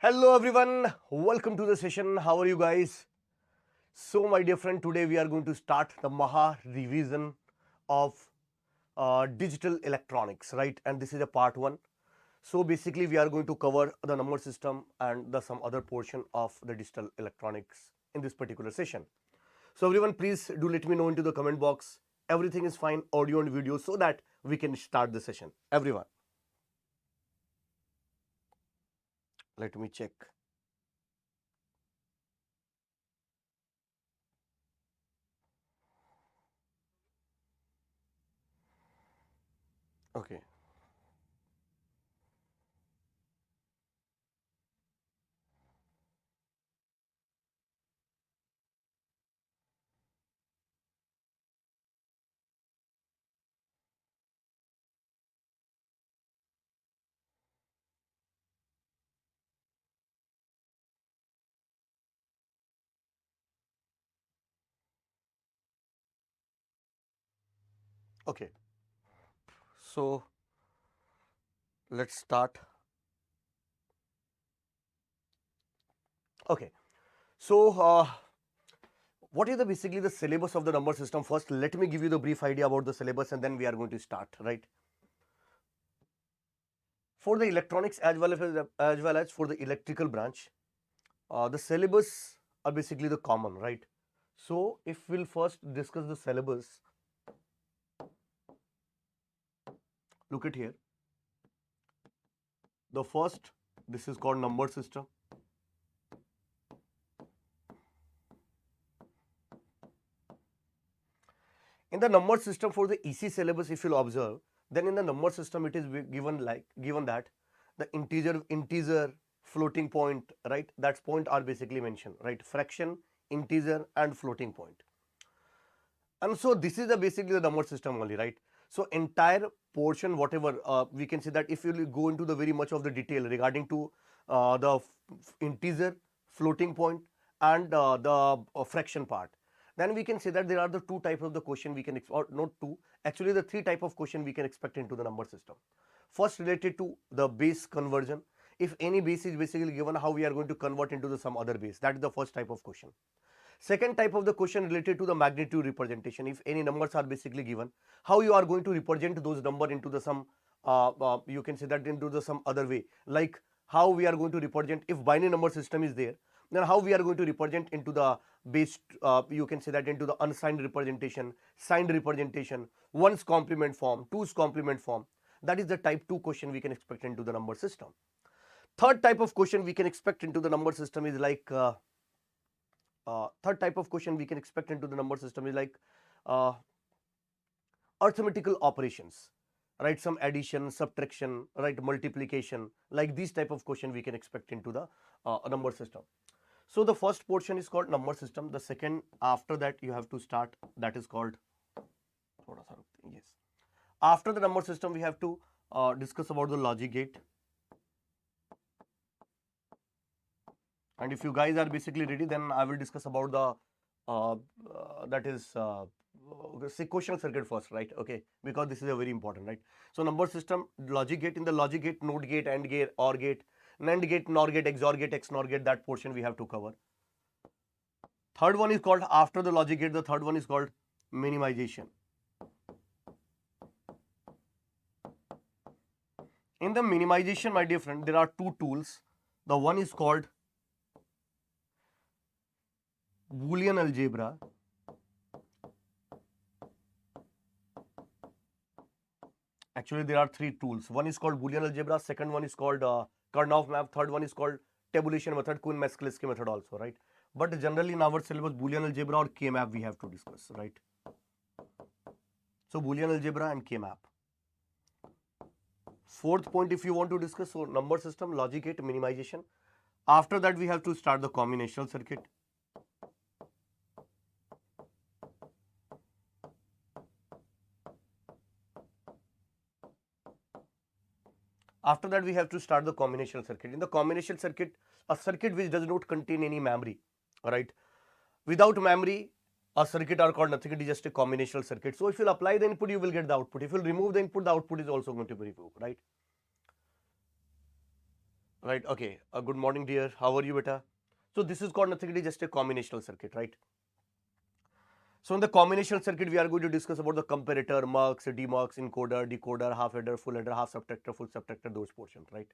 Hello everyone, welcome to the session. How are you guys? So my dear friend, today we are going to start the Maha revision of digital electronics, right? And this is a part 1. So basically we are going to cover the number system and some other portion of the digital electronics in this particular session. So everyone, please do let me know into the comment box. Everything is fine, audio and video, so that we can start the session. Everyone, let me check. Okay. Okay. So let's start. Okay. So what is basically the syllabus of the number system? First, let me give you the brief idea about the syllabus, and then we are going to start, right? For the electronics as well as for the electrical branch, the syllabus are basically the common, right? So if we'll first discuss the syllabus, look at here. The first, this is called number system. In the number system for the ECE syllabus, if you'll observe, then in the number system it is given that the integer, floating point, right? That's point are basically mentioned, right? Fraction, integer, and floating point. And so this is basically the number system only, right? So entire portion, whatever we can say that if you go into the very much of the detail regarding to the integer, floating point, and the fraction part, then we can say that there are the two types of the question we can or not two, actually the three type of question we can expect into the number system. First, related to the base conversion. If any base is basically given, how we are going to convert into some other base, that is the first type of question. Second type of the question related to the magnitude representation. If any numbers are basically given, how you are going to represent those number into the some you can say that into the some other way, like how we are going to represent if binary number system is there, then how we are going to represent into the base, you can say that into the unsigned representation, signed representation, one's complement form, two's complement form. That is the type 2 question we can expect into the number system. Third type of question we can expect into the number system is like third type of question we can expect into the number system is like uh, arithmetical operations, right? Some addition, subtraction, right? Multiplication, like these type of question we can expect into the number system. So the first portion is called number system. The second, after that you have to start, that is called yes. After the number system, we have to discuss about the logic gate. And if you guys are basically ready, then I will discuss about the that is sequential circuit first, right? Okay, because this is a very important, right? So number system, logic gate. In the logic gate, NOT gate, AND gate, OR gate, NAND gate, NOR gate, XOR gate, XNOR gate. That portion we have to cover. Third one is called, after the logic gate, the third one is called minimization. In the minimization, my dear friend, there are two tools. The one is called Boolean algebra. Actually, there are three tools. One is called Boolean algebra. Second one is called Karnaugh map. Third one is called tabulation method, ख़ुन-Mesklitsky method also, right? But generally in our syllabus, Boolean algebra or K-map we have to discuss, right? So Boolean algebra and K-map. Fourth point, if you want to discuss, so number system, logic gate, minimization. After that, we have to start the combinational circuit. After that, we have to start the combinational circuit. In the combinational circuit, a circuit which does not contain any memory, right? Without memory, a circuit are called nothing, it is just a combinational circuit. So if you apply the input, you will get the output. If you remove the input, the output is also going to be removed, right? Right, okay. Good morning, dear. How are you, beta? So this is called nothing, it is just a combinational circuit, right? So in the combinational circuit, we are going to discuss about the comparator, mux, demux, encoder, decoder, half adder, full adder, half subtractor, full subtractor, those portions, right?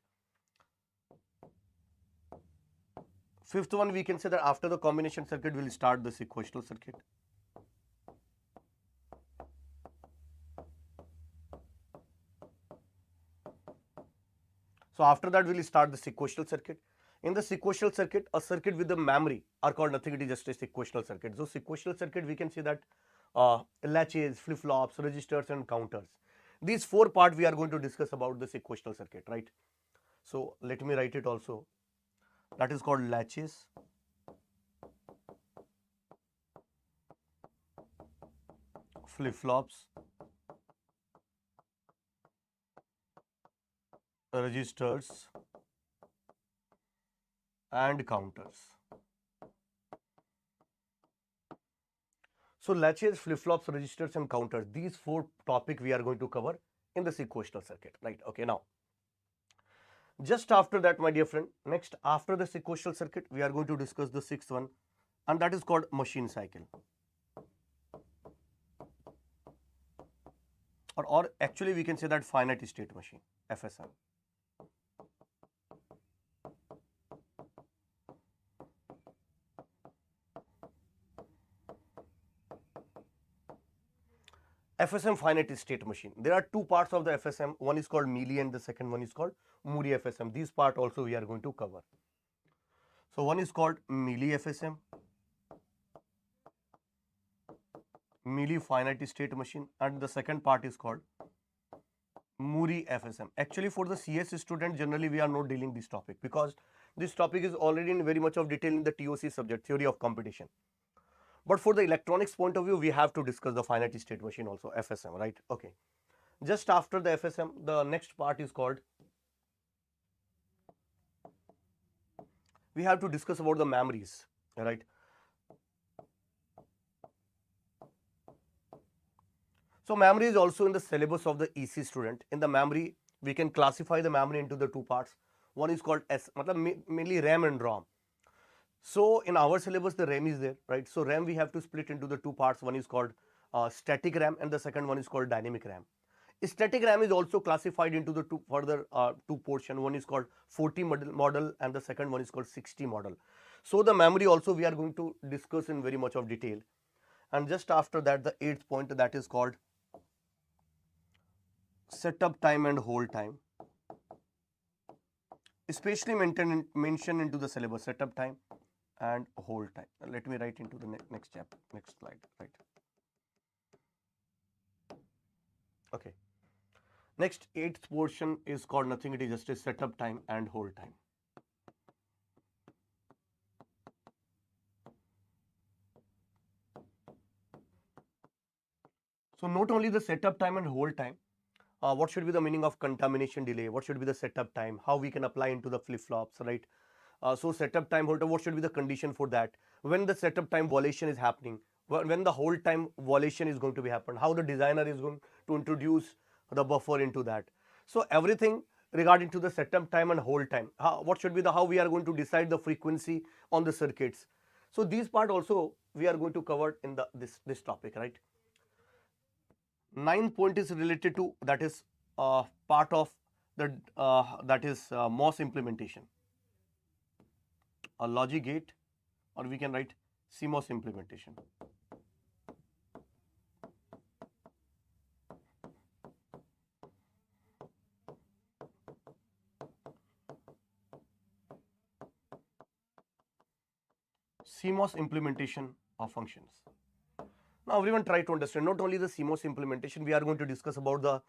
Fifth one, we can say that after the combination circuit, we'll start the sequential circuit. So after that, we'll start the sequential circuit. In the sequential circuit, a circuit with the memory are called nothing, it is just a sequential circuit. So sequential circuit, we can say that latches, flip-flops, registers and counters. These four parts we are going to discuss about the sequential circuit, right? So let me write it also. That is called latches, flip-flops, registers and counters. So latches, flip-flops, registers and counters, these four topics we are going to cover in the sequential circuit, right? Okay, now just after that, my dear friend, next after the sequential circuit, we are going to discuss the sixth one, and that is called machine cycle. Or actually we can say that finite state machine, FSM. FSM, finite state machine. There are two parts of the FSM. One is called Mealy and the second one is called Muri FSM. These part also we are going to cover. So one is called Mealy FSM, Mealy finite state machine, and the second part is called Muri FSM. Actually, for the CS student, generally we are not dealing this topic because this topic is already in very much of detail in the TOC subject, theory of competition. But for the electronics point of view, we have to discuss the finite state machine also, FSM, right? Okay. Just after the FSM, the next part is called, we have to discuss about the memories, right? So memory is also in the syllabus of the EC student. In the memory, we can classify the memory into the two parts. One is called mainly RAM and ROM. So in our syllabus, the RAM is there, right? So RAM we have to split into the two parts. One is called static RAM and the second one is called dynamic RAM. Static RAM is also classified into the two further two portion. One is called 40 model and the second one is called 60 model. So the memory also we are going to discuss in very much of detail. And just after that, the eighth point, that is called setup time and hold time, especially mentioned into the syllabus, setup time and hold time. Let me write into the next chapter, next slide, right? Okay. Next eighth portion is called nothing, it is just a setup time and hold time. So not only the setup time and hold time, what should be the meaning of contamination delay, what should be the setup time, how we can apply into the flip-flops, right? So setup time, hold time, what should be the condition for that, when the setup time violation is happening, when the hold time violation is going to be happen, how the designer is going to introduce the buffer into that. So everything regarding to the setup time and hold time, what should be the, how we are going to decide the frequency on the circuits. So these part also we are going to cover in the this topic, right? Ninth point is related to, that is part of the that is MOS implementation, a logic gate, or we can write CMOS implementation. CMOS implementation of functions. Now everyone try to understand, not only the CMOS implementation, we are going to discuss about the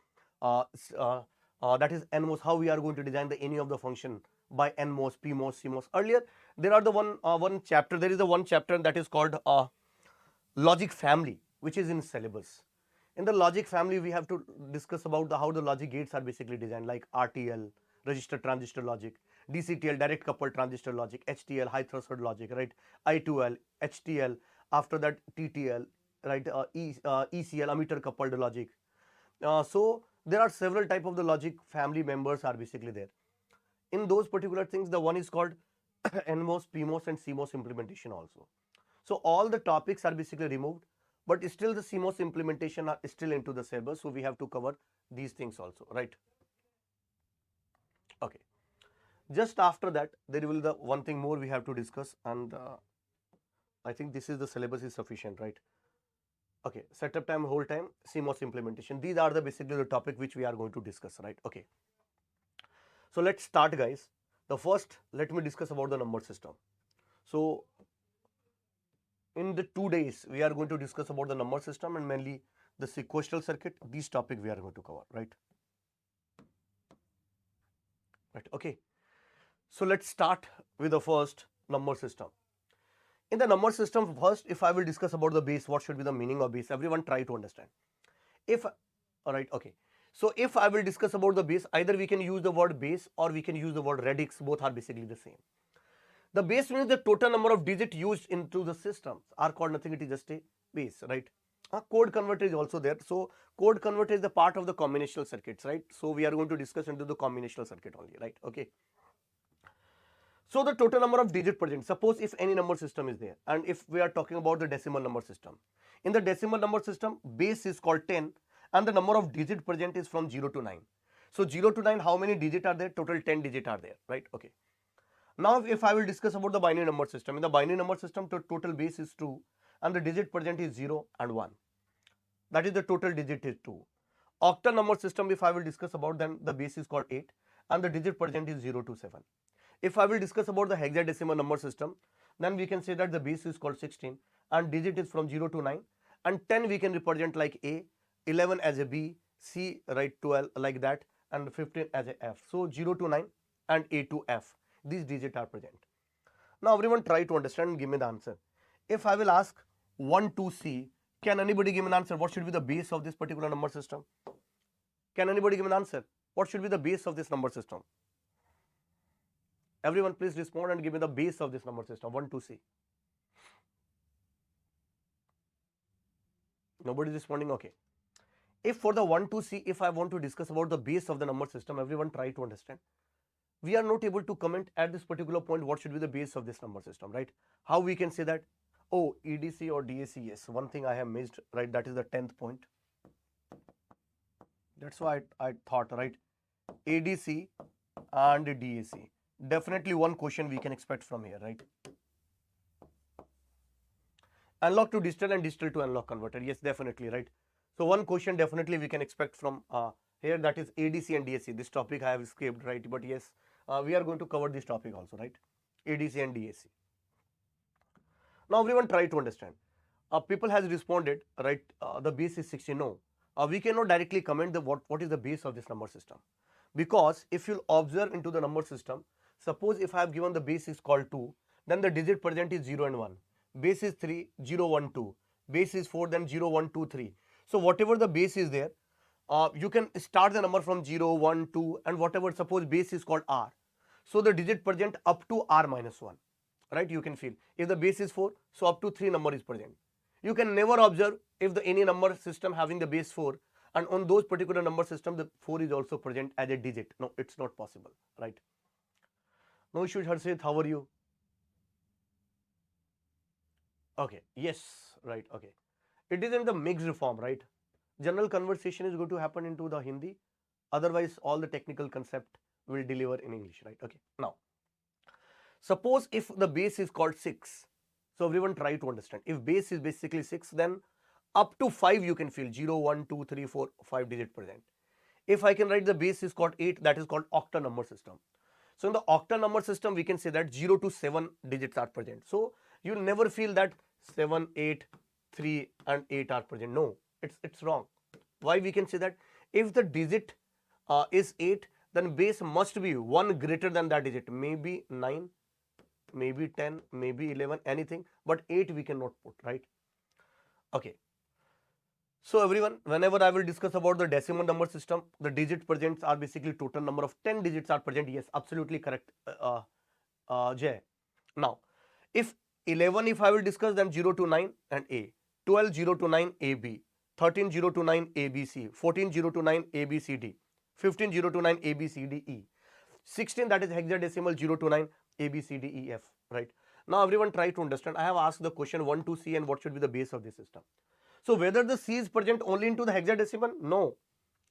that is NMOS, how we are going to design the any of the function by NMOS, PMOS, CMOS. Earlier there are the one chapter, there is the one chapter that is called logic family, which is in syllabus. In the logic family, we have to discuss about how the logic gates are basically designed, like RTL, register transistor logic, DCTL, direct coupled transistor logic, HTL, high threshold logic, right? I2L, HTL, after that TTL, right? ECL, emitter coupled logic. So there are several type of the logic family members are basically there. in those particular things, the one is called NMOS, PMOS and CMOS implementation also. So all the topics are basically removed, but still the CMOS implementation are still into the syllabus, so we have to cover these things also, right? Okay. Just after that, there will be the one thing more we have to discuss, and I think this is the syllabus is sufficient, right? Okay, setup time, whole time, CMOS implementation. These are the basically the topic which we are going to discuss, right? Okay. So let's start, guys. The first, let me discuss about the number system. So in the 2 days, we are going to discuss about the number system and mainly the sequential circuit. These topic we are going to cover, right? Right. Okay. So let's start with the first number system. In the number system, first, if I will discuss about the base, what should be the meaning of base? Everyone try to understand. Alright, okay. So if I will discuss about the base, either we can use the word base or we can use the word radix. Both are basically the same. The base means the total number of digits used into the system are called nothing. It is just a base, right? Code converter is also there. So code converter is the part of the combinational circuits, right? So we are going to discuss into the combinational circuit only, right? Okay. So the total number of digit present, suppose if any number system is there, and if we are talking about the decimal number system, in the decimal number system, base is called 10 and the number of digit present is from 0 to 9. So 0 to 9, how many digits are there? Total 10 digits are there, right? Okay. Now if I will discuss about the binary number system, in the binary number system, the total base is 2 and the digit present is 0 and 1. That is the total digit is 2. Octal number system, if I will discuss about, then the base is called 8 and the digit present is 0 to 7. If I will discuss about the hexadecimal number system, then we can say that the base is called 16 and digit is from 0 to 9 and 10 we can represent like A, 11 as a B, C, right, 12 like that, and 15 as a F. So 0 to 9 and A to F, these digits are present. Now everyone try to understand and give me the answer. If I will ask 1 to C, can anybody give an answer? What should be the base of this particular number system? Can anybody give an answer? What should be the base of this number system? Everyone please respond and give me the base of this number system, 1 to C. Nobody is responding, okay. If for the 1 to C, if I want to discuss about the base of the number system, everyone try to understand. We are not able to comment at this particular point what should be the base of this number system, right? How we can say that? Oh, EDC or DAC, yes. One thing I have missed, right? That is the 10th point. That's why I thought, right? ADC and DAC. Definitely one question we can expect from here, right? Analog to digital and digital to analog converter. Yes, definitely, right? So one question definitely we can expect from here, that is ADC and DAC. This topic I have skipped, right? But yes, we are going to cover this topic also, right? ADC and DAC. Now everyone try to understand. People has responded, right? The base is 16. No, we cannot directly comment the what is the base of this number system, because if you observe into the number system, suppose if I have given the base is called 2, then the digit present is 0 and 1. Base is 3, 0, 1, 2. Base is 4, then 0, 1, 2, 3. So whatever the base is there, you can start the number from 0, 1, 2 and whatever, suppose base is called R. So the digit present up to R minus 1, right? You can feel if the base is 4, so up to 3 number is present. You can never observe if the any number system having the base 4 and on those particular number system the 4 is also present as a digit. No, it's not possible, right? No issues, Harshit, how are you? Okay, yes, right, okay. It is in the mixed form, right? General conversation is going to happen into the Hindi. Otherwise, all the technical concept will deliver in English, right? Okay, now, suppose if the base is called 6. So everyone try to understand. If base is basically 6, then up to 5 you can feel 0, 1, 2, 3, 4, 5 digit present. If I can write the base is called 8, that is called octal number system. So in the octal number system, we can say that 0 to 7 digits are present. So you will never feel that 7, 8, 3 and 8 are present. No, it's wrong. Why we can say that? If the digit is 8, then base must be 1 greater than that digit. Maybe 9, maybe 10, maybe 11, anything. But 8 we cannot put, right? Okay. So everyone, whenever I will discuss about the decimal number system, the digit presents are basically total number of 10 digits are present. Yes, absolutely correct, Jay. Now, if 11 if I will discuss, then 0 to 9 and A, 12 0 to 9 AB, 13 0 to 9 ABC, 14 0 to 9 ABCD, 15 0 to 9 ABCDE. 16, that is hexadecimal 0 to 9, A, B, C, D, E, F, right? Now everyone try to understand. I have asked the question 1 to C and what should be the base of this system. So whether the C is present only into the hexadecimal? No,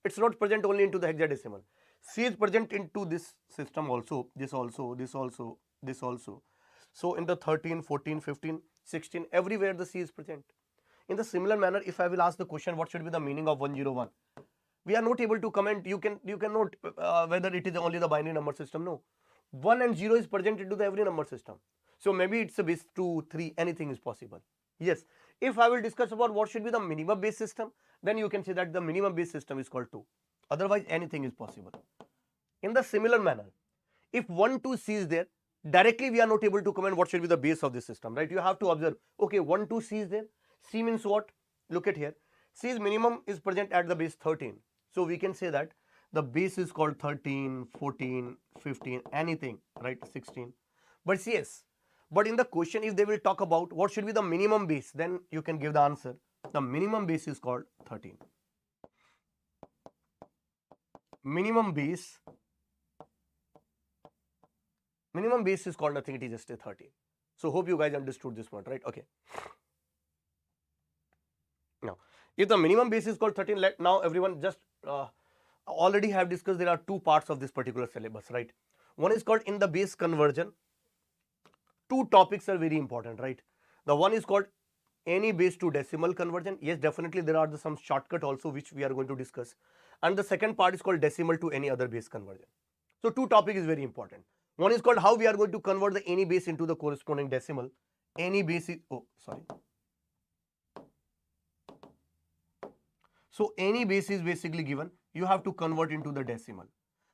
it's not present only into the hexadecimal. C is present into this system also, this also, this also, this also. So in the 13, 14, 15, 16, everywhere the C is present. In the similar manner, if I will ask the question what should be the meaning of 101, we are not able to comment. You can note whether it is only the binary number system. No, 1 and 0 is present into the every number system. So maybe it's a base 2, 3, anything is possible. Yes, if I will discuss about what should be the minimum base system, then you can say that the minimum base system is called 2. Otherwise, anything is possible. In the similar manner, if 1, 2, C is there, directly we are not able to comment what should be the base of this system, right? You have to observe, okay, 1, 2, C is there. C means what? Look at here. C's minimum is present at the base 13. So we can say that the base is called 13, 14, 15, anything, right? 16. But yes, but in the question, if they will talk about what should be the minimum base, then you can give the answer. The minimum base is called 13. Minimum base is called nothing, it is just a 13. So hope you guys understood this one, right? Okay. Now, if the minimum base is called 13, now everyone just already have discussed there are two parts of this particular syllabus, right? One is called in the base conversion. Two topics are very important, right? The one is called any base to decimal conversion. Yes, definitely there are some shortcut also which we are going to discuss. And the second part is called decimal to any other base conversion. So two topics is very important. One is called how we are going to convert the any base into the corresponding decimal. Any base is, So any base is basically given, you have to convert into the decimal.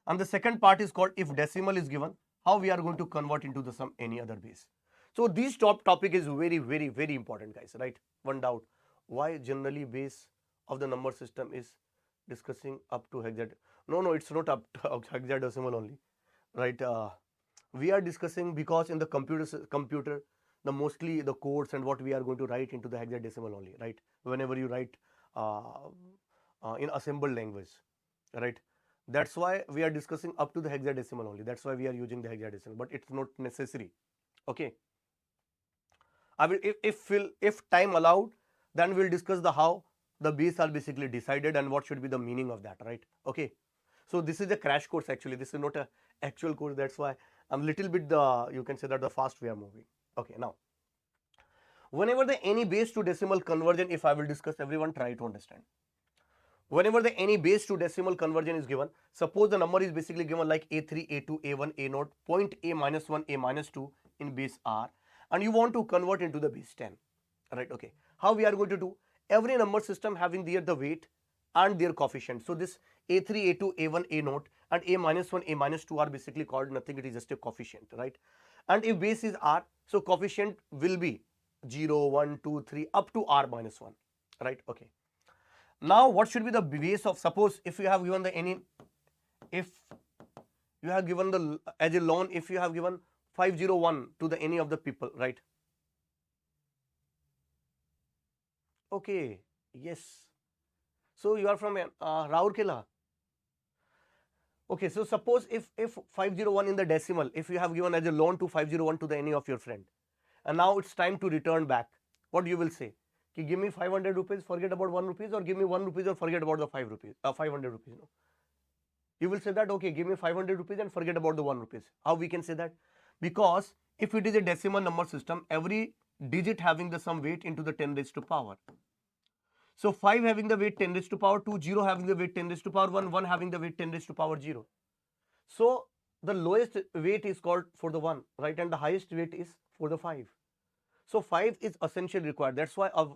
And the second part is called if decimal is given, how we are going to convert into the some any other base. So this topic is very, very, very important, guys, right? One doubt, why generally base of the number system is discussing up to hexadecimal? No, it's not up to hexadecimal only, right? We are discussing because in the computer, the mostly the codes and what we are going to write into the hexadecimal only, right? Whenever you write in assembled language, right? That's why we are discussing up to the hexadecimal only. That's why we are using the hexadecimal, but it's not necessary. Okay. I will, if time allowed, then we'll discuss the how the base are basically decided and what should be the meaning of that, right? Okay. So this is a crash course actually. This is not a actual course. That's why I'm little bit you can say that the fast we are moving. Okay. Now, whenever the any base to decimal conversion, if I will discuss, everyone try to understand. Whenever the any base to decimal conversion is given, suppose the number is basically given like A3, A2, A1, A0, point A minus 1, A minus 2 in base R, and you want to convert into the base 10, right? Okay. How we are going to do? Every number system having the weight and their coefficient. So this A3, A2, A1, A0 and A minus 1, A minus 2 are basically called nothing, it is just a coefficient, right? And if base is R, so coefficient will be 0, 1, 2, 3 up to R minus 1, right? Okay. Now what should be the base of, suppose if you have given the any, if you have given the as a loan, if you have given 501 to the any of the people, right? Okay, yes. So you are from Raurkela. Okay, so suppose if 501 in the decimal, if you have given as a loan to 501 to the any of your friend, and now it's time to return back, what you will say? Ki give me 500 rupees, forget about 1 rupees, or give me 1 rupees or forget about the 500 rupees. No. You will say that, okay, give me 500 rupees and forget about the 1 rupees. How we can say that? Because if it is a decimal number system, every digit having the some weight into the 10 raised to power. So 5 having the weight 10 raised to power 2, 0 having the weight 10 raised to power 1, 1 having the weight 10 raised to power 0. So the lowest weight is called for the 1, right? And the highest weight is for the 5. So 5 is essentially required. That's why a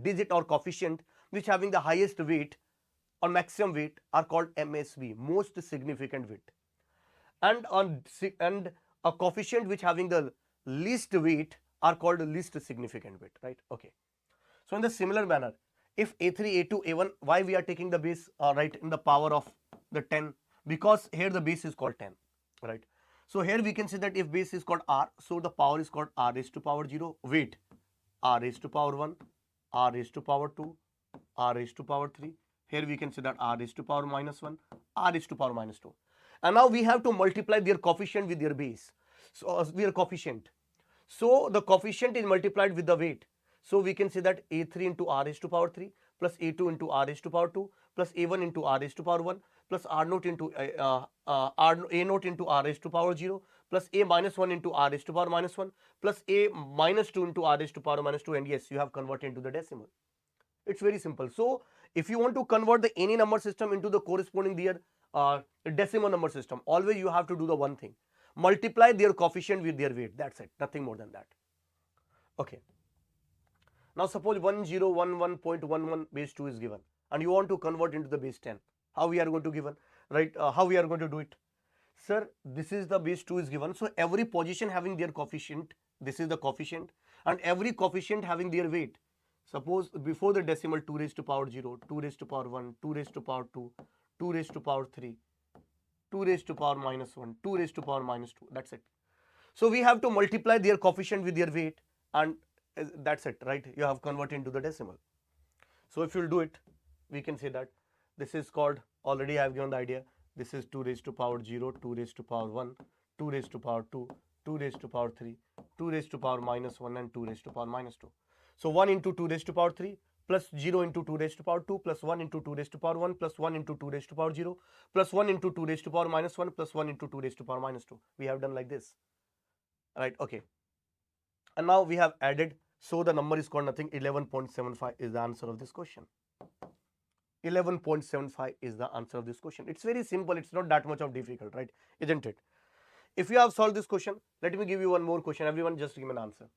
digit or coefficient which having the highest weight or maximum weight are called MSV, most significant weight. And a coefficient which having the least weight are called least significant weight, right? Okay. So in the similar manner, if A3, A2, A1, why we are taking the base right in the power of the 10? Because here the base is called 10, right? So here we can say that if base is called R, so the power is called R raised to power 0, weight R raised to power 1, R raised to power 2, R raised to power 3. Here we can say that R raised to power minus 1, R raised to power minus 2. And now we have to multiply their coefficient with their base. So their coefficient. So the coefficient is multiplied with the weight. So we can say that A3 into R raised to power 3 plus A2 into R raised to power 2 plus A1 into R raised to power 1 plus R naught into A naught into R raised to power 0 plus A minus 1 into R raised to power minus 1 plus A minus 2 into R raised to power minus 2, and yes, you have converted into the decimal. It's very simple. So if you want to convert the any number system into the corresponding their decimal number system, always you have to do the one thing: multiply their coefficient with their weight. That's it, nothing more than that. Okay. Now suppose 1011.11 base 2 is given and you want to convert into the base 10. How we are going to given, right? How we are going to do it? Sir, this is the base 2 is given. So every position having their coefficient, this is the coefficient, and every coefficient having their weight. Suppose before the decimal 2 raised to power 0, 2 raised to power 1, 2 raised to power 2, 2 raised to power 3, 2 raised to power minus 1, 2 raised to power minus 2. That's it. So we have to multiply their coefficient with their weight, and that's it, right? You have converted into the decimal. So if you'll do it, we can say that this is called, already I have given the idea, this is 2 raised to power 0, 2 raised to power 1, 2 raised to power 2, 2 raised to power 3, 2 raised to power minus 1, and 2 raised to power minus 2. So 1 into 2 raised to power 3 plus 0 into 2 raised to power 2 plus 1 into 2 raised to power 1 plus 1 into 2 raised to power 0 plus 1 into 2 raised to power minus 1 plus 1 into 2 raised to power minus 2. We have done like this, right? Okay. And now we have added, so the number is called nothing, 11.75 is the answer of this question. 11.75 is the answer of this question. It's very simple, it's not that much of difficult, right? Isn't it? If you have solved this question, let me give you one more question. Everyone just give me an answer.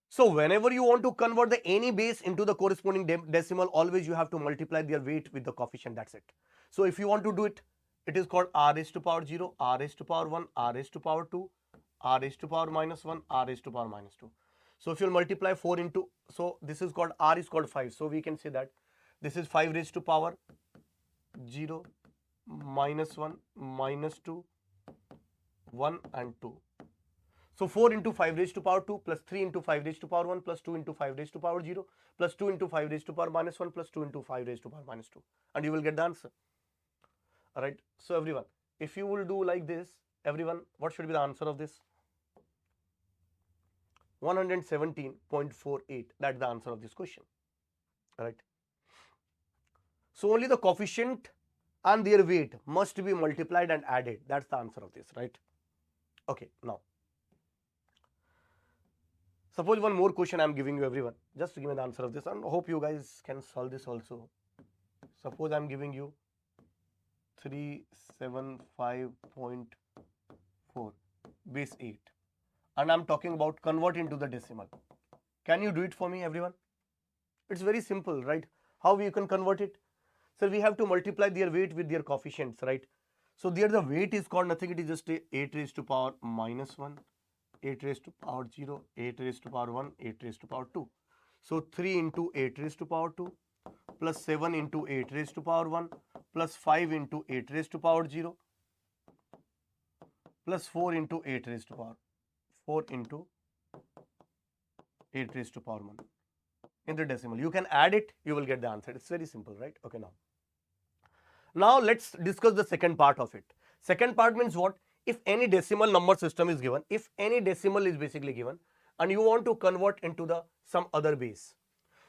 So whenever you want to convert the any base into the corresponding decimal, always you have to multiply their weight with the coefficient. That's it. So if you want to do it, it is called R raised to power 0, R raised to power 1, R raised to power 2, R raised to power minus 1, R raised to power minus 2. So if you multiply 4 into, so this is called, R is called 5. So we can say that this is 5 raised to power 0, minus 1, minus 2, 1 and 2. So 4 into 5 raised to power 2 plus 3 into 5 raised to power 1 plus 2 into 5 raised to power 0 plus 2 into 5 raised to power minus 1 plus 2 into 5 raised to power minus 2, and you will get the answer. Alright, so everyone, if you will do like this, everyone, what should be the answer of this? 117.48, that's the answer of this question. Alright. So only the coefficient and their weight must be multiplied and added. That's the answer of this, right? Okay, now suppose one more question I am giving you, everyone. Just give me the answer of this, and hope you guys can solve this also. Suppose I am giving you 375.4 base 8 and I am talking about convert into the decimal. Can you do it for me, everyone? It's very simple, right? How you can convert it? So we have to multiply their weight with their coefficients, right? So there the weight is called nothing, it is just 8 raised to power minus 1, 8 raised to power 0, 8 raised to power 1, 8 raised to power 2. So 3 into 8 raised to power 2 plus 7 into 8 raised to power 1 plus 5 into 8 raised to power 0 plus 4 into 8 raised to power 4 into 8 raised to power 1 in the decimal. You can add it, you will get the answer. It's very simple, right? Okay, now let's discuss the second part of it. Second part means what? If any decimal number system is given, if any decimal is basically given and you want to convert into the some other base.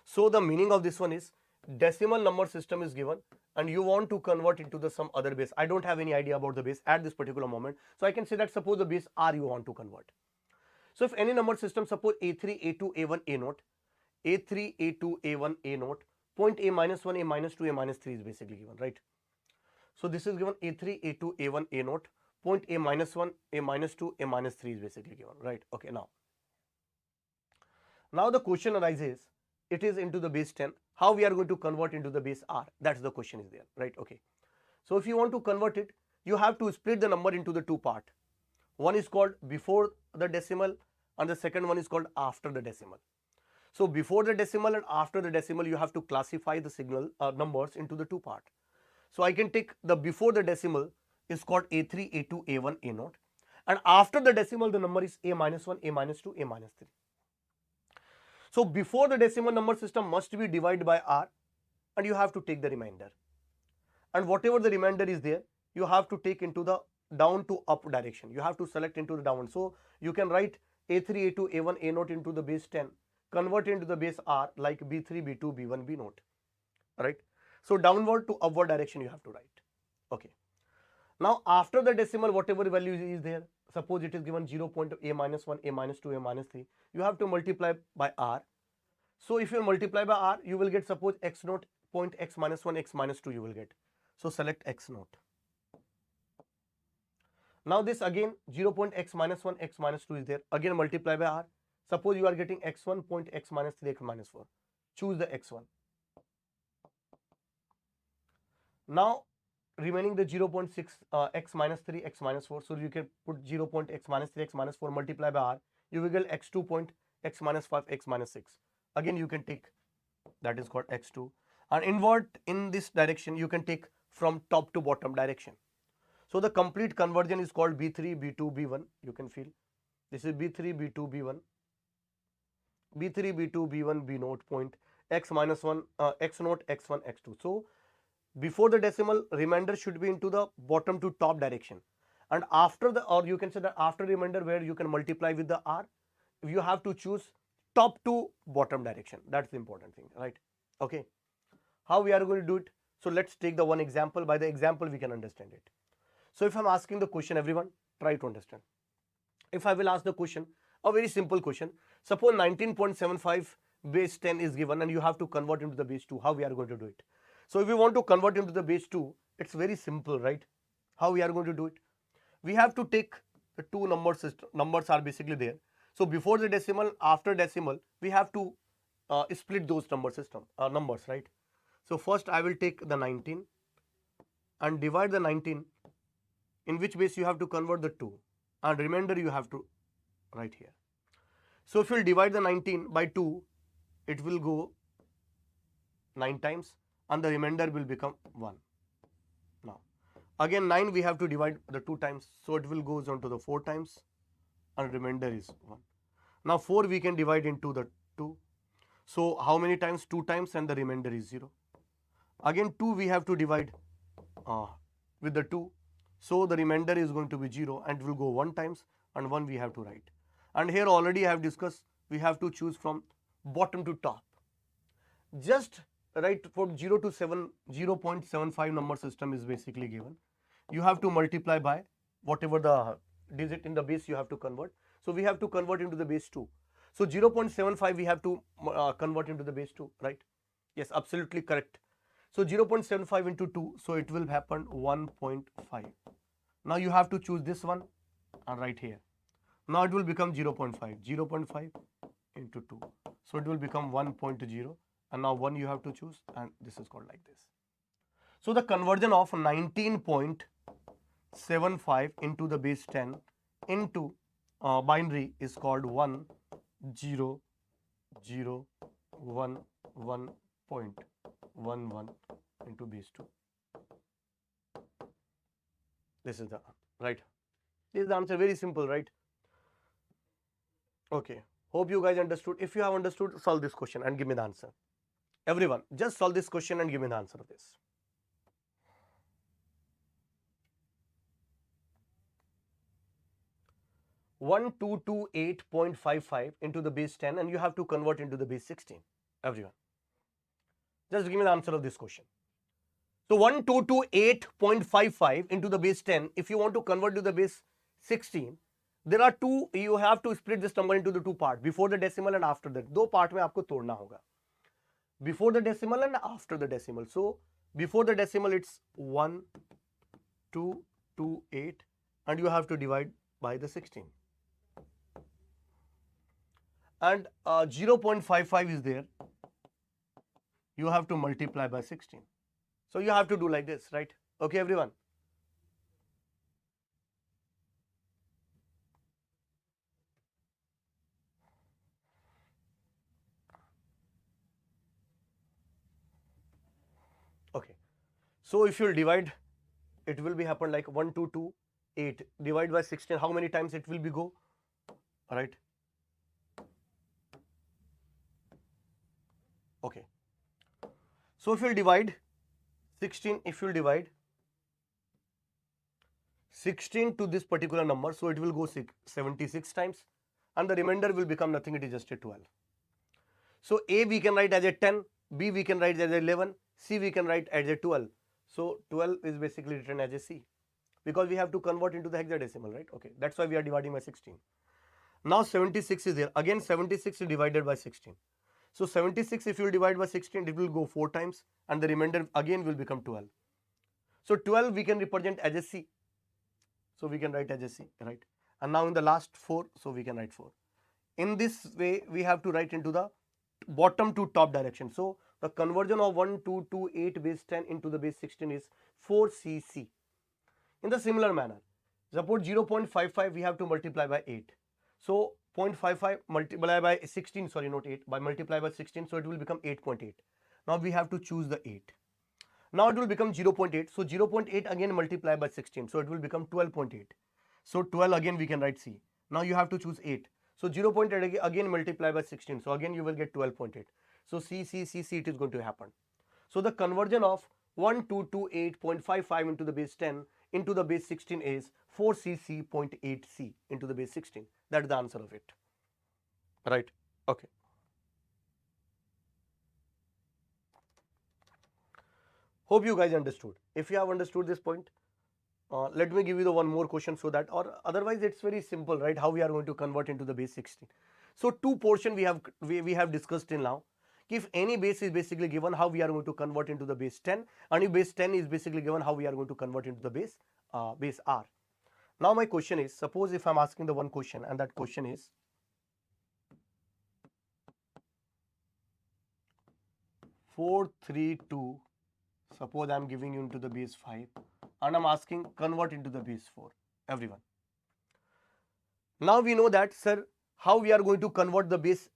So the meaning of this one is decimal number system is given and you want to convert into the some other base. I don't have any idea about the base at this particular moment. So I can say that suppose the base R you want to convert. So if any number system, suppose A3, A2, A1, A0, A3, A2, A1, A0, point A minus 1, A minus 2, A minus 3 is basically given, right? So this is given A3, A2, A1, A0, point A minus 1, A minus 2, A minus 3 is basically given, right? Okay, now the question arises, it is into the base 10, how we are going to convert into the base R? That's the question is there, right? Okay. So if you want to convert it, you have to split the number into the two parts. One is called before the decimal and the second one is called after the decimal. So before the decimal and after the decimal, you have to classify the signal numbers into the two parts. So I can take the before the decimal is called A3, A2, A1, A0, and after the decimal the number is A minus 1, A minus 2, A minus 3. So before the decimal number system must be divided by R and you have to take the remainder, and whatever the remainder is there, you have to take into the down to up direction. You have to select into the downward. So you can write A3, A2, A1, A0 into the base 10, convert into the base R like B3, B2, B1, B0, right? So downward to upward direction you have to write. Okay. Now after the decimal, whatever value is there, suppose it is given 0.A-1, A-2, A-3, you have to multiply by R. So if you multiply by R, you will get, suppose x0 point x-1, x-2 you will get. So select x0. Now this again 0.x-1, x-2 is there, again multiply by R. Suppose you are getting x1 point x-3, x-4. Choose the x1. Now remaining the 0.6 x-3, x-4. So you can put 0.x-3, x-4 multiply by R. You will get x2 point x-5, x-6. Again you can take, that is called x2. And invert in this direction you can take from top to bottom direction. So the complete conversion is called B3, B2, B1. You can feel this is B3, B2, B1, B3, B2, B1, B0 point x-1, x0, x1, x2. So before the decimal, remainder should be into the bottom to top direction, and after the, or you can say that after remainder where you can multiply with the R, you have to choose top to bottom direction. That's the important thing, right? Okay. How we are going to do it? So let's take the one example. By the example we can understand it. So if I'm asking the question, everyone try to understand. If I will ask the question, a very simple question, suppose 19.75 base 10 is given and you have to convert into the base 2. How we are going to do it? So if we want to convert into the base 2, it's very simple, right? How we are going to do it? We have to take the two numbers are basically there. So before the decimal, after decimal, we have to split those numbers, right? So first I will take the 19 and divide the 19, in which base you have to convert the 2, and remainder you have to write here. So if you will divide the 19 by 2, it will go 9 times and the remainder will become 1. Now again 9 we have to divide the 2 times, so it will goes on to the 4 times and remainder is 1. Now 4 we can divide into the 2. So how many times? 2 times, and the remainder is 0. Again 2 we have to divide with the 2. So the remainder is going to be 0 and it will go 1 times, and 1 we have to write. And here already I have discussed, we have to choose from bottom to top. Just write for 0 to 7, 0.75 number system is basically given. You have to multiply by whatever the digit in the base you have to convert. So we have to convert into the base 2. So 0.75 we have to convert into the base 2, right? Yes, absolutely correct. So 0.75 into 2, so it will happen 1.5. Now you have to choose this one and write here. Now it will become 0.5, 0.5 into 2. So it will become 1.0, and now 1 you have to choose, and this is called like this. So the conversion of 19.75 into the base 10 into binary is called 1, 0, 0, 1, 1.11 into base 2. This is the right. This is the answer. Very simple, right? Okay. Hope you guys understood. If you have understood, solve this question and give me the answer. Everyone, just solve this question and give me the answer of this. One 228.55 into the base 10, and you have to convert into the base 16. Everyone, just give me the answer of this question. So 1228.55 into the base 10, if you want to convert to the base 16, there are two, you have to split this number into the two parts, before the decimal and after that. दो part में आपको तोड़ना होगा, before the decimal and after the decimal. So before the decimal it's 1228 and you have to divide by the 16. And 0.55 is there, you have to multiply by 16. So you have to do like this, right? Okay, everyone. Okay. So if you'll divide, it will be happen like 1228 divide by 16. How many times it will be go? All right. Okay. So if you'll divide 16, if you'll divide 16 to this particular number, so it will go 76 times, and the remainder will become nothing, it is just a 12. So A we can write as a 10, B we can write as a 11, C we can write as a 12. So 12 is basically written as a C, because we have to convert into the hexadecimal, right? Okay, that's why we are dividing by 16. Now 76 is there, again 76 is divided by 16. So 76 if you divide by 16, it will go 4 times, and the remainder again will become 12. So 12 we can represent as a C. So we can write as a C, right? And now in the last 4, so we can write 4. In this way, we have to write into the bottom to top direction. So the conversion of 1228 base 10 into the base 16 is 4cc. In the similar manner, suppose 0.55 we have to multiply by 8. So 0.55 multiply by 16, sorry, not 8, by multiply by 16, so it will become 8.8. Now we have to choose the 8. Now it will become 0.8. So 0.8 again multiply by 16. So it will become 12.8. So 12 again we can write C. Now you have to choose 8. So 0.8 again multiply by 16. So again you will get 12.8. So C it is going to happen. So the conversion of 1228.55 into the base 10 into the base 16 is 4cc.8c into the base 16. That's the answer of it. Right? Okay. Hope you guys understood. If you have understood this point, let me give you the one more question, so that, or otherwise it's very simple, right? How we are going to convert into the base 16. So two portion we have discussed till now. If any base is basically given, how we are going to convert into the base 10, and if base 10 is basically given, how we are going to convert into the base R. Now my question is, suppose if I'm asking the one question, and that question is 432. Suppose I'm giving you into the base 5, and I'm asking convert into the base 4, everyone. Now we know that, sir, how we are going to convert the base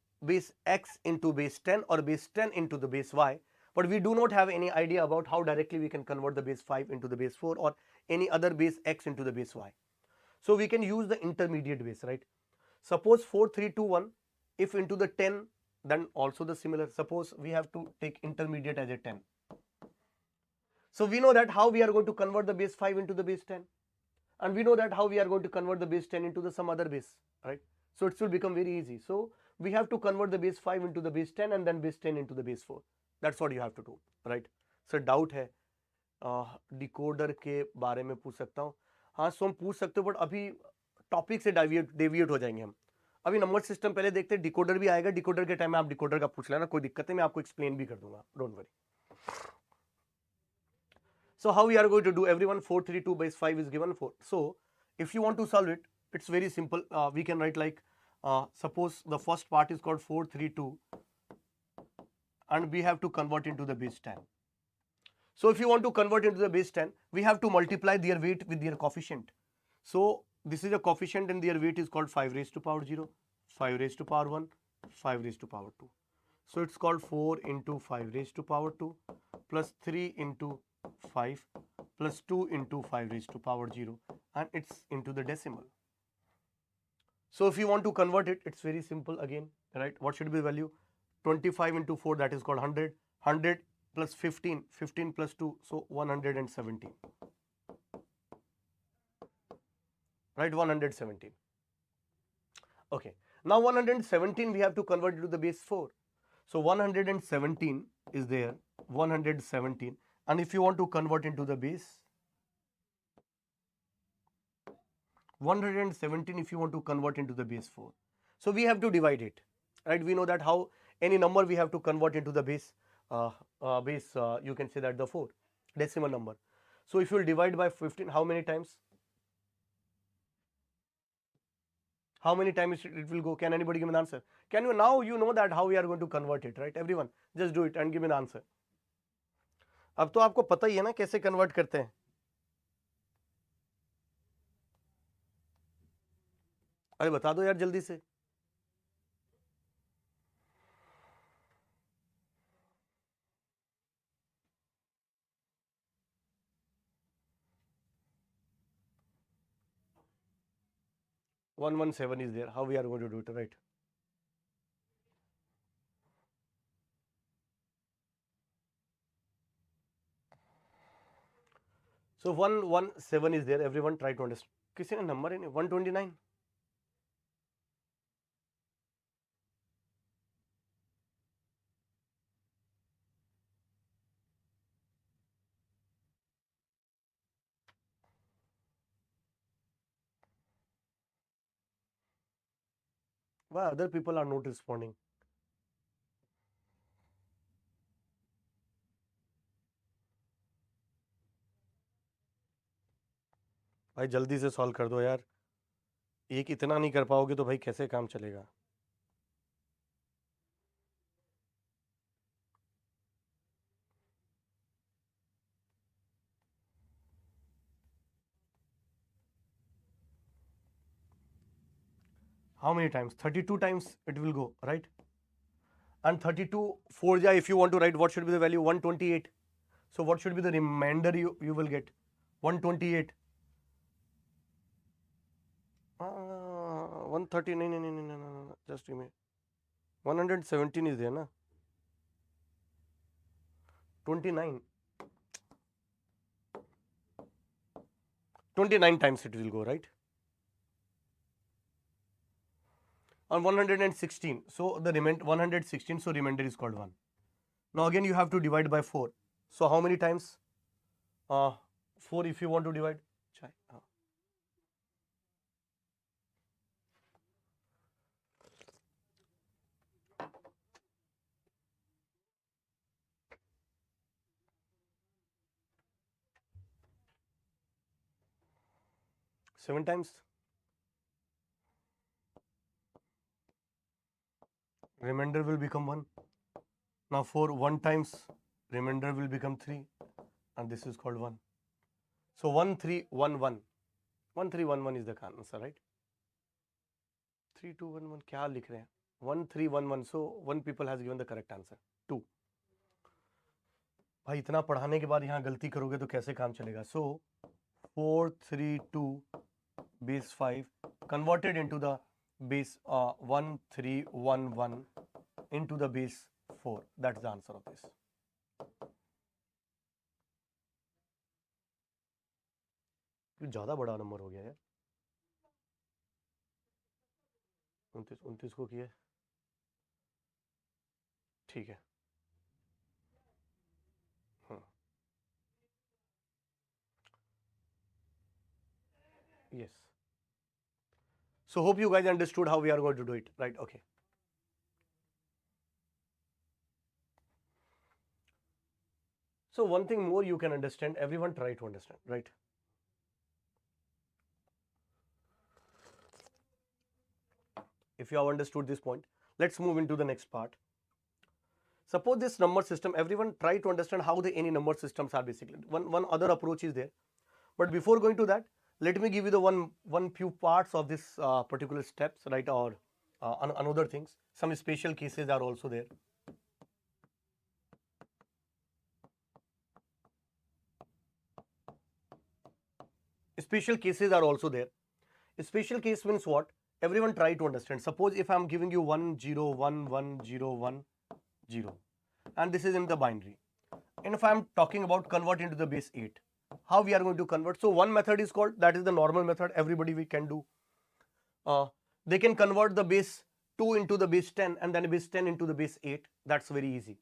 x into base 10 or base 10 into the base y, but we do not have any idea about how directly we can convert the base 5 into the base 4 or any other base x into the base y. So we can use the intermediate base, right? Suppose 4321, if into the 10, then also the similar. Suppose we have to take intermediate as a 10. So we know that how we are going to convert the base 5 into the base 10, and we know that how we are going to convert the base 10 into the some other base, right? So it will become very easy. So we have to convert the base 5 into the base 10 and then base 10 into the base 4. That's what you have to do, right? So doubt है decoder के बारे में पूछ सकता हूँ. हाँ, सो हम पूछ सकते हो, बट अभी टॉपिक से डेविएट हो जाएंगे हम. अभी नंबर सिस्टम पहले देखते हैं, डिकोडर भी आएगा. डिकोडर के टाइम में आप डिकोडर का पूछ लेना, कोई दिक्कत नहीं, मैं आपको एक्सप्लेन भी कर दूंगा, don't worry. So how we are going to do, everyone? 432 base 5 is given 4. So if you want to solve it, it's very simple. We can write like, suppose the first part is called 432, and we have to convert into the base 10. So if you want to convert into the base 10, we have to multiply their weight with their coefficient. So this is a coefficient and their weight is called 5 raised to power 0, 5 raised to power 1, 5 raised to power 2. So it's called 4 into 5 raised to power 2 plus 3 into 5 plus 2 into 5 raised to power 0, and it's into the decimal. So if you want to convert it, it's very simple again, right? What should be the value? 25 into 4, that is called 100. 100 plus 15, 15 plus 2, so 117. Right, 117. Okay, now 117 we have to convert it to the base 4. So 117 is there, 117. And if you want to convert into the base 117, if you want to convert into the base 4, so we have to divide it, right? We know that how any number we have to convert into the base, you can say that the 4 decimal number. So if you will divide by 15, how many times? How many times it will go? Can anybody give me an answer? Can you, now you know that how we are going to convert it, right? Everyone, just do it and give me an answer. अब तो आपको पता ही है ना कैसे convert करते हैं. अरे बता दो यार जल्दी से. One 117 is there. How we are going to do it, right? So 117 is there. Everyone try to understand. किसी ने number नहीं 129. Why other people are not responding? भाई जल्दी से सॉल्व कर दो यार. एक इतना नहीं कर पाओगे तो भाई कैसे काम चलेगा? How many times? 32 times it will go, right? And 32 4 ja, if you want to write, what should be the value? 128. So what should be the remainder you will get? 128. 130. No. Just give me. 117 is there, na? 29. 29 times it will go, right? On 116. So the remainder 116. So remainder is called 1. Now again you have to divide by 4. So how many times? 4 if you want to divide. 7 times. Remainder will become 1. Now for 1 times, remainder will become 3, and this is called 1. So 1311. 1311 is the answer, right? 3211 क्या लिख रहे हैं? 1311. So one people has given the correct answer. 2. भाई इतना पढ़ाने के बाद यहाँ गलती करोगे तो कैसे काम चलेगा? So 432 base 5 converted into the base 1311 into the base 4. That's the answer of this. ज़्यादा बड़ा नंबर हो गया यार. 29 को किया. ठीक है. Yes. So hope you guys understood how we are going to do it, right? Okay. So one thing more you can understand, everyone try to understand, right? If you have understood this point, let's move into the next part. Suppose this number system, everyone try to understand how the any number systems are basically. One other approach is there. But before going to that, let me give you the one few parts of this particular steps, right? Or another things. Some special cases are also there. Special cases are also there. Special case means what? Everyone try to understand. Suppose if I am giving you 1 0 1 1 0 1 0, and this is in the binary, and if I am talking about convert into the base 8, how we are going to convert? So one method is called, that is the normal method, everybody we can do. They can convert the base 2 into the base 10 and then base 10 into the base 8. That's very easy.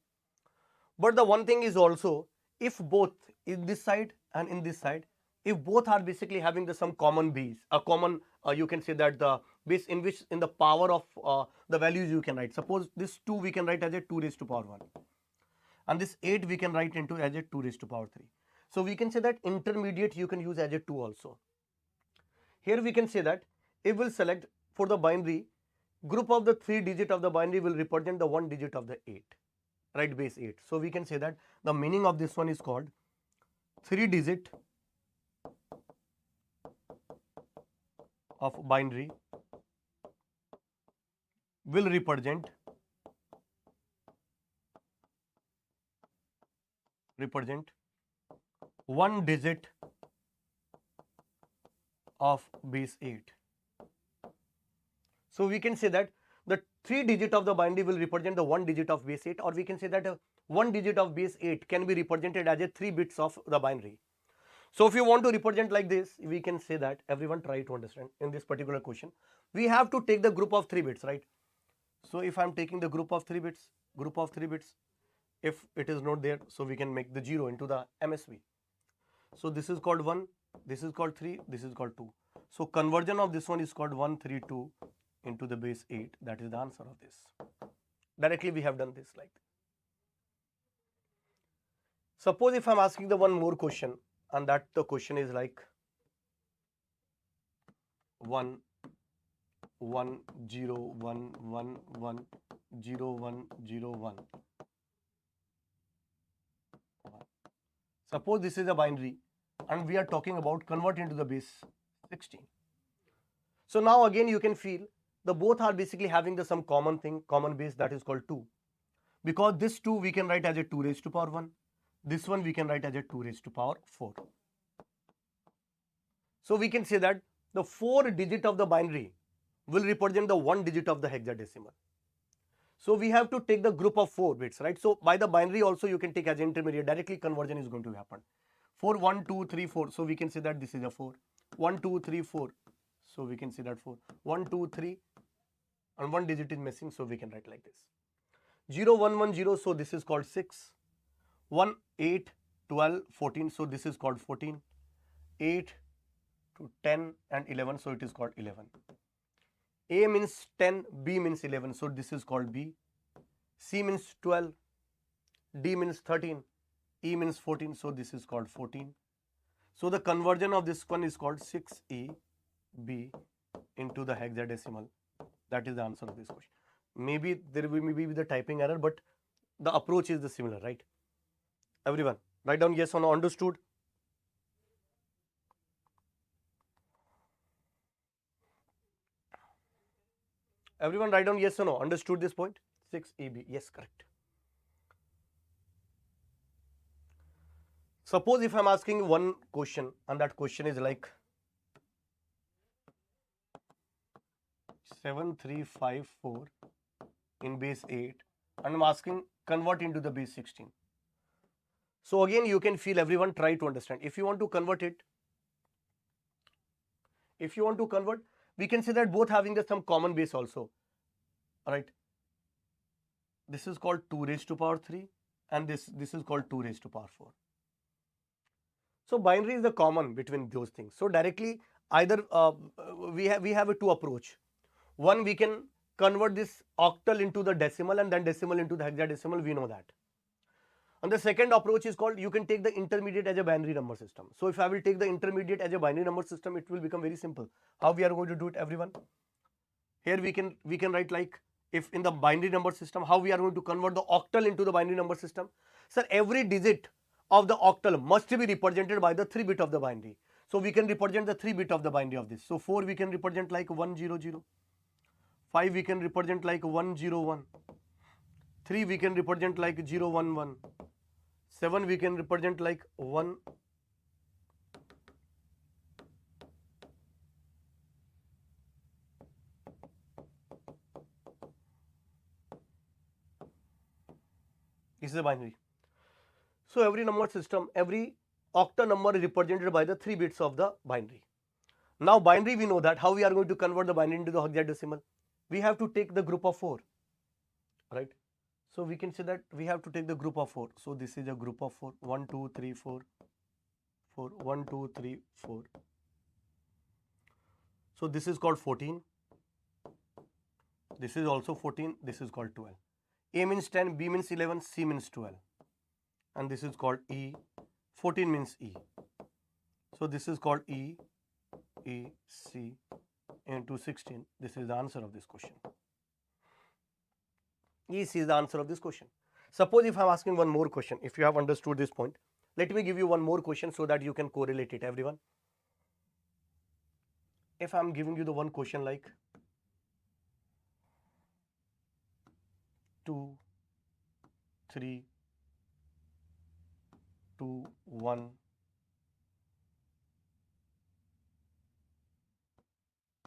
But the one thing is also, if both in this side and in this side, if both are basically having the some common base, a common you can say that the base in which in the power of the values you can write. Suppose this 2 we can write as a 2 raised to power 1, and this 8 we can write into as a 2 raised to power 3. So we can say that intermediate you can use as a 2 also. Here we can say that if we'll select for the binary, group of the 3 digit of the binary will represent the 1 digit of the 8, right? Base 8. So we can say that the meaning of this one is called 3 digit of binary will represent one digit of base 8. So we can say that the 3 digit of the binary will represent the 1 digit of base 8, or we can say that 1 digit of base 8 can be represented as a 3 bits of the binary. So if you want to represent like this, we can say that, everyone try to understand in this particular question. We have to take the group of 3 bits, right? So if I'm taking the group of 3 bits, if it is not there, so we can make the 0 into the MSB. So this is called 1, this is called 3, this is called 2. So conversion of this one is called 132 into the base 8. That is the answer of this. Directly we have done this like this. Suppose if I'm asking the one more question, and that the question is like 1 1 0 1 1 1 0 1 0 1. Suppose this is a binary and we are talking about convert into the base 16. So now again you can feel the both are basically having the some common thing, common base, that is called 2. Because this 2 we can write as a 2 raised to power 1. This one we can write as a 2 raised to power 4. So we can say that the 4 digit of the binary will represent the 1 digit of the hexadecimal. So we have to take the group of 4 bits, right? So by the binary also you can take as intermediate, directly conversion is going to happen. 4 1 2 3 4, so we can say that this is a 4. 1 2 3 4, so we can say that 4. 1 2 3, and 1 digit is missing, so we can write like this. 0 1 1 0, so this is called 6. 1 8 12 14, so this is called 14. 8 to 10 and 11, so it is called 11. A means 10, B means 11, so this is called B. C means 12, D means 13, E means 14, so this is called 14. So the conversion of this one is called 6EB into the hexadecimal. That is the answer of this question. Maybe there will be the typing error, but the approach is the similar, right? Everyone, write down yes or no, understood? Everyone write down yes or no, understood this point? 6EB, yes, correct. Suppose if I'm asking one question and that question is like 7354 in base 8 and I'm asking convert into the base 16. So again you can feel, everyone try to understand. If you want to convert it, we can say that both having the some common base also. Alright. This is called 2 raised to power 3 and this is called 2 raised to power 4. So binary is the common between those things. So directly either we have a two approach. One, we can convert this octal into the decimal and then decimal into the hexadecimal, we know that. And the second approach is called, you can take the intermediate as a binary number system. So if I will take the intermediate as a binary number system, it will become very simple. How we are going to do it, everyone? Here we can write like, if in the binary number system, how we are going to convert the octal into the binary number system? Sir, every digit of the octal must be represented by the 3 bit of the binary. So we can represent the 3 bit of the binary of this. So 4 we can represent like 100. 5 we can represent like 101. 3 we can represent like 011. 7 we can represent like 1. This is a binary. So every number system, every octal number is represented by the 3 bits of the binary. Now binary, we know that. How we are going to convert the binary into the hexadecimal? We have to take the group of 4, right? So we can say that we have to take the group of 4. So this is a group of 4. 1 2 3 4 4 1 2 3 4. So this is called 14. This is also 14. This is called 12. A means 10, B means 11, C means 12. And this is called E. 14 means E. So this is called E, C into 16. This is the answer of this question. EC is the answer of this question. Suppose if I am asking one more question, if you have understood this point, let me give you one more question so that you can correlate it, everyone. If I am giving you the one question like 2 3 2 1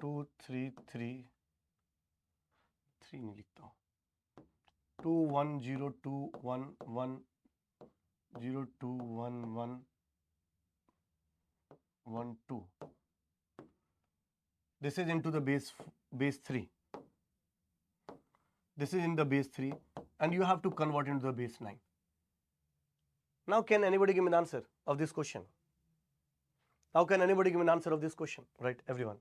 2 3 3 3 नहीं लिखता हूँ 2 1 0 2 1 1 0 2 1 1 1, 2. This is into the base 3. This is in the base 3 and you have to convert into the base 9. Now can anybody give me an answer of this question? How can anybody give me an answer of this question? Right, everyone.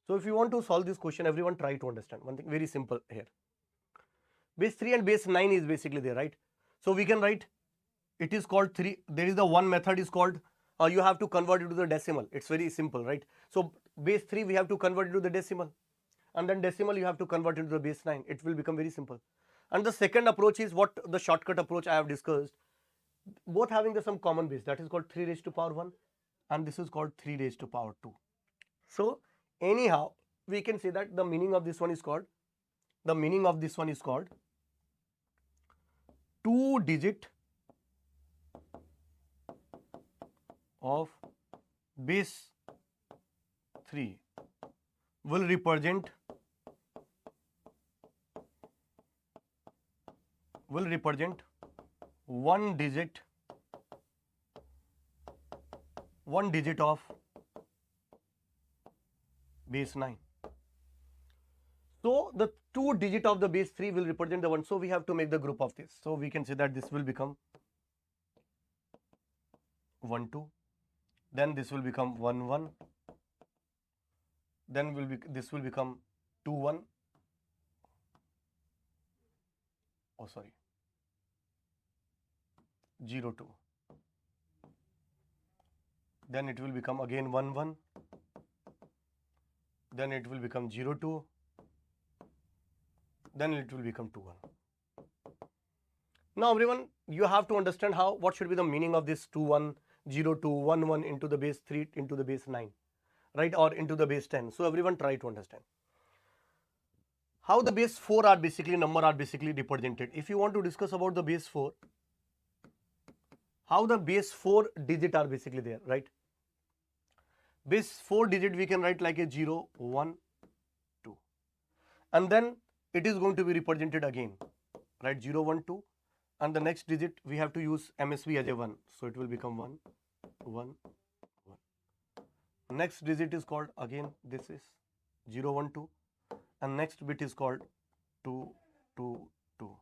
So if you want to solve this question, everyone try to understand one thing very simple here. Base 3 and base 9 is basically there, right? So we can write it is called 3. There is the one method is called you have to convert it to the decimal. It's very simple, right? So base 3 we have to convert it to the decimal, and then decimal you have to convert it to the base 9. It will become very simple. And the second approach is what the shortcut approach I have discussed, both having the some common base, that is called 3 raised to power 1 and this is called 3 raised to power 2. So anyhow we can say that the meaning of this one is called 2 digit of base 3 will represent 1 digit of base 9. So the 2 digit of the base 3 will represent the one. So we have to make the group of this. So we can say that this will become 1 2, then this will become 1 1, then this will become 2 1. Oh sorry, 0 2. Then it will become again 1 1. Then it will become 0 2. Then it will become 2 1. Now everyone, you have to understand what should be the meaning of this 2 1, 0 2, 1 1 into the base 3 into the base 9, right, or into the base 10. So everyone try to understand how the base 4 are basically represented. If you want to discuss about the base 4, how the base 4 digit are basically there, right? Base 4 digit we can write like a 0 1 2, and then it is going to be represented again, right? 0 1 2, and the next digit we have to use MSB as a 1, so it will become 1 1 1. Next digit is called again, this is 0 1 2, and next bit is called 2 2 2.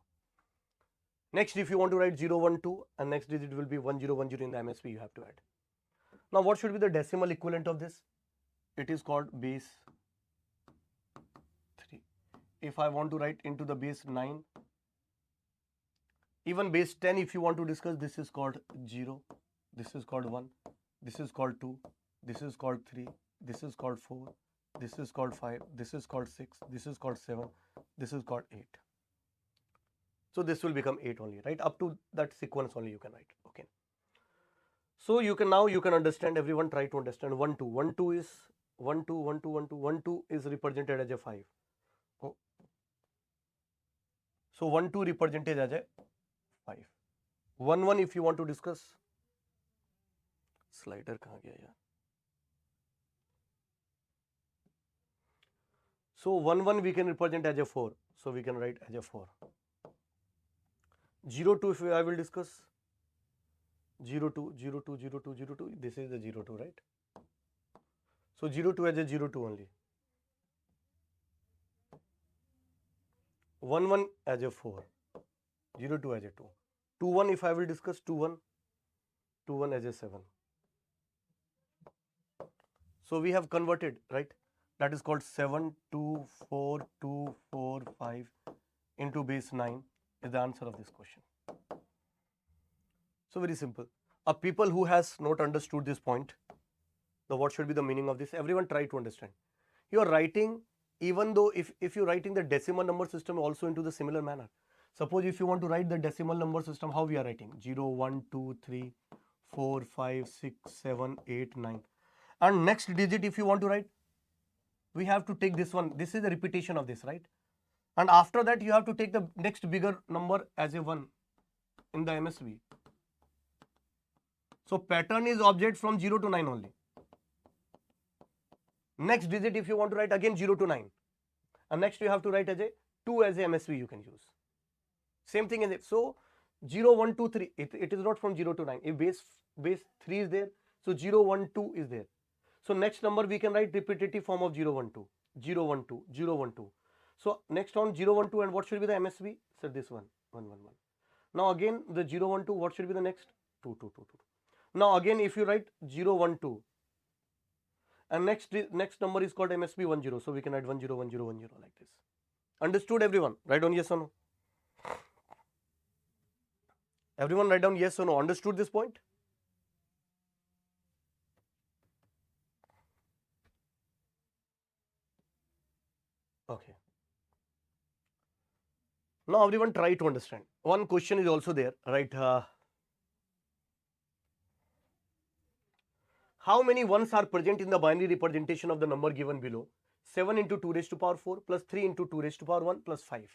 Next, if you want to write 0 1 2, and next digit will be 1 0 1 0 in the MSB you have to add. Now what should be the decimal equivalent of this? It is called base 3. If I want to write into the base 9, even base 10 if you want to discuss, this is called 0, this is called 1, this is called 2, this is called 3, this is called 4, this is called 5, this is called 6, this is called 7, this is called 8. So this will become 8 only, right? Up to that sequence only you can write, okay? So you can understand, everyone try to understand 1 2. 1 2 is 1 2 1 2 1 2. 1 2 is represented as a 5. Oh. So 1 2 represented as a 5. 1 1 if you want to discuss, slider kahan gaya yaar? So 1 1 we can represent as a 4. So we can write as a 4. 0 2 if I will discuss, 0 2 0 2 0 2 0 2. This is the 0 2, right? So 0 2 as a 0 2 only. 1 1 as a 4. 0 2 as a 2. 2 1 if I will discuss, 2 1. 2 1 as a 7. So we have converted, right? That is called 7 2 4 2 4 5 into base 9 is the answer of this question. So very simple. People who has not understood this point, what should be the meaning of this, everyone try to understand. You are writing, even though if you're writing the decimal number system also into the similar manner. Suppose if you want to write the decimal number system, how we are writing? 0 1 2 3 4 5 6 7 8 9. And next digit if you want to write, we have to take this one. This is a repetition of this, right? And after that you have to take the next bigger number as a 1 in the MSB. So pattern is object from 0 to 9 only. Next digit if you want to write again 0 to 9. And next you have to write as a 2 as a MSB you can use. Same thing as it. So 0, 1, 2, 3. It is not from 0 to 9. If base 3 is there, so 0, 1, 2 is there. So next number we can write repetitive form of 0, 1, 2, 0, 1, 2, 0, 1, 2. So next on 0, 1, 2, and what should be the MSB? So this one, 1, 1, 1. Now again the 0, 1, 2, what should be the next? 2, 2, 2, 2. Now again if you write 0, 1, 2, and next number is called MSB 1, 0. So we can write 1, 0, 1, 0, 1, 0 like this. Understood everyone? Write down yes or no. Everyone write down yes or no. Understood this point? Okay. Now everyone try to understand. One question is also there, right? How many ones are present in the binary representation of the number given below? 7 into 2 raised to power 4 plus 3 into 2 raised to power 1 plus 5.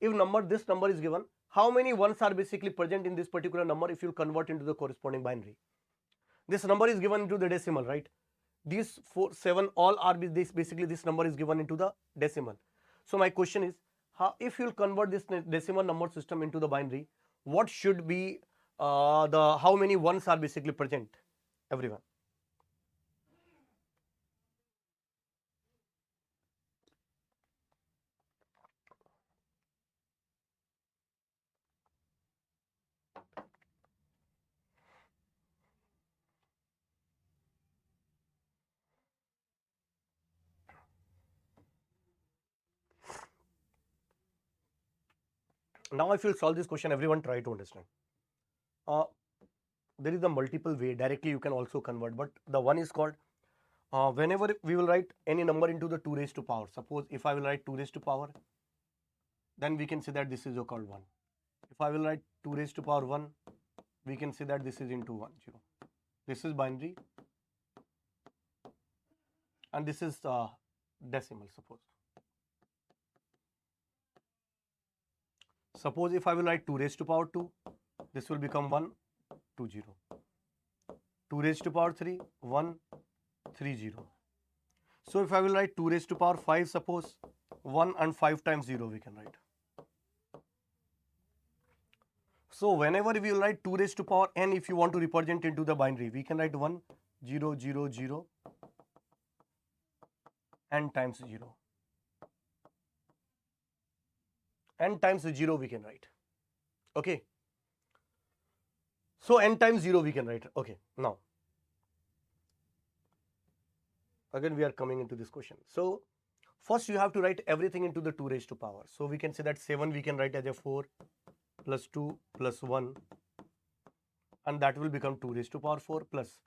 If this number is given, how many ones are basically present in this particular number if you convert into the corresponding binary? This number is given into the decimal, right? These 4, 7 all are basically this number is given into the decimal. So my question is, if you convert this decimal number system into the binary, what should be how many ones are basically present? Everyone. Now if you solve this question, everyone try to understand. There is a multiple way, directly you can also convert, but the one is called, whenever we will write any number into the 2 raised to power, suppose if I will write 2 raised to power, then we can say that this is called 1. If I will write 2 raised to power 1, we can say that this is into 1, 0. This is binary and this is decimal, suppose. Suppose if I will write 2 raised to power 2, this will become 1, 2, 0. 2 raised to power 3, 1, 3, 0. So if I will write 2 raised to power 5, suppose 1 and 5 times 0 we can write. So whenever we will write 2 raised to power n, if you want to represent into the binary, we can write 1, 0, 0, 0, n times 0. N times 0 we can write. Okay. So n times 0 we can write. Okay. Now, again we are coming into this question. So first you have to write everything into the 2 raised to power. So we can say that 7 we can write as a 4 plus 2 plus 1, and that will become 2 raised to power 4 plus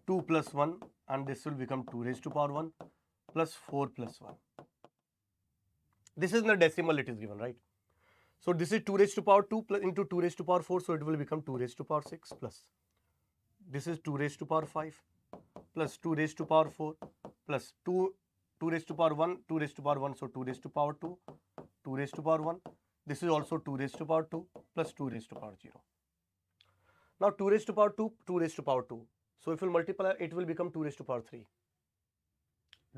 2 plus 1, and this will become 2 raised to power 1 plus 4 plus 1. This is in the decimal it is given, right? So this is 2 raised to power 2 plus into 2 raised to power 4, so it will become 2 raised to power 6 plus this is 2 raised to power 5 plus 2 raised to power 4 plus 2 raised to power 1, 2 raised to power 1, so 2 raised to power 2, 2 raised to power 1. This is also 2 raised to power 2 plus 2 raised to power 0. Now 2 raised to power 2, 2 raised to power 2. So if you multiply, it will become 2 raised to power 3.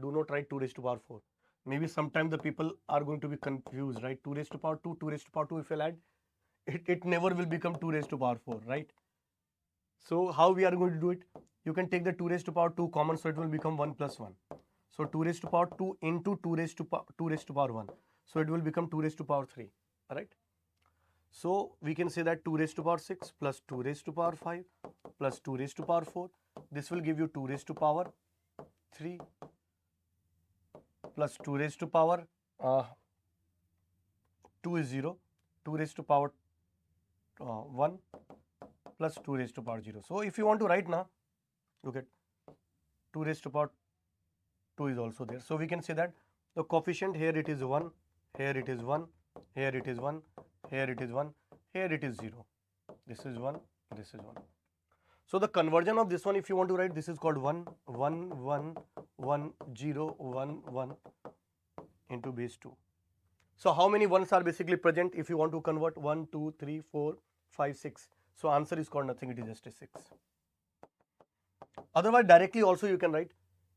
Do not write 2 raised to power 4. Maybe sometimes the people are going to be confused, right? 2 raised to power 2, 2 raised to power 2, if you'll add, it never will become 2 raised to power 4, right? So how we are going to do it? You can take the 2 raised to power 2 common, so it will become 1 plus 1. So 2 raised to power 2 into 2 raised to power 1. So it will become 2 raised to power 3, right? So we can say that 2 raised to power 6 plus 2 raised to power 5 plus 2 raised to power 4. This will give you 2 raised to power 3 plus 2 raised to power 2 is 0, 2 raised to power 1 plus 2 raised to power 0. So if you want to write now, look at 2 raised to power 2 is also there. So we can say that the coefficient here it is 1, here it is 1, here it is 1, here it is 1, here it is 0. This is 1, this is 1. So the conversion of this one, if you want to write, this is called 1, 1, 1, 1, 0, 1, 1 into base 2. So how many ones are basically present if you want to convert? 1, 2, 3, 4, 5, 6. So answer is called nothing, it is just a 6. Otherwise directly also you can write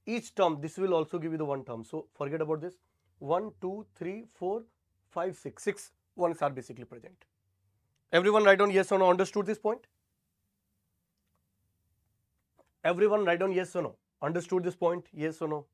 each term, this will also give you the one term. So forget about this. 1, 2, 3, 4, 5, 6. 6 ones are basically present. Everyone write down yes or no. Understood this point? Everyone write down yes or no. Understood this point? Yes or no?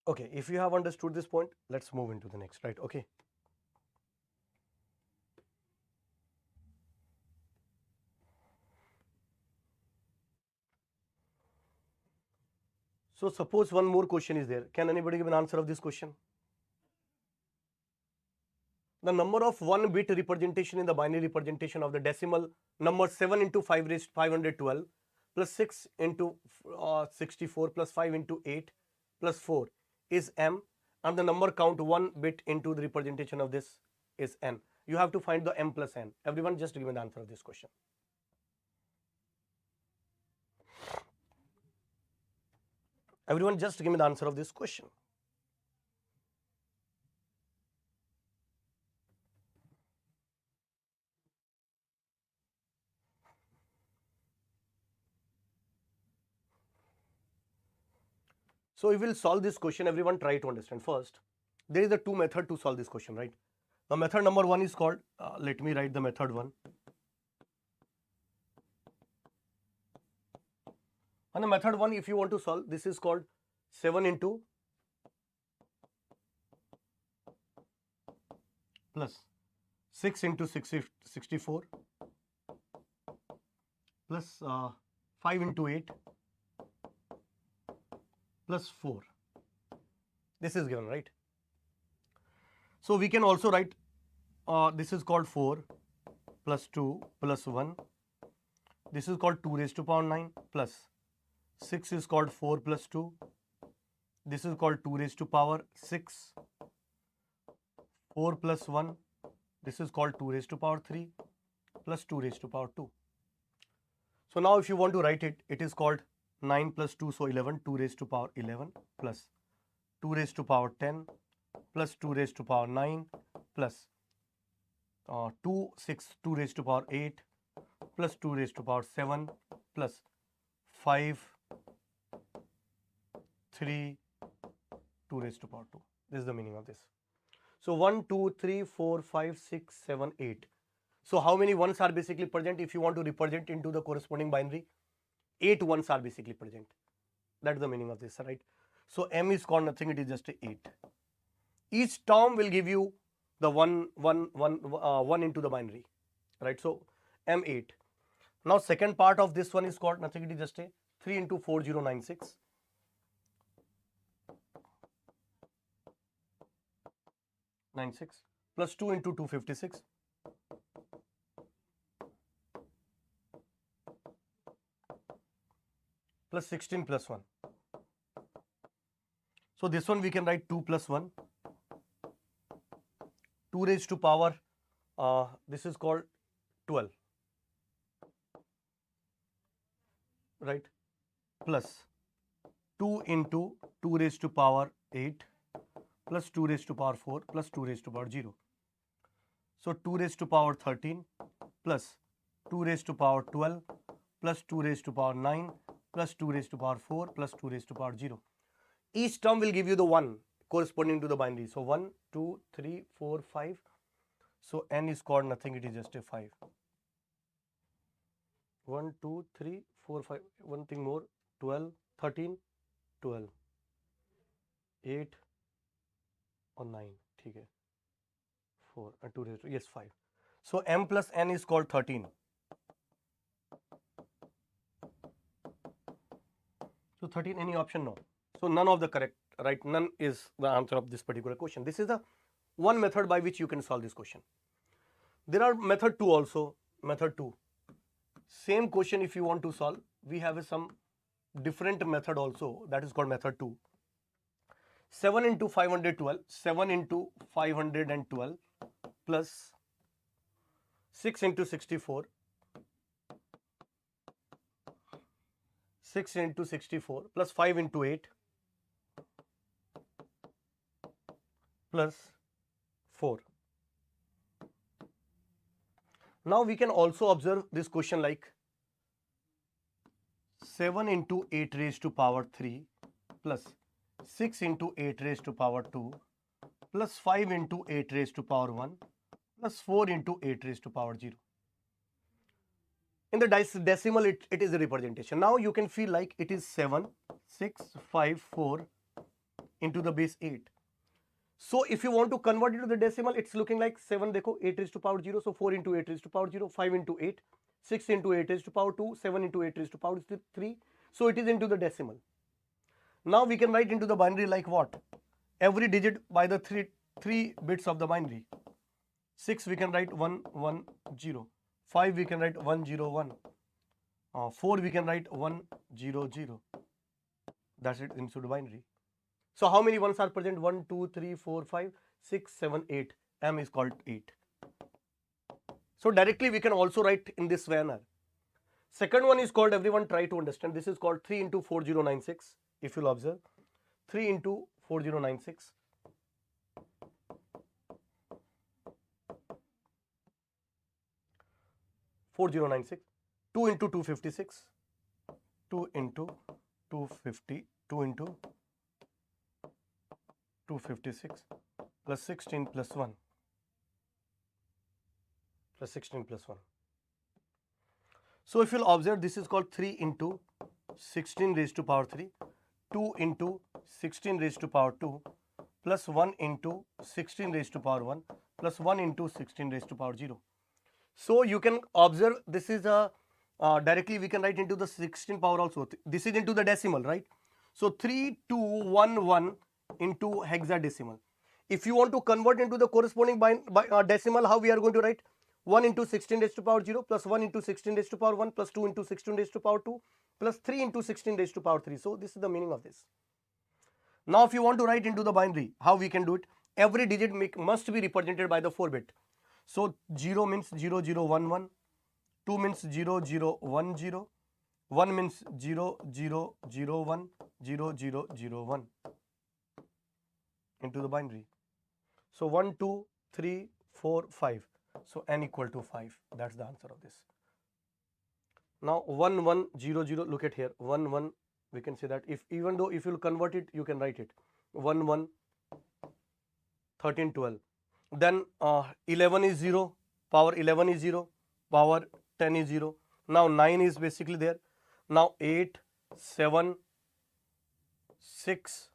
Okay, if you have understood this point, let's move into the next, right? Okay. So suppose one more question is there. Can anybody give an answer of this question? The number of 1-bit representation in the binary representation of the decimal number 7 into 5 raised 512 plus 6 into 64 plus 5 into 8 plus 4 is m, and the number count 1 bit into the representation of this is n. You have to find the m plus n. Everyone just give me the answer of this question. Everyone just give me the answer of this question. So we will solve this question. Everyone try to understand. First, there is a two method to solve this question, right? The method number 1 is called, let me write the method 1. And the method 1, if you want to solve, this is called 7 into plus 6 into 64 plus 5 into 8 plus 4. This is given, right? So we can also write, this is called 4 plus 2 plus 1. This is called 2 raised to power 9 plus 6 is called 4 plus 2. This is called 2 raised to power 6. 4 plus 1. This is called 2 raised to power 3 plus 2 raised to power 2. So now if you want to write it, it is called 9 plus 2, so 11, 2 raised to power 11 plus 2 raised to power 10 plus 2 raised to power 9 plus 2 raised to power 8 plus 2 raised to power 7 plus 5, 3, 2 raised to power 2. This is the meaning of this. So 1, 2, 3, 4, 5, 6, 7, 8. So how many ones are basically present if you want to represent into the corresponding binary? 8 ones are basically present. That's the meaning of this, right? So m is called nothing, it is just 8. Each term will give you the one into the binary, right? So m8. Now second part of this one is called nothing, it is just a 3 into 4096. Plus 2 into 256 plus 16 plus 1. So this one we can write 2 plus 1. 2 raised to power, this is called 12, right? Plus 2 into 2 raised to power 8 plus 2 raised to power 4 plus 2 raised to power 0. So 2 raised to power 13 plus 2 raised to power 12 plus 2 raised to power 9 plus 2 raised to power 4 plus 2 raised to power 0. Each term will give you the 1 corresponding to the binary. So 1, 2, 3, 4, 5. So n is called nothing, it is just a 5. 1, 2, 3, 4, 5. One thing more, 12, 13, 12, 8 or 9. Okay. 4 and 2 raised to, yes, 5. So m plus n is called 13. So 13, any option? No. So none of the correct, right? None is the answer of this particular question. This is the one method by which you can solve this question. There are method 2 also. Method 2. Same question if you want to solve, we have some different method also, that is called method 2. 7 into 512, 7 into 512 plus 6 into 64, 6 into 64 plus 5 into 8 plus 4. Now we can also observe this question like 7 into 8 raised to power 3 plus 6 into 8 raised to power 2 plus 5 into 8 raised to power 1 plus 4 into 8 raised to power 0. In the decimal, it is a representation. Now you can feel like it is 7, 6, 5, 4 into the base 8. So if you want to convert it to the decimal, it's looking like 7, dekho, 8 raised to power 0. So 4 into 8 raised to power 0, 5 into 8, 6 into 8 raised to power 2, 7 into 8 raised to power 3. So it is into the decimal. Now we can write into the binary like what? Every digit by the three bits of the binary. 6 we can write 1, 1, 0. 5 we can write 1, 0, 1. 4 we can write 1, 0, 0. That's it into the binary. So how many ones are present? 1, 2, 3, 4, 5, 6, 7, 8. M is called 8. So directly we can also write in this manner. Second one is called, everyone try to understand, this is called 3 into 4096. If you'll observe, 3 into 4096. 4096. 2 into 256. 2 into 250. 2 into 256 plus 16 plus 1 plus 16 plus 1. So if you'll observe, this is called 3 into 16 raised to power 3, 2 into 16 raised to power 2 plus 1 into 16 raised to power 1 plus 1 into 16 raised to power 0. So you can observe, this is a directly we can write into the 16 power also. This is into the decimal, right? So 3211 into hexadecimal. If you want to convert into the corresponding decimal, how we are going to write? 1 into 16 raised to power 0 plus 1 into 16 raised to power 1 plus 2 into 16 raised to power 2 plus 3 into 16 raised to power 3. So this is the meaning of this. Now if you want to write into the binary, how we can do it? Every digit must be represented by the 4-bit. So 0 means 0, 0, 1, 1, 2 means 0, 0, 1, 0, 1 means 0, 0, 0, 1, 0, 0, 0, 1 into the binary. So 1, 2, 3, 4, 5. So n equal to 5. That's the answer of this. Now 1, 1, 0, 0. Look at here. 1, 1. We can say that if even though if you'll convert it, you can write it 1, 1, 13, 12. Then 11 is 0. Power 11 is 0. Power 10 is 0. Now 9 is basically there. Now 8, 7, 6,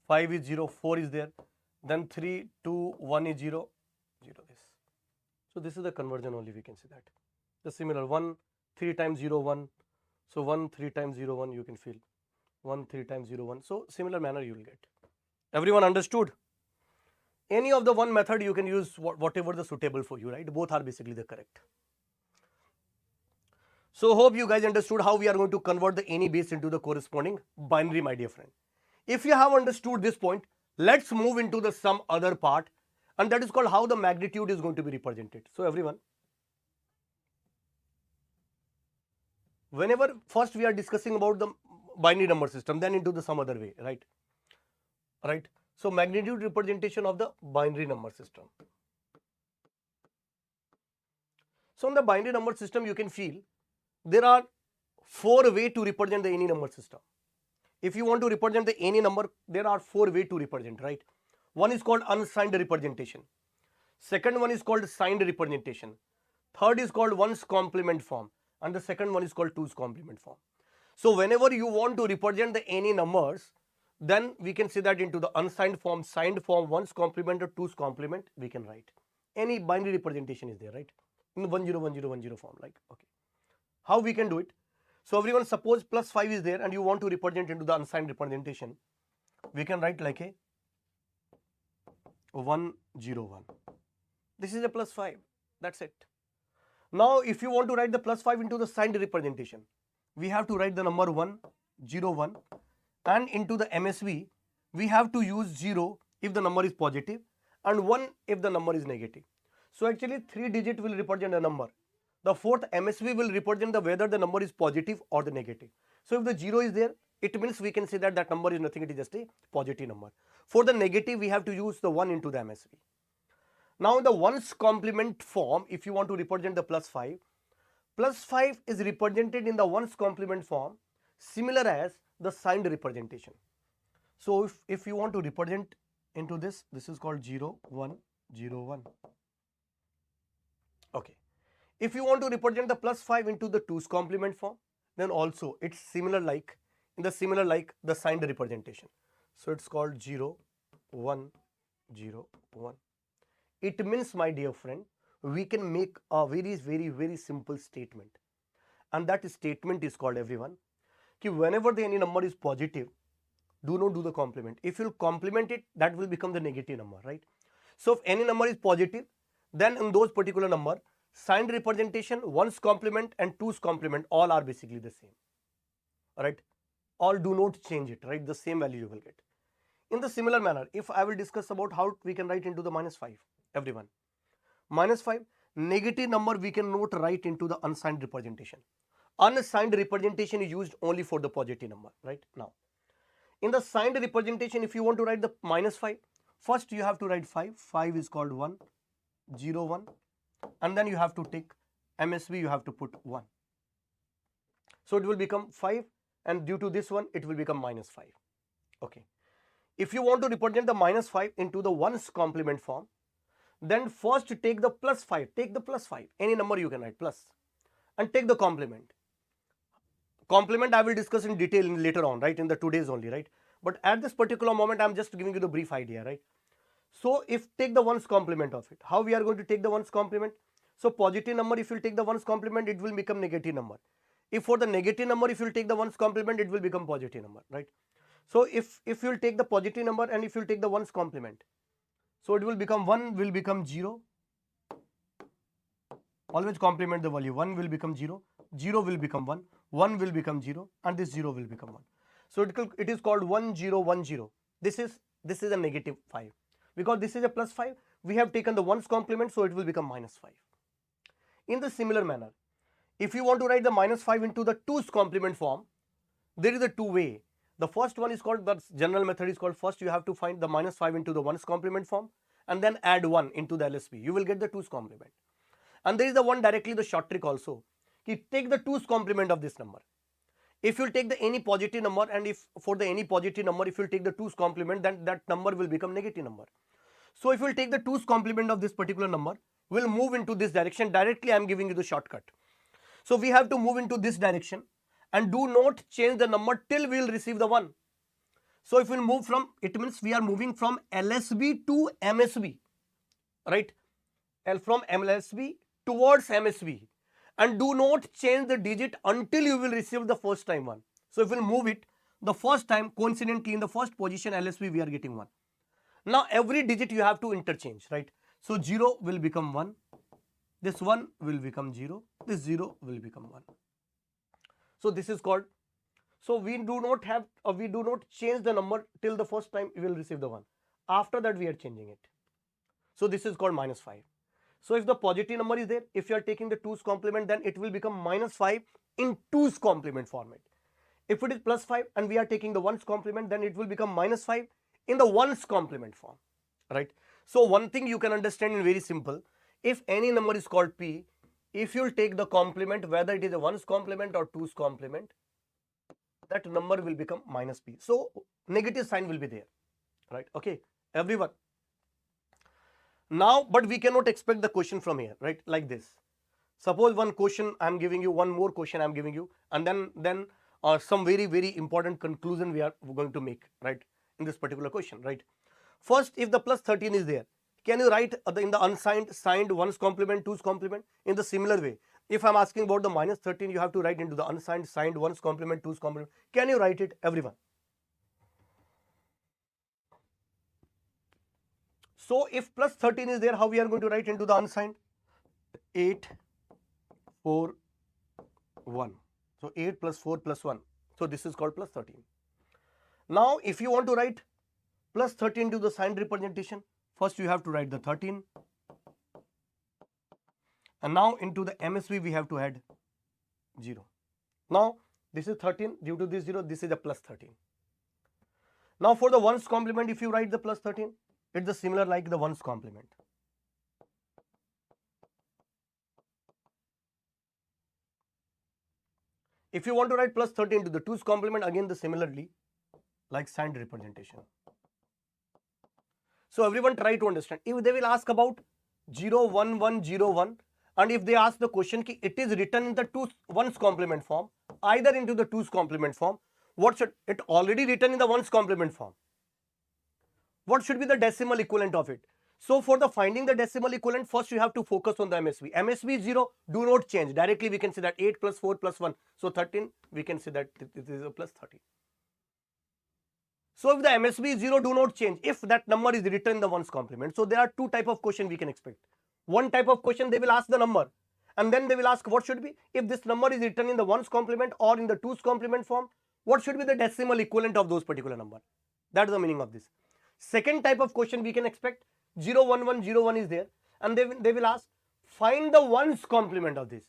5 is 0. 4 is there. Then 3, 2, 1 is 0. 0 this. So this is the conversion only, we can see that. The similar 1, 3 times 0, 1. So 1, 3 times 0, 1 you can feel. 1, 3 times 0, 1. So similar manner you will get. Everyone understood? Any of the one method you can use whatever the suitable for you, right? Both are basically the correct. So hope you guys understood how we are going to convert the any base into the corresponding binary, my dear friend. If you have understood this point, let's move into the some other part, and that is called how the magnitude is going to be represented. So everyone, whenever first we are discussing about the binary number system, then into the some other way, right? Right. So magnitude representation of the binary number system. So in the binary number system, you can feel there are 4 ways to represent the any number system. If you want to represent the any number, there are 4 ways to represent, right? One is called unsigned representation. Second one is called signed representation. Third is called 1's complement form. And the second one is called 2's complement form. So whenever you want to represent the any numbers, then we can say that into the unsigned form, signed form, 1's complement or 2's complement, we can write. Any binary representation is there, right? In 101010 form, like, okay. How we can do it? So everyone, suppose plus 5 is there and you want to represent into the unsigned representation. We can write like a 101. This is a plus 5. That's it. Now if you want to write the plus 5 into the signed representation, we have to write the number 101, and into the MSB we have to use 0 if the number is positive and 1 if the number is negative. So actually 3 digit will represent a number. The fourth MSB will represent the whether the number is positive or the negative. So if the 0 is there, it means we can say that that number is nothing, it is just a positive number. For the negative, we have to use the 1 into the MSB. Now in the ones complement form, if you want to represent the plus 5 is represented in the ones complement form similar as the signed representation. So if you want to represent into this is called 0, 1, 0, 1. Okay. If you want to represent the plus 5 into the 2's complement form, then also it's similar like the signed representation. So it's called 0, 1, 0, 1. It means, my dear friend, we can make a very simple statement, and that statement is called, everyone, कि whenever any number is positive, do not do the complement. If you complement it, that will become the negative number, right? So if any number is positive, then in those particular number, signed representation, 1's complement and 2's complement, all are basically the same, right? All do not change it, right? The same value you will get. In the similar manner, if I will discuss about how we can write into the minus 5, everyone. Minus 5, negative number we cannot write into the unsigned representation. Unsigned representation is used only for the positive number, right? Now, in the signed representation, if you want to write the minus 5, first you have to write 5. 5 is called 1, 0, 1, and then you have to take MSB, you have to put 1. So it will become 5, and due to this one, it will become minus 5. Okay. If you want to represent the minus 5 into the 1's complement form, then first take the plus 5, any number you can write plus, and take the complement. Complement I will discuss in detail later on, right, in the 2 days only, right? But at this particular moment, I am just giving you the brief idea, right? So if take the 1's complement of it, how we are going to take the 1's complement? So positive number, if you take the 1's complement, it will become negative number. If for the negative number, if you take the 1's complement, it will become positive number, right? So if you will take the positive number and if you will take the 1's complement, so it will become 1 will become 0. Always complement the value. 1 will become 0, 0 will become 1, 1 will become 0, and this 0 will become 1. So it is called 1, 0, 1, 0. This is a negative 5. Because this is a plus 5, we have taken the 1's complement, so it will become minus 5. In the similar manner, if you want to write the minus 5 into the 2's complement form, there is a 2 way. The first one is called, the general method is called, first you have to find the minus 5 into the 1's complement form and then add 1 into the LSB. You will get the 2's complement. And there is the one directly, the short trick also. Take the 2's complement of this number. If you take the any positive number, and if for the any positive number, if you take the 2's complement, then that number will become negative number. So if you take the 2's complement of this particular number, we'll move into this direction. Directly I am giving you the shortcut. So we have to move into this direction and do not change the number till we will receive the 1. So if we will move from, it means we are moving from LSB to MSB, right? From LSB towards MSB, and do not change the digit until you will receive the first time 1. So if we will move it the first time, coincidentally in the first position LSB we are getting 1. Now every digit you have to interchange, right? So 0 will become 1, this 1 will become 0, this 0 will become 1. So this is called, so we do not change the number till the first time we will receive the 1. After that we are changing it. So this is called minus 5. So if the positive number is there, if you are taking the 2's complement, then it will become minus 5 in 2's complement format. If it is plus 5 and we are taking the 1's complement, then it will become minus 5 in the 1's complement form, right? So one thing you can understand in very simple, if any number is called P, if you will take the complement, whether it is a 1's complement or 2's complement, that number will become minus P. So negative sign will be there, right? Okay, everyone. Now, but we cannot expect the question from here, right? Like this. Suppose one question I am giving you, one more question I am giving you, and then some very important conclusion we are going to make, right, in this particular question, right? First, if the plus 13 is there, can you write in the unsigned, signed 1's complement, 2's complement? In the similar way, if I am asking about the minus 13, you have to write into the unsigned, signed 1's complement, 2's complement. Can you write it, everyone? So if plus 13 is there, how we are going to write into the unsigned? 8, 4, 1. So 8 plus 4 plus 1. So this is called plus 13. Now if you want to write plus 13 to the signed representation, first you have to write the 13 And now into the MSB we have to add 0. Now this is 13, due to this 0, this is a plus 13. Now for the ones complement, if you write the plus 13, it's the similar like the ones complement. If you want to write plus 13 to the 2's complement, again the similarly like signed representation. So everyone try to understand. If they will ask about 0, 1, 1, 0, 1, and if they ask the question ki it is written in the 1's complement form, either into the 2's complement form, what should it already written in the 1's complement form? What should be the decimal equivalent of it? So for the finding the decimal equivalent, first you have to focus on the MSB. MSB 0, do not change. Directly we can say that 8 plus 4 plus 1. So 13, we can say that it is a plus 13. So if the MSB is 0, do not change. If that number is written in the 1's complement. So there are two type of question we can expect. One type of question, they will ask the number. And then they will ask what should be, if this number is written in the 1's complement or in the 2's complement form, what should be the decimal equivalent of those particular number? That is the meaning of this. Second type of question we can expect, 0, 1, 1, 0, 1 is there. And they will ask, find the 1's complement of this.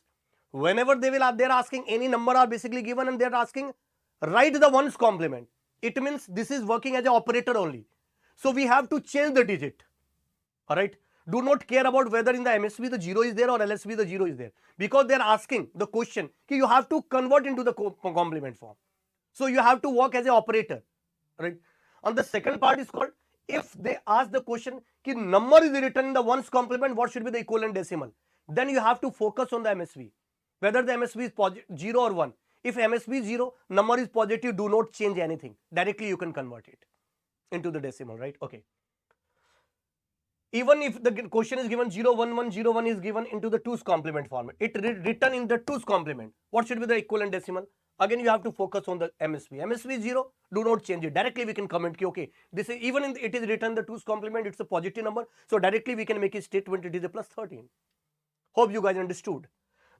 Whenever they are asking any number are basically given and they are asking, write the 1's complement. It means this is working as an operator only. So we have to change the digit. Alright. Do not care about whether in the MSB the 0 is there or LSB the 0 is there. Because they are asking the question, you have to convert into the complement form. So you have to work as an operator. Right. And the second part is called, if they ask the question, number is written in the 1's complement, what should be the equivalent decimal? Then you have to focus on the MSB. Whether the MSB is 0 or 1. If MSB is 0, number is positive, do not change anything. Directly you can convert it into the decimal, right? Okay. Even if the question is given 0, 1, 1, 0, 1 is given into the 2's complement format. It written in the 2's complement. What should be the equivalent decimal? Again, you have to focus on the MSB. MSB is 0, do not change it. Directly we can comment, okay, this is even in it is written the 2's complement, it's a positive number. So directly we can make a statement, it is a plus 13. Hope you guys understood.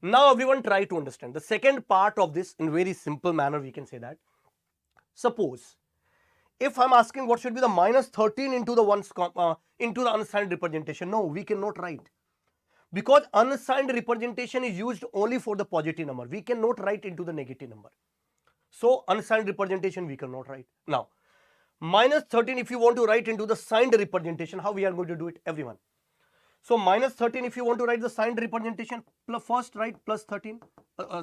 Now everyone try to understand. The second part of this in very simple manner we can say that. Suppose if I'm asking what should be the minus 13 into the into the unsigned representation. No, we cannot write. Because unsigned representation is used only for the positive number. We cannot write into the negative number. So unsigned representation we cannot write. Now, minus 13 if you want to write into the signed representation, how we are going to do it, everyone? So minus 13 if you want to write the signed representation, first write plus 13,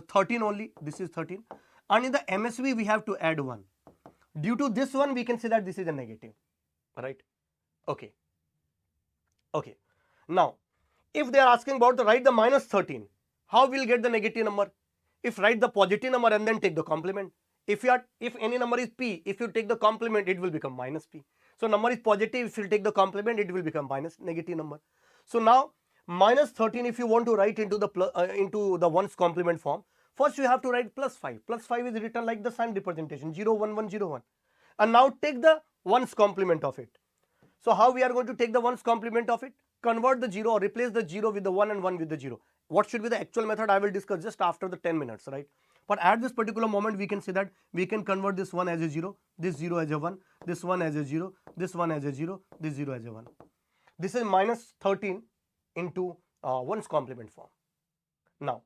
13 only, this is 13. And in the MSB we have to add 1. Due to this one we can say that this is a negative, right? Okay. Okay. Now, if they are asking about to write the minus 13, how we'll get the negative number? If write the positive number and then take the complement. If any number is p, if you take the complement, it will become minus p. So number is positive, if you take the complement, it will become minus negative number. So now minus 13 if you want to write into the 1's complement form, first you have to write plus 5. Plus 5 is written like the signed representation 0, 1, 1, 0, 1. And now take the 1's complement of it. So how we are going to take the 1's complement of it? Convert the 0 or replace the 0 with the 1 and 1 with the 0. What should be the actual method? I will discuss just after the 10 minutes, right? But at this particular moment we can say that we can convert this 1 as a 0, this 0 as a 1, this 1 as a 0, this 1 as a 0, this 0 as a 1. This is minus 13 into 1's complement form. Now,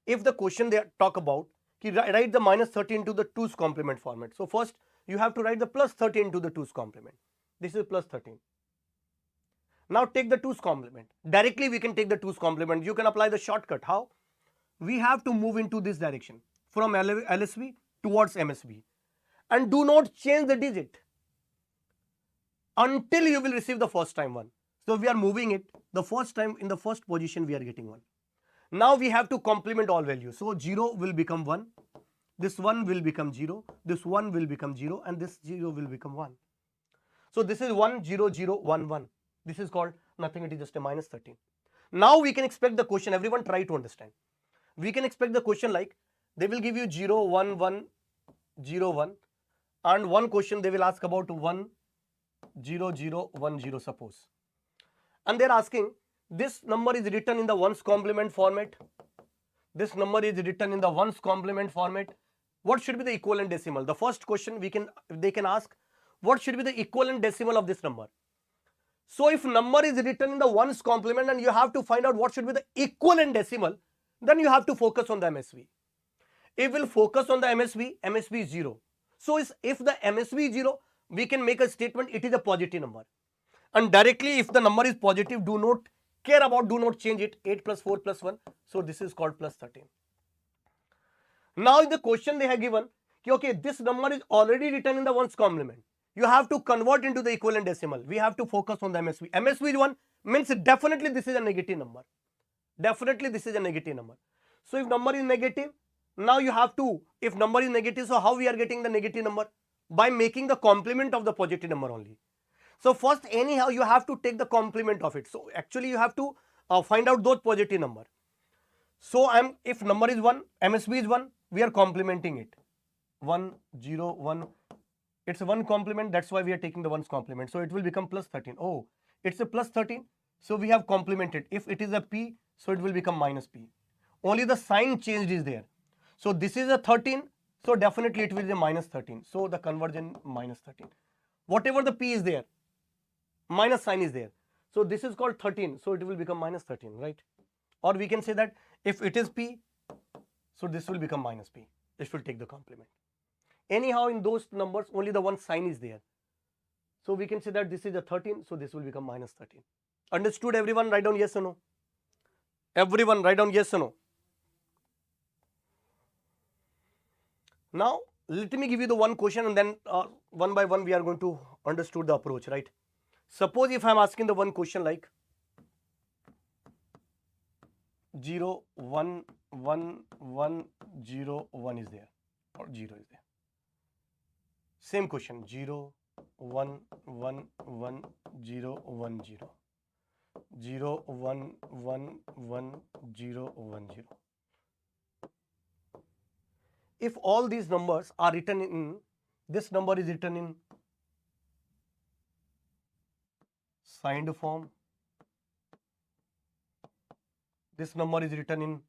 if the question they talk about, write the minus 13 to the 2's complement format. So first you have to write the plus 13 to the 2's complement. This is plus 13. Now take the 2's complement. Directly we can take the 2's complement. You can apply the shortcut. How? We have to move into this direction from LSB towards MSB. And do not change the digit until you will receive the first time 1. So we are moving it the first time in the first position we are getting 1. Now we have to complement all values. So 0 will become 1, this 1 will become 0, this 1 will become 0 and this 0 will become 1. So this is 1, 0, 0, 1, 1. This is called nothing, it is just a minus 13. Now we can expect the question, everyone try to understand. We can expect the question like, they will give you 0, 1, 1, 0, 1 and one question they will ask about 1, 0, 0, 1, 0 suppose. And they are asking, this number is written in the 1's complement format. This number is written in the 1's complement format. What should be the equivalent decimal? The first question they can ask, what should be the equivalent decimal of this number? So if number is written in the ones complement and you have to find out what should be the equivalent decimal, then you have to focus on the MSB. If we'll focus on the MSB, MSB is 0. So if the MSB is 0, we can make a statement it is a positive number. And directly if the number is positive, do not change it. 8 plus 4 plus 1. So this is called plus 13. Now in the question they have given, okay, this number is already written in the ones complement. You have to convert into the equivalent decimal. We have to focus on the MSB. MSB is 1 means definitely this is a negative number. Definitely this is a negative number. So if number is negative, now you have to, if number is negative, so how we are getting the negative number? By making the complement of the positive number only. So first anyhow you have to take the complement of it. So actually you have to find out those positive number. So if number is 1, MSB is 1, we are complementing it. 1, 0, 1. It's a 1 complement, that's why we are taking the 1's complement. So it will become plus 13. Oh, it's a plus 13. So we have complemented. If it is a P, so it will become minus P. Only the sign changed is there. So this is a 13. So definitely it will be a minus 13. So the conversion minus 13. Whatever the P is there, minus sign is there. So this is called 13. So it will become minus 13, right? Or we can say that if it is P, so this will become minus P. This will take the complement. Anyhow, in those numbers, only the one sign is there. So we can say that this is a 13. So this will become minus 13. Understood everyone? Write down yes or no. Everyone write down yes or no. Now, let me give you the one question and then one by one we are going to understood the approach, right? Suppose if I am asking the one question like 0, 1, 1, 1, 0, 1 is there or 0 is there. Same question 0, 1, 1, 1, 0, 1, 0. 0, 1, 1, 1, 0, 1, 0. If all these numbers are written in, this number is written in signed form, this number is written in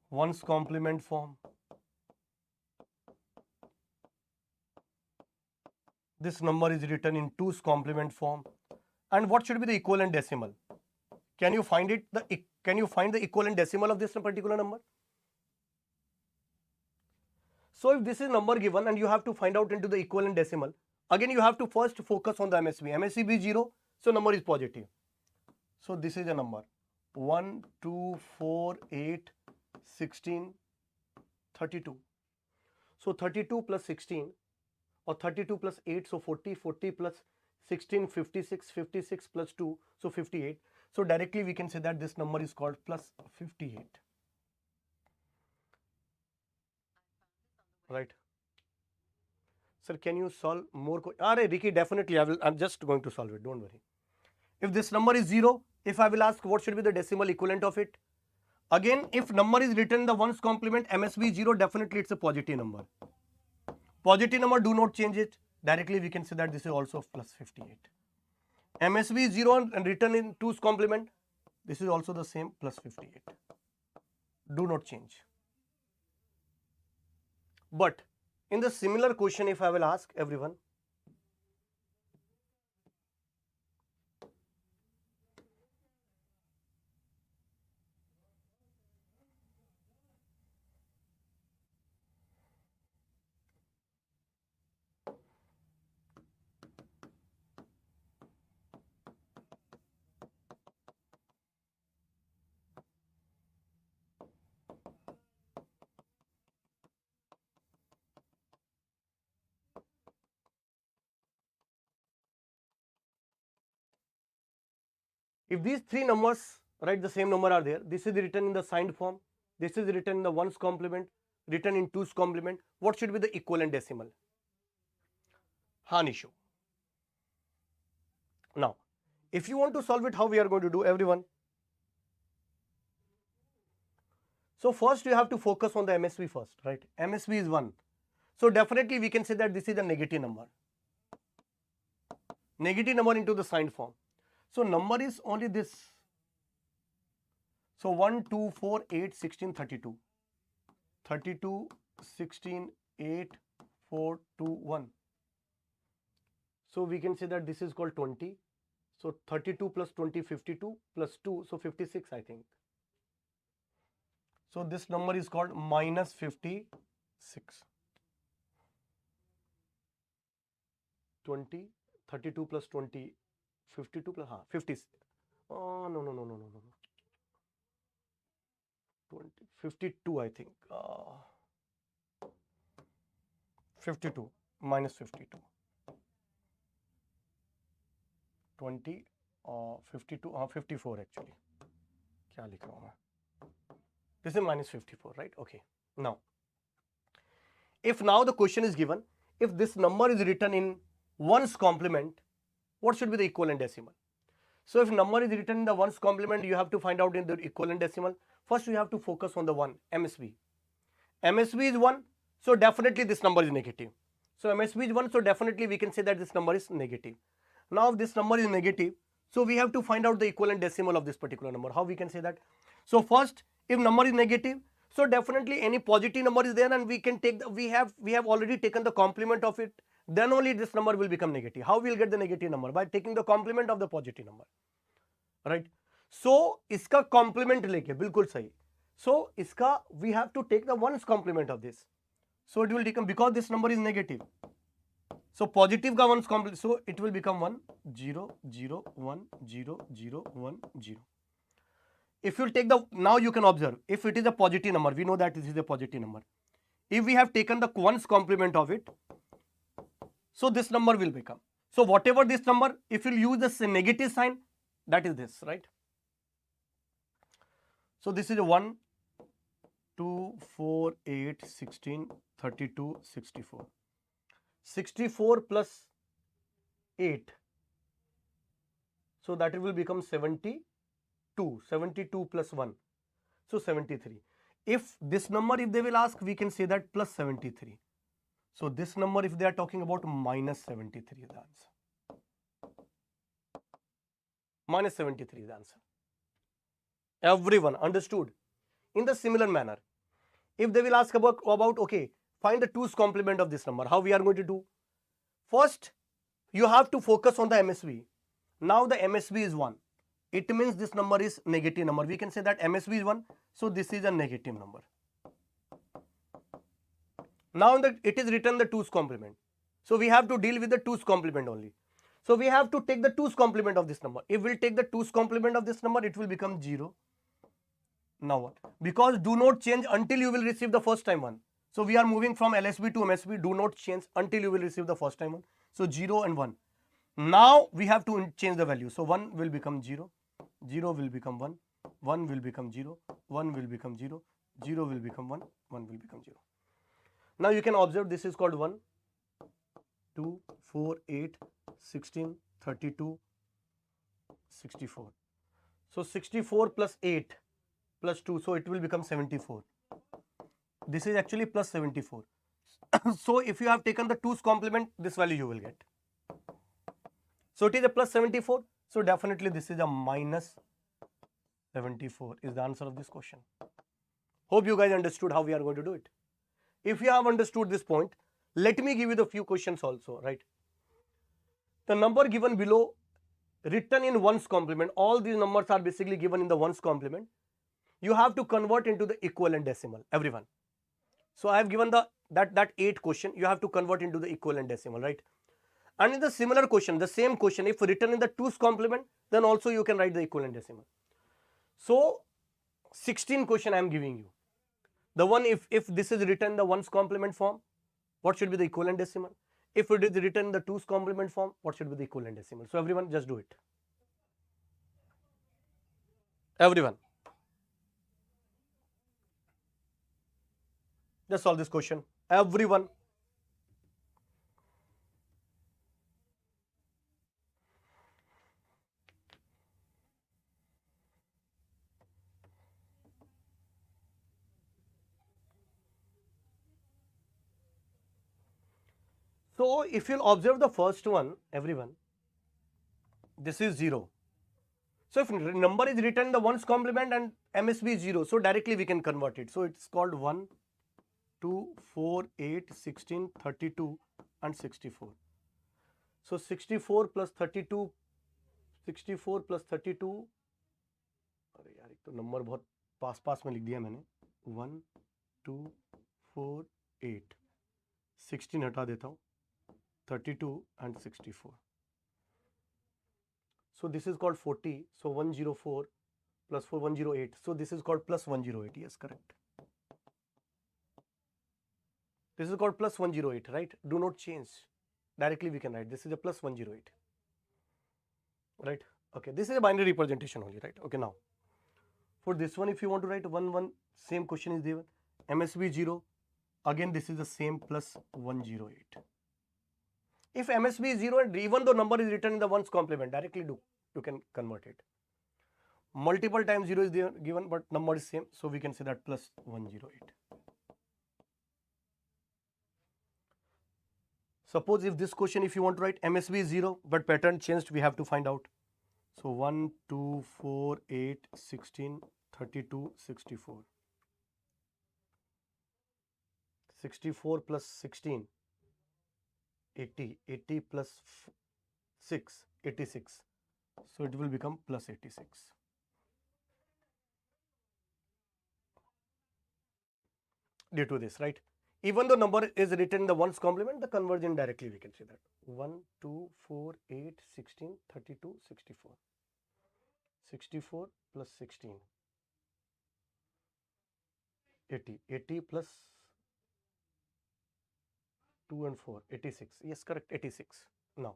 ones complement form, this number is written in two's complement form, and what should be the equivalent decimal? Can you find it? Can you find the equivalent decimal of this particular number? So if this is number given and you have to find out into the equivalent decimal, again you have to first focus on the MSB. MSB is 0, so number is positive. So this is a number 1, 2, 4, 8, 16, 32. So 32 plus 16 or 32 plus 8, so 40, 40 plus 16, 56, 56 plus 2, so 58. So directly we can say that this number is called plus 58. Right. Sir, can you solve more? Ricky, definitely I'm just going to solve it. Don't worry. If this number is 0, if I will ask what should be the decimal equivalent of it? Again, if number is written in the ones complement, MSB 0, definitely it's a positive number. Positive number, do not change it. Directly we can say that this is also plus 58. MSB is 0 and written in two's complement. This is also the same, plus 58. Do not change. But in the similar question, if I will ask everyone, if these three numbers, right, the same number are there, this is written in the signed form, this is written in the ones complement, written in two's complement, what should be the equivalent decimal? Nishu. Now, if you want to solve it, how we are going to do, everyone? So first you have to focus on the MSB first, right? MSB is 1. So definitely we can say that this is a negative number. Negative number into the signed form. So number is only this. So 1, 2, 4, 8, 16, 32. 32, 16, 8, 4, 2, 1. So we can say that this is called 20. So 32 plus 20, 52 plus 2, so 56 I think. So this number is called minus 56. 20, 32 plus 20, 52 plus 50. Oh, no. 20, 52 I think. 52 minus 52. 20, 52, 54 actually. क्या लिख रहा हूँ मैं? This is minus 54, right? Okay. Now, if now the question is given, if this number is written in ones complement, what should be the equivalent decimal? So if number is written in the ones complement, you have to find out in the equivalent decimal. First, you have to focus on the 1, MSB. MSB is 1, so definitely this number is negative. So MSB is 1, so definitely we can say that this number is negative. Now if this number is negative, so we have to find out the equivalent decimal of this particular number. How we can say that? So first, if number is negative, so definitely any positive number is there, and we can take the, we have already taken the complement of it, then only this number will become negative. How we will get the negative number? By taking the complement of the positive number, right? So इसका complement लेके बिल्कुल सही. So इसका we have to take the ones complement of this. So it will become, because this number is negative, so positive का ones complement, so it will become 1 0 0 1 0 0 1 0. If you take the, now you can observe, if it is a positive number, we know that this is a positive number. If we have taken the ones complement of it, so this number will become, so whatever this number, if you use this negative sign, that is this, right? So this is a 1 2 4 8 16 32 64. 64 plus 8, so that it will become 72. 72 plus 1, so 73. If this number, if they will ask, we can say that plus 73. So this number, if they are talking about, minus 73 is the answer. Minus 73 is the answer. Everyone understood? In the similar manner, if they will ask about okay, find the 2's complement of this number, how we are going to do? First, you have to focus on the MSB. Now the MSB is 1. It means this number is negative number. We can say that MSB is 1, so this is a negative number. Now it is written the 2's complement. So we have to deal with the 2's complement only. So we have to take the 2's complement of this number. If we'll take the 2's complement of this number, it will become 0. Now what? Because do not change until you will receive the first time one. So we are moving from LSB to MSB. Do not change until you will receive the first time one. So 0 and 1. Now we have to change the value. So 1 will become 0. 0 will become 1, 1 will become 0, 1 will become 0, 0 will become 1, 1 will become 0. Now you can observe this is called 1, 2, 4, 8, 16, 32, 64. So 64 plus 8 plus 2, so it will become 74. This is actually plus 74. So if you have taken the 2's complement, this value you will get. So it is a plus 74. So definitely this is a minus 74 is the answer of this question. Hope you guys understood how we are going to do it. If you have understood this point, let me give you the few questions also, right? The number given below written in ones complement, all these numbers are basically given in the ones complement. You have to convert into the equivalent decimal, everyone. So I have given that 8 question, you have to convert into the equivalent decimal, right? And in the similar question, the same question, if written in the 2's complement, then also you can write the equivalent decimal. So 16 question I am giving you. The one, if this is written in the 1's complement form, what should be the equivalent decimal? If it is written in the 2's complement form, what should be the equivalent decimal? So everyone just do it. Everyone. Just solve this question. Everyone. So if you'll observe the first one, everyone, this is 0. So if number is written in the 1's complement and MSB is 0, so directly we can convert it. So it's called 1, 2, 4, 8, 16, 32 and 64. So 64 plus 32 64 plus 32, अरे यार एक तो number बहुत पास पास में लिख दिया मैंने, 1 2 4 8, 16 हटा देता हूँ, 32 and 64. So this is called 40. So 104 plus 4 108. So this is called plus 108. Yes, correct. This is called plus 108, right? Do not change. Directly we can write this is a plus 108. Right? Okay. This is a binary representation only, right? Okay. Now for this one, if you want to write 1 1, same question is given. MSB 0. Again, this is the same plus 108. If MSB is 0 and even though number is written in the ones complement, directly you can convert it. Multiple times 0 is there given, but number is same, so we can say that plus 108. Suppose if this question, if you want to write MSB is 0, but pattern changed, we have to find out. So 1, 2, 4, 8, 16, 32, 64. 64 plus 16, 80, 80 plus 6, 86. So it will become plus 86. Due to this, right? Even though number is written in the ones complement, the conversion directly we can say that 1, 2, 4, 8, 16, 32, 64. 64 plus 16, 80. 80 plus 2 and 4, 86. Yes, correct, 86. Now,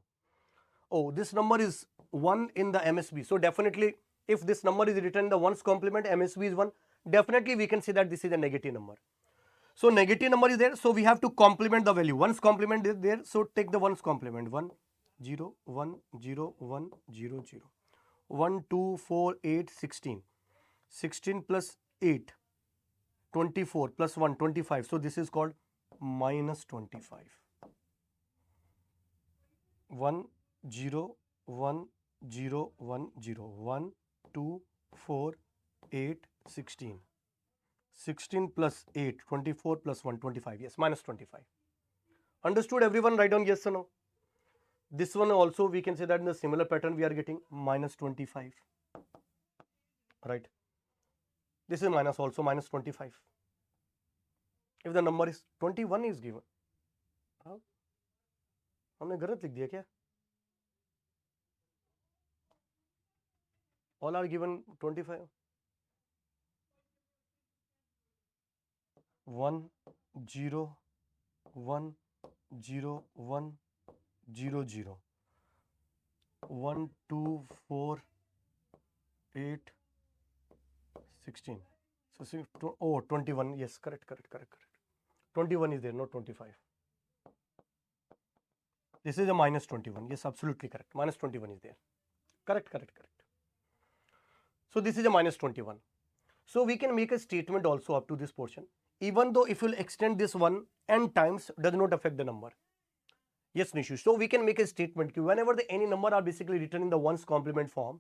oh, this number is 1 in the MSB. So definitely, if this number is written in the ones complement, MSB is 1, definitely we can say that this is a negative number. So negative number is there, so we have to complement the value. Ones complement is there, so take the ones complement. 1, 0, 1, 0, 1, 0, 0. 1, 2, 4, 8, 16. 16 plus 8, 24 plus 1, 25. So this is called minus 25. 1, 0, 1, 0, 1, 0. 1, 2, 4, 8, 16. 16 plus 8, 24 plus 1, 25. Yes, minus 25. Understood everyone? Write down yes or no. This one also we can say that in the similar pattern we are getting minus 25. Right. This is minus also minus 25. If the number is 21 is given. हमने गलत लिख दिया क्या? All are given 25. 1, 0, 1, 0, 1, 0, 0. 1, 2, 4, 8, 16. So, oh, 21. Yes, correct. 21 is there, not 25. This is a minus 21. Yes, absolutely correct. Minus 21 is there. Correct. So, this is a minus 21. So, we can make a statement also up to this portion. Even though if you will extend this one n times, does not affect the number. Yes, Nishu. So, we can make a statement whenever any number are basically written in the ones complement form,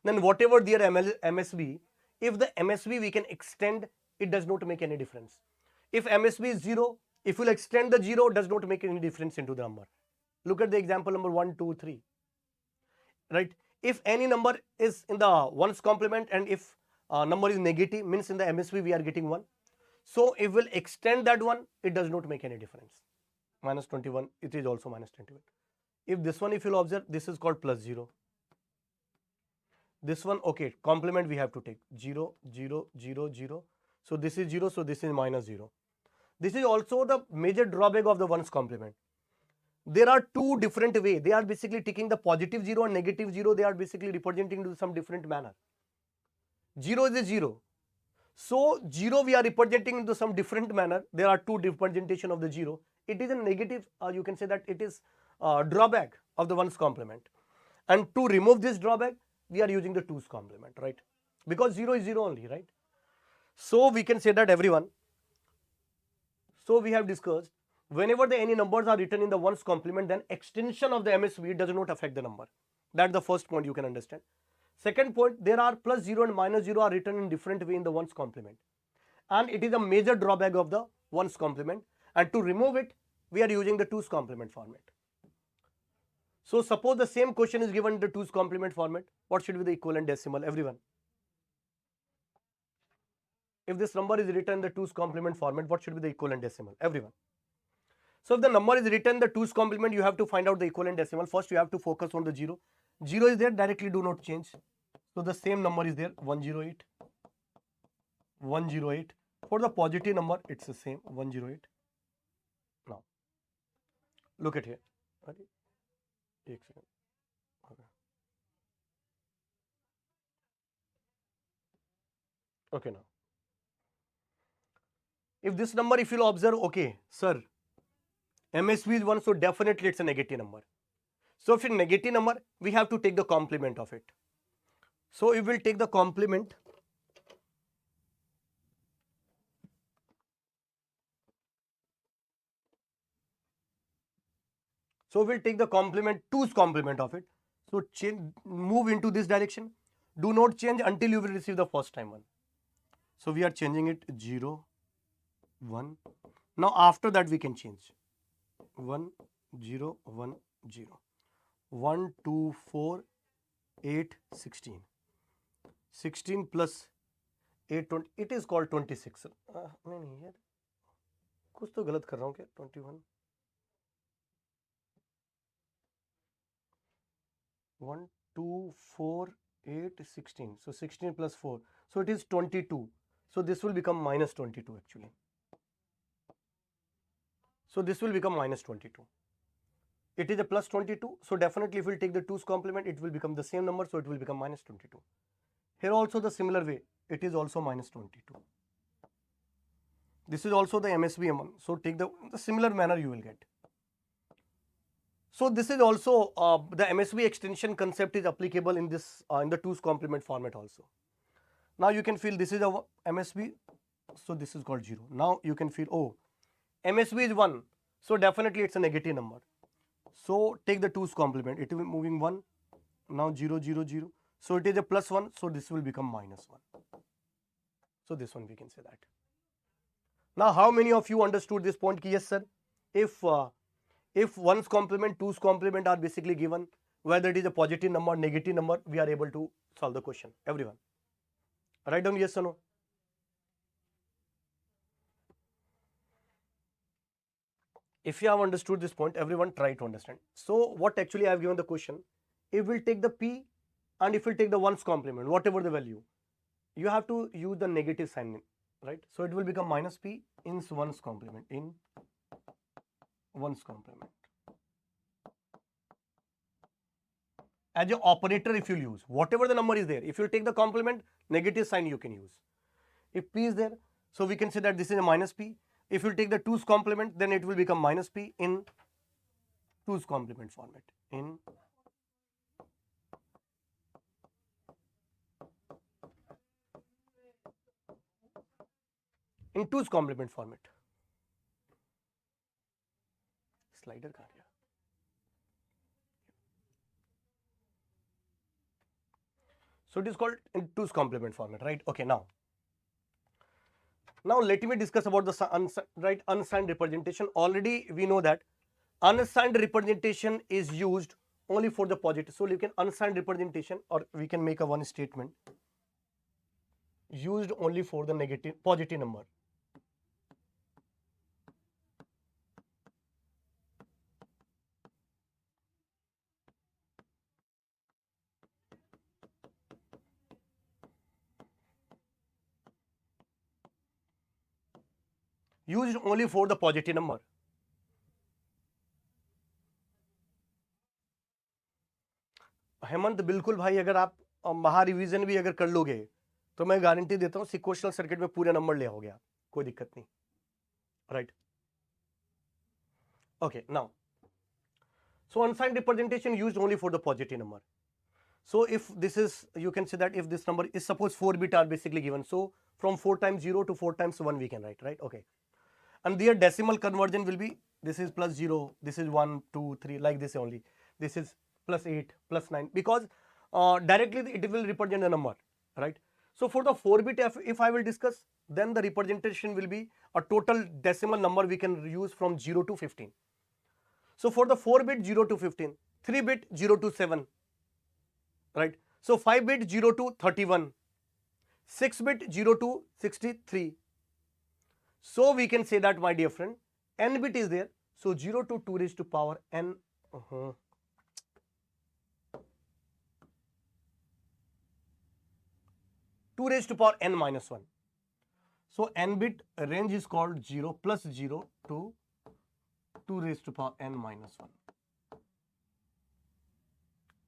then whatever their MSB, if the MSB we can extend, it does not make any difference. If MSB is 0, if you will extend the 0, does not make any difference into the number. Look at the example number 1, 2, 3. Right? If any number is in the ones complement and if number is negative, means in the MSB we are getting 1. So, if we will extend that one, it does not make any difference. Minus 21, it is also minus 21. If this one, if you will observe, this is called plus 0. This one, okay, complement we have to take 0, 0, 0, 0. So, this is 0, so this is minus 0. This is also the major drawback of the ones complement. There are two different ways. They are basically taking the positive 0 and negative 0. They are basically representing to some different manner. 0 is a 0. So, 0 we are representing into some different manner. There are two representation of the 0. It is a negative, you can say that it is drawback of the ones complement. And to remove this drawback, we are using the 2's complement, right? Because 0 is 0 only, right? So, we can say that everyone. So, we have discussed whenever any numbers are written in the ones complement, then extension of the MSB does not affect the number. That's the first point you can understand. Second point, there are plus 0 and minus 0 are written in different way in the ones complement. And it is a major drawback of the ones complement. And to remove it, we are using the 2's complement format. So suppose the same question is given in the 2's complement format. What should be the equivalent decimal? Everyone. If this number is written in the 2's complement format, what should be the equivalent decimal? Everyone. So if the number is written in the 2's complement, you have to find out the equivalent decimal. First, you have to focus on the 0. 0 is there, directly do not change. So the same number is there, 108. 108. For the positive number, it's the same, 108. Now, look at here. एक second. Okay, now. If this number, if you'll observe, okay, sir, MSV is 1, so definitely it's a negative number. So if it's a negative number, we have to take the complement of it. So we will take the complement. So we'll take the complement, 2's complement of it. So change, move into this direction. Do not change until you will receive the first time one. So we are changing it 0, 1. Now after that we can change 1, 0, 1, 0. 1, 2, 4, 8, 16. 16 plus 8, 20. It is called 26. नहीं यार, कुछ तो गलत कर रहा हूँ क्या? 21. 1, 2, 4, 8, 16. So 16 plus 4. So it is 22. So this will become minus 22 actually. So this will become minus 22. It is a plus 22. So definitely if we take the 2's complement, it will become the same number. So it will become minus 22. Here also the similar way. It is also minus 22. This is also the MSB M1. So take the similar manner you will get. So this is also the MSB extension concept is applicable in this in the 2's complement format also. Now you can feel this is our MSB, so this is called 0. Now you can feel, oh, MSB is 1, so definitely it's a negative number. So take the 2's complement, it will be moving 1, now 0, 0, 0. So it is a plus 1, so this will become minus 1. So this one we can say that. Now how many of you understood this point? Yes sir, if 1's complement, 2's complement are basically given, whether it is a positive number, negative number, we are able to solve the question. Everyone. Write down yes or no. If you have understood this point, everyone try to understand. So what actually I have given the question, if we'll take the P and if we'll take the 1's complement, whatever the value, you have to use the negative sign, right? So it will become minus P in 1's complement, in 1's complement. As an operator, if you use whatever the number is there, if you take the complement, negative sign you can use. If P is there, so we can say that this is a minus P. If you take the 2's complement, then it will become minus P in 2's complement format. In 2's complement format. Slider कहाँ गया? So it is called in 2's complement format, right? Okay, now let me discuss about the unsigned representation. Already we know that unsigned representation is used only for the positive. So you can unsigned representation, or we can make a one statement used only for the negative positive number. Used only for the positive number. Hemant बिल्कुल भाई, अगर आप महा revision भी अगर कर लोगे तो मैं गारंटी देता हूं सिक्वेंशियल सर्किट में पूरे नंबर ले आओगे आप, कोई दिक्कत नहीं, right? Okay, now so unsigned representation used only for the positive number. So if this is, you can say that if this number is, suppose 4 bit are basically given, so from 4 times 0 to 4 times 1 we can write, right? Okay, and their decimal conversion will be, this is plus 0, this is 1, 2, 3, like this only, this is plus 8, plus 9, because directly it will represent a number, right? So for the 4 bit, if I will discuss, then the representation will be a total decimal number we can use from 0 to 15. So for the 4 bit 0 to 15, 3 bit 0 to 7, right? So 5 bit 0 to 31, 6 bit 0 to 63. So we can say that, my dear friend, n bit is there. So 0 to 2 raised to power n. 2 raised to power n minus 1. So n bit range is called 0 plus 0 to 2 raised to power n minus 1.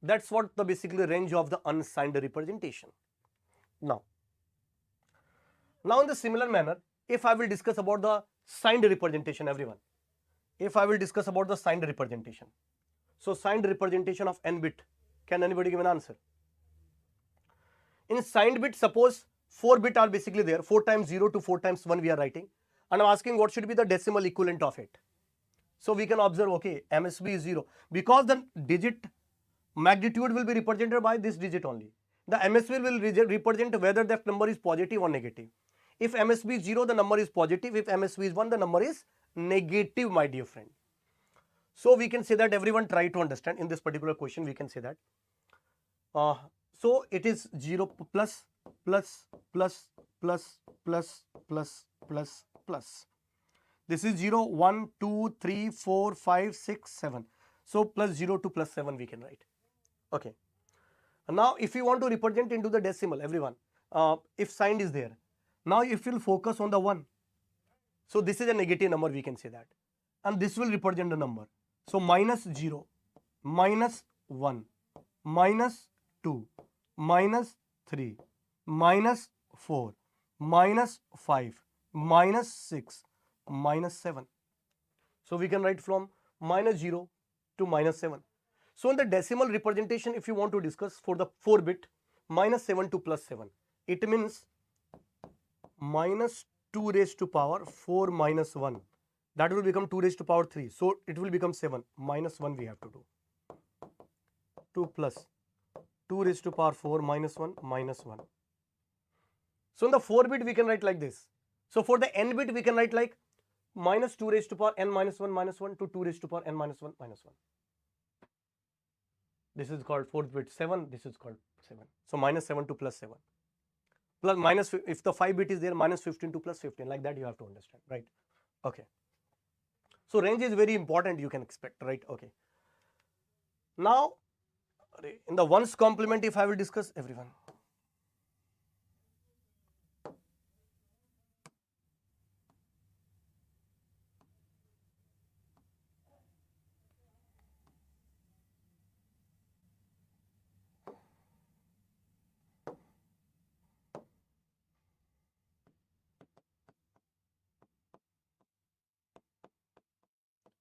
That's what the basically range of the unsigned representation. Now in the similar manner, if I will discuss about the signed representation, everyone, if I will discuss about the signed representation. So signed representation of n bit, can anybody give an answer? In signed bit, suppose 4 bit are basically there, 4 times 0 to 4 times 1 we are writing, and I'm asking what should be the decimal equivalent of it. So we can observe, okay, MSB is 0, because the digit magnitude will be represented by this digit only. The MSB will represent whether that number is positive or negative. If MSB is 0, the number is positive. If MSB is 1, the number is negative, my dear friend. So we can say that, everyone try to understand in this particular question, we can say that. So it is 0 plus, plus, plus, plus, plus, plus, plus, plus. This is 0, 1, 2, 3, 4, 5, 6, 7. So plus 0 to plus 7 we can write. Okay. Now if you want to represent into the decimal, everyone, if signed is there. Now if you will focus on the 1. So this is a negative number, we can say that. And this will represent the number. So minus 0, minus 1, minus 2, minus 3, minus 4, minus 5, minus 6, minus 7. So we can write from minus 0 to minus 7. So in the decimal representation, if you want to discuss for the 4 bit, minus 7 to plus 7, it means minus 2 raised to power 4 minus 1. That will become 2 raised to power 3. So it will become 7. Minus 1 we have to do. 2 plus 2 raised to power 4 minus 1 minus 1. So in the 4 bit we can write like this. So for the n bit we can write like minus 2 raised to power n minus 1 to 2 raised to power n minus 1 minus 1. This is called 4th bit 7. This is called 7. So minus 7 to plus 7. Plus minus, if the 5 bit is there, minus 15 to plus 15. Like that you have to understand, right? Okay. So range is very important, you can expect, right? Okay. Now in the ones complement, if I will discuss, everyone.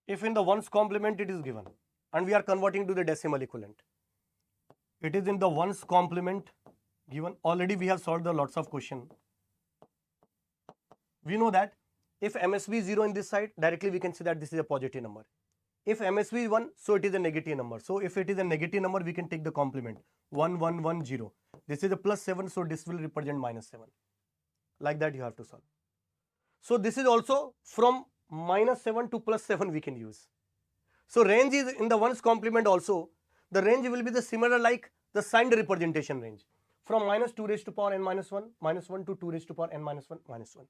If in the ones complement it is given and we are converting to the decimal equivalent, it is in the ones complement given. Already we have solved the lots of question. We know that if MSB is 0 in this side, directly we can say that this is a positive number. If MSB is 1, so it is a negative number. So if it is a negative number, we can take the complement 1, 1, 1, 0. This is a plus 7, so this will represent minus 7. Like that you have to solve. So this is also from minus 7 to plus 7 we can use. So range is in the ones complement also, the range will be the similar like the signed representation range, from minus 2 raised to power n minus 1 to 2 raised to power n minus 1 minus 1.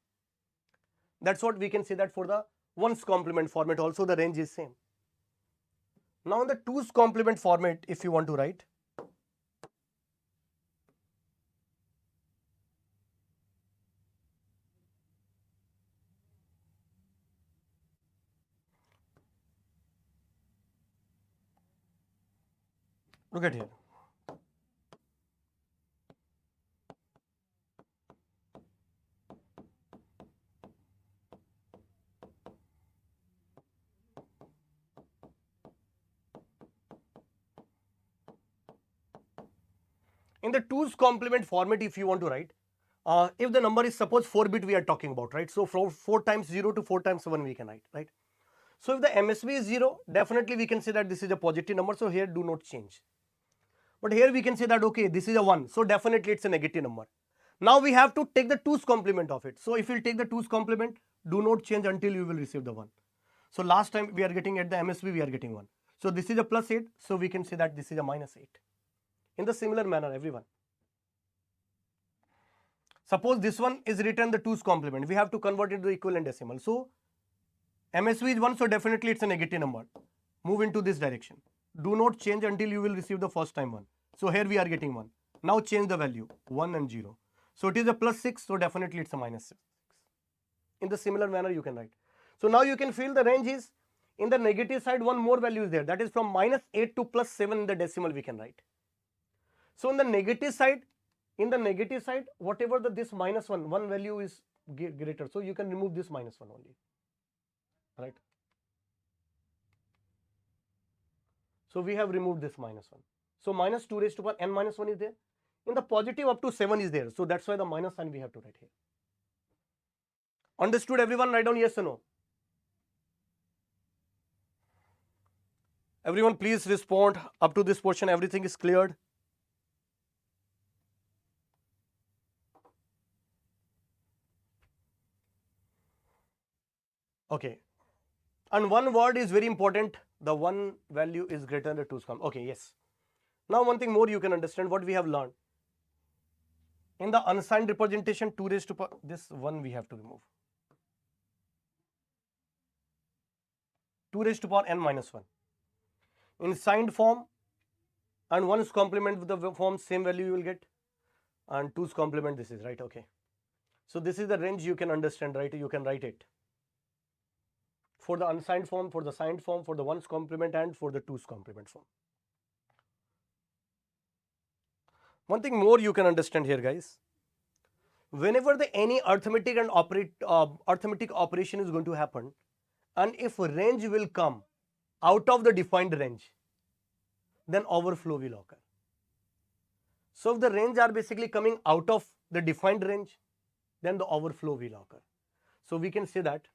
That's what we can say that for the ones complement format also the range is same. Now in the twos complement format, if you want to write, look at here. In the twos complement format, if you want to write, if the number is suppose 4 bit we are talking about, right? So from 4 times 0 to 4 times 1 we can write, right? So if the MSB is 0, definitely we can say that this is a positive number, so here do not change. But here we can say that, okay, this is a 1, so definitely it's a negative number. Now we have to take the twos complement of it. So if you take the twos complement, do not change until you will receive the 1. So last time we are getting at the MSB, we are getting 1. So this is a plus 8. So we can say that this is a minus 8. In the similar manner, everyone. Suppose this one is written the 2's complement. We have to convert it to equivalent decimal. So MSV is 1, so definitely it's a negative number. Move into this direction. Do not change until you will receive the first time 1. So here we are getting 1. Now change the value 1 and 0. So it is a plus 6, so definitely it's a minus 6. In the similar manner you can write. So now you can feel the range is in the negative side, one more value is there. That is from minus 8 to plus 7 in the decimal we can write. So in the negative side, whatever this minus 1, one value is greater. So you can remove this minus 1 only. Right. So we have removed this minus 1. So minus 2 raised to power n minus 1 is there. In the positive up to 7 is there. So that's why the minus sign we have to write here. Understood everyone? Write down yes or no. Everyone please respond up to this portion. Everything is cleared. Okay. And one word is very important. The one value is greater than the 2's complement. Okay, yes. Now one thing more you can understand what we have learned. In the unsigned representation, 2 raised to power, this 1 we have to remove. 2 raised to power n minus 1. In signed form and 1's complement with the form, same value you will get. And 2's complement, this is right, okay. So this is the range you can understand, right? You can write it. For the unsigned form, for the signed form, for the 1's complement and for the 2's complement form. One thing more you can understand here, guys. Whenever any arithmetic and arithmetic operation is going to happen, and if range will come out of the defined range, then overflow will occur. So if the range are basically coming out of the defined range, then the overflow will occur. So we can say that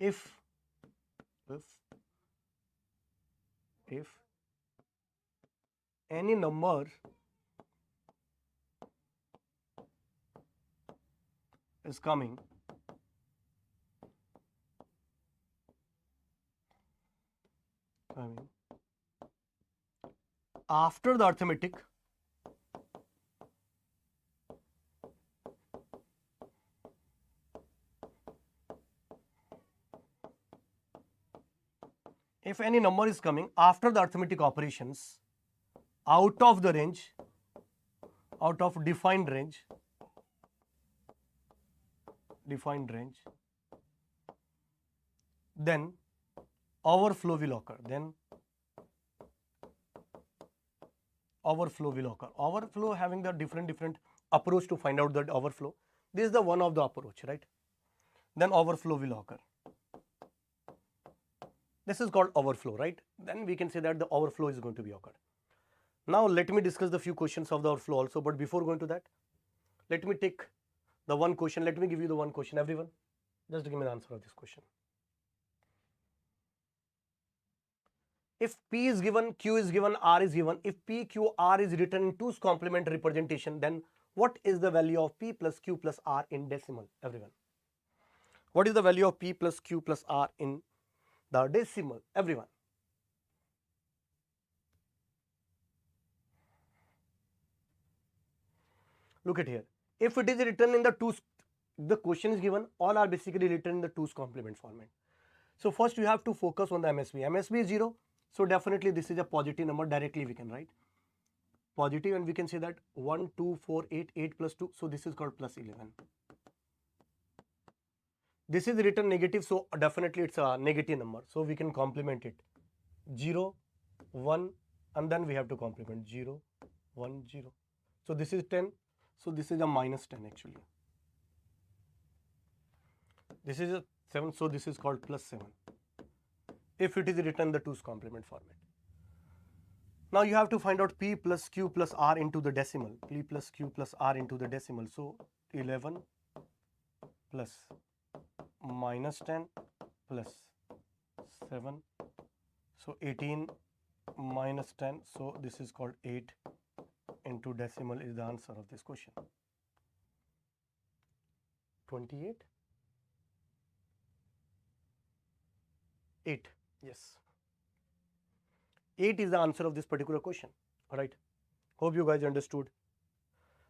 if any number is coming after the arithmetic, if any number is coming after the arithmetic operations out of the range, out of defined range, then overflow will occur. Overflow having the different approach to find out that overflow. This is the one of the approach, right? Then overflow will occur. This is called overflow, right? Then we can say that the overflow is going to be occurred. Now let me discuss the few questions of the overflow also, but before going to that, let me take the one question. Let me give you the one question, everyone. Just give me the answer of this question. If P is given, Q is given, R is given, if P, Q, R is written in 2's complement representation, then what is the value of P plus Q plus R in decimal, everyone? What is the value of P plus Q plus R in the decimal, everyone? Look at here. If it is written in the 2's, the question is given, all are basically written in the 2's complement format. So first you have to focus on the MSB. MSB is 0. So definitely this is a positive number. Directly we can write positive, and we can say that 1, 2, 4, 8, 8 plus 2. So this is called plus 11. This is written negative, so definitely it's a negative number. So we can complement it 0, 1, and then we have to complement 0, 1, 0. So this is 10. So this is a minus 10 actually. This is a 7. So this is called plus 7. If it is written in the 2's complement format. Now you have to find out P plus Q plus R into the decimal. P plus Q plus R into the decimal. So 11 plus minus 10 plus 7. So 18 minus 10. So this is called 8 into decimal is the answer of this question. 28? 8. Yes. 8 is the answer of this particular question. All right. Hope you guys understood.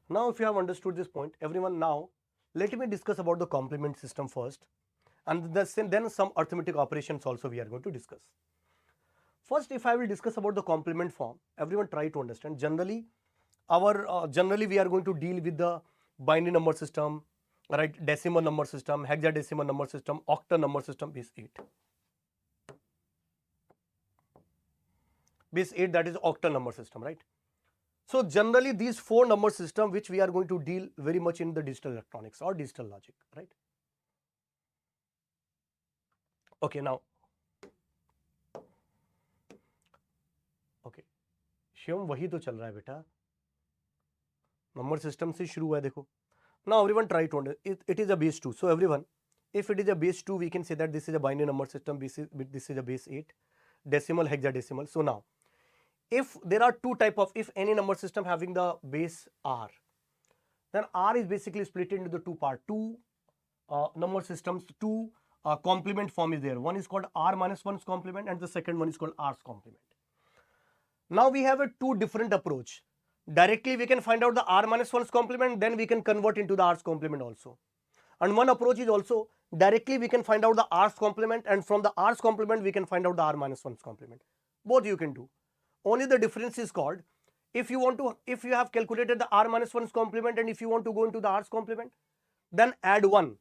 Now, if you have understood this point, everyone, now let me discuss about the complement system first, and then some arithmetic operations also we are going to discuss. First, if I will discuss about the complement form, everyone try to understand. Generally, generally we are going to deal with the binary number system, right? Decimal number system, hexadecimal number system, octal number system, base 8. Base 8, that is octal number system, right? So generally these 4 number system which we are going to deal very much in the digital electronics or digital logic, right? Okay, now, okay, Shivam वही तो चल रहा है बेटा, number system से शुरू हुआ है देखो. Now everyone try to understand, it is a base 2. So everyone, if it is a base 2, we can say that this is a binary number system, this is a base 8, decimal, hexadecimal. So now, if there are two type of, if any number system having the base R, then R is basically split into the two part, two number systems, two complement form is there. One is called R minus 1's complement and the second one is called R's complement. Now we have a two different approach. Directly we can find out the R minus 1's complement, then we can convert into the R's complement also. And one approach is also directly we can find out the R's complement, and from the R's complement we can find out the R minus 1's complement. Both you can do. Only the difference is called, if you have calculated the R minus 1's complement and if you want to go into the R's complement, then add 1.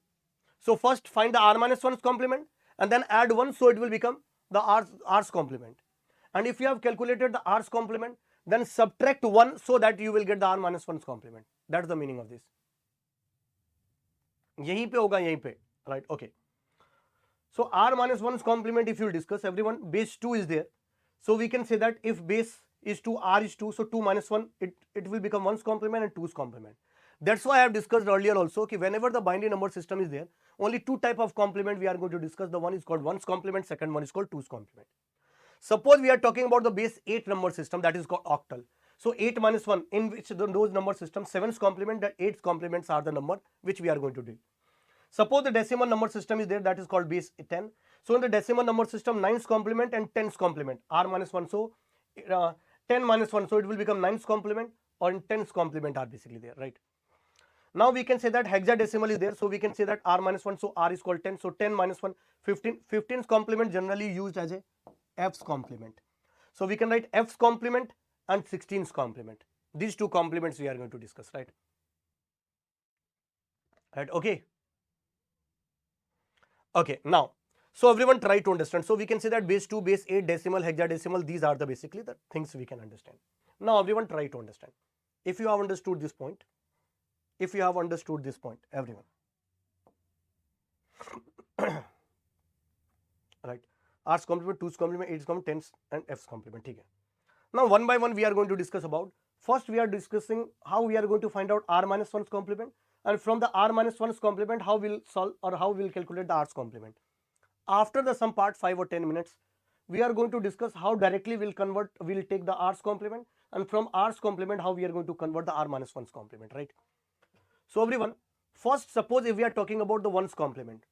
So first find the R minus 1's complement and then add 1, so it will become the R's complement. And if you have calculated the R's complement, then subtract 1 so that you will get the R minus 1's complement. That's the meaning of this. यहीं पे होगा, यहीं पे, right? Okay. So R minus 1's complement, if you discuss, everyone, base 2 is there. So we can say that if base is 2, R is 2, so 2 minus 1, it will become 1's complement and 2's complement. That's why I have discussed earlier also, कि whenever the binary number system is there, only two type of complement we are going to discuss. The one is called 1's complement, second one is called 2's complement. Suppose we are talking about the base 8 number system, that is called octal. So 8 minus 1, in which those number systems, 7's complement, the 8's complements are the number which we are going to do. Suppose the decimal number system is there, that is called base 10. So in the decimal number system, 9's complement and 10's complement, R minus 1. So 10 minus 1, so it will become 9's complement or 10's complement are basically there, right? Now we can say that hexadecimal is there, so we can say that R minus 1, so R is called 10. So 10 minus 1, 15. 15's complement generally used as a F's complement. So we can write F's complement and 16's complement. These two complements we are going to discuss, right? Right, okay. Okay, now, so everyone try to understand. So we can say that base 2, base 8, decimal, hexadecimal, these are the basically the things we can understand. Now everyone try to understand. If you have understood this point, everyone. Right, R's complement, 2's complement, 8's complement, 10's and F's complement. Okay. Now one by one we are going to discuss about. First we are discussing how we are going to find out R minus 1's complement, and from the R minus 1's complement how we'll solve or how we'll calculate the R's complement. After the some part 5 or 10 minutes, we are going to discuss how directly we'll take the R's complement, and from R's complement how we are going to convert the R minus 1's complement, right? So everyone, first suppose if we are talking about the 1's complement,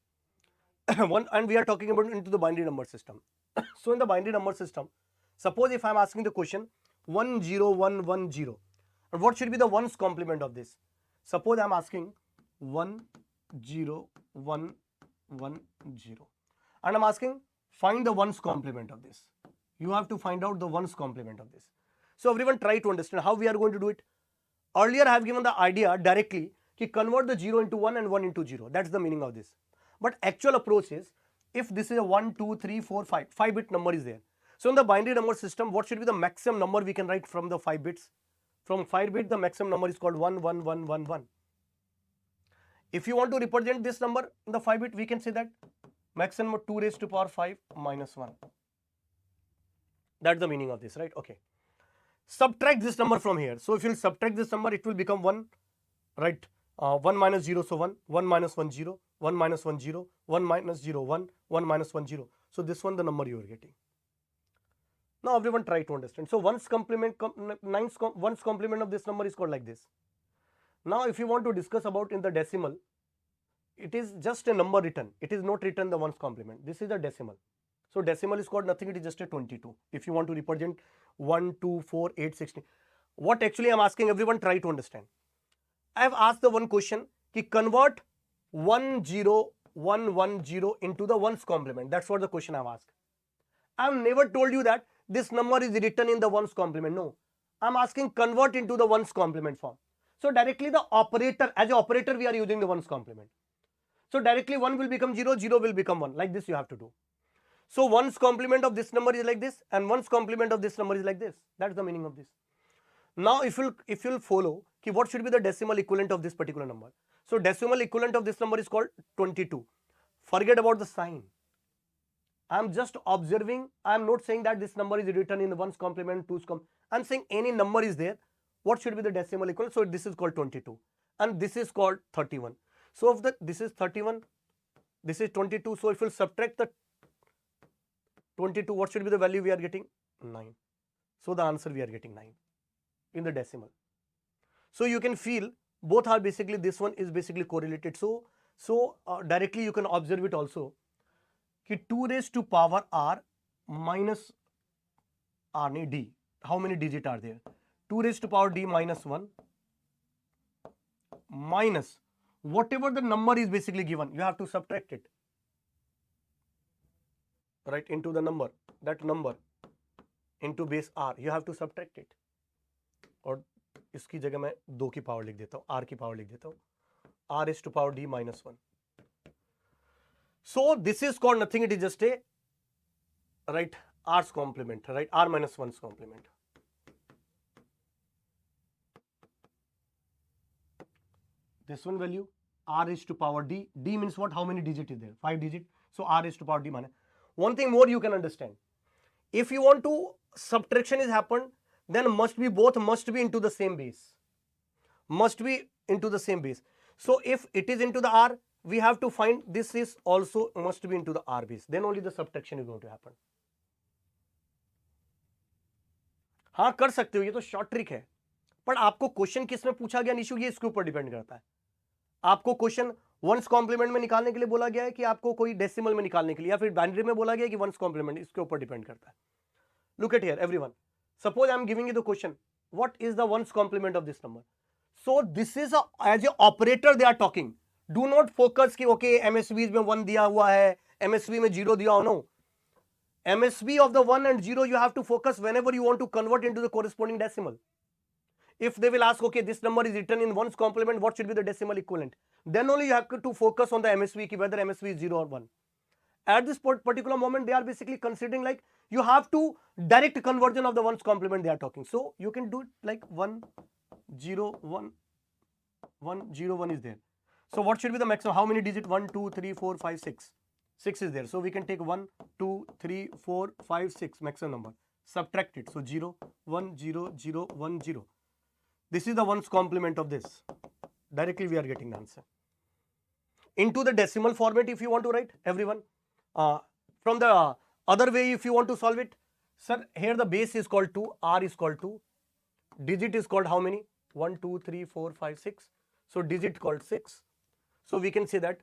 and we are talking about into the binary number system. So in the binary number system, suppose if I am asking the question 10110, and what should be the 1's complement of this? Suppose I am asking 10110, and I am asking find the 1's complement of this. You have to find out the 1's complement of this. So everyone try to understand how we are going to do it. Earlier I have given the idea directly to convert the 0 into 1 and 1 into 0. That's the meaning of this. But actual approach is, if this is a 1, 2, 3, 4, 5, 5-bit number is there. So in the binary number system, what should be the maximum number we can write from the 5 bits? From 5 bits, the maximum number is called 11111. If you want to represent this number in the 5 bit, we can say that maximum of 2 raised to power 5 minus 1. That's the meaning of this, right? Okay. Subtract this number from here. So if you subtract this number, it will become 1, right? 1 minus 0, so 1, 1 minus 1, 0, 1 minus 1, 0, 1 minus 0, 1, 1 minus 1, 0. So this one, the number you are getting. Now everyone try to understand. So 1's complement, 1's complement of this number is called like this. Now if you want to discuss about in the decimal, it is just a number written. It is not written the 1's complement. This is a decimal. So decimal is called nothing, it is just a 22. If you want to represent 1, 2, 4, 8, 16. What actually I'm asking everyone, try to understand. I have asked the one question ki convert 10110 into the ones complement. That's what the question I've asked. I've never told you that this number is written in the ones complement. No, I'm asking convert into the ones complement form. So directly the operator, as an operator we are using the ones complement. So directly 1 will become 0, 0 will become 1. Like this you have to do. So ones complement of this number is like this and ones complement of this number is like this. That's the meaning of this. Now if you'll follow ki what should be the decimal equivalent of this particular number. So decimal equivalent of this number is called 22. Forget about the sign. I'm just observing. I'm not saying that this number is written in the ones complement, twos complement. I'm saying any number is there. What should be the decimal equivalent? So this is called 22 and this is called 31. So if this is 31, this is 22. So if we'll subtract the 22, what should be the value we are getting? 9. So the answer we are getting 9 in the decimal. So you can feel both are basically, this one is basically correlated. So directly you can observe it also. कि 2 raised to power r minus r नहीं d. How many digits are there? 2 raised to power d minus 1 minus whatever the number is basically given. You have to subtract it. Right, into the number. That number into base r. You have to subtract it. और इसकी जगह मैं 2 की power लिख देता हूँ, r की power लिख देता हूँ. r raised to power d minus 1. So this is called nothing, it is just a, right, r's complement, right, r minus 1's complement. This one value, r raised to power d. D means what? How many digit is there? 5 digit. So r raised to power d minus. One thing more you can understand. If you want to subtraction is happened, then both must be into the same base. Must be into the same base. So if it is into the r, we have to find this is also must be into the r base. Then only the subtraction is going to happen. हाँ कर सकते हो, ये तो short trick है. पर आपको question किस में पूछा गया निशु, ये इसके ऊपर डिपेंड करता है. आपको क्वेश्चन वंस कॉम्प्लीमेंट में निकालने के लिए बोला गया है कि आपको कोई डेसिमल में निकालने के लिए, या फिर बाइनरी में बोला गया है कि वंस कॉम्प्लीमेंट, इसके ऊपर डिपेंड करता है. Look at here everyone. Suppose I am giving you the question, what is the ones complement of this number? So this is as a operator they are talking. Do not focus कि okay MSB में 1 दिया हुआ है, MSB में 0 दिया हो. No. MSB of the 1 and 0 you have to focus whenever you want to convert into the corresponding decimal. If they will ask, okay, this number is written in ones complement, what should be the decimal equivalent? Then only you have to focus on the MSB, whether MSB is 0 or 1. At this particular moment, they are basically considering like you have to direct conversion of the ones complement they are talking. So you can do it like 1, 0, 1, 1, 0, 1 is there. So what should be the maximum? How many digits? 1, 2, 3, 4, 5, 6. 6 is there. So we can take 1, 2, 3, 4, 5, 6 maximum number. Subtract it. So 0, 1, 0, 0, 1, 0. This is the ones complement of this. Directly we are getting the answer. Into the decimal format if you want to write, everyone. From the other way if you want to solve it, sir, here the base is called 2, r is called 2, digit is called how many? 1, 2, 3, 4, 5, 6. So digit called 6. So we can say that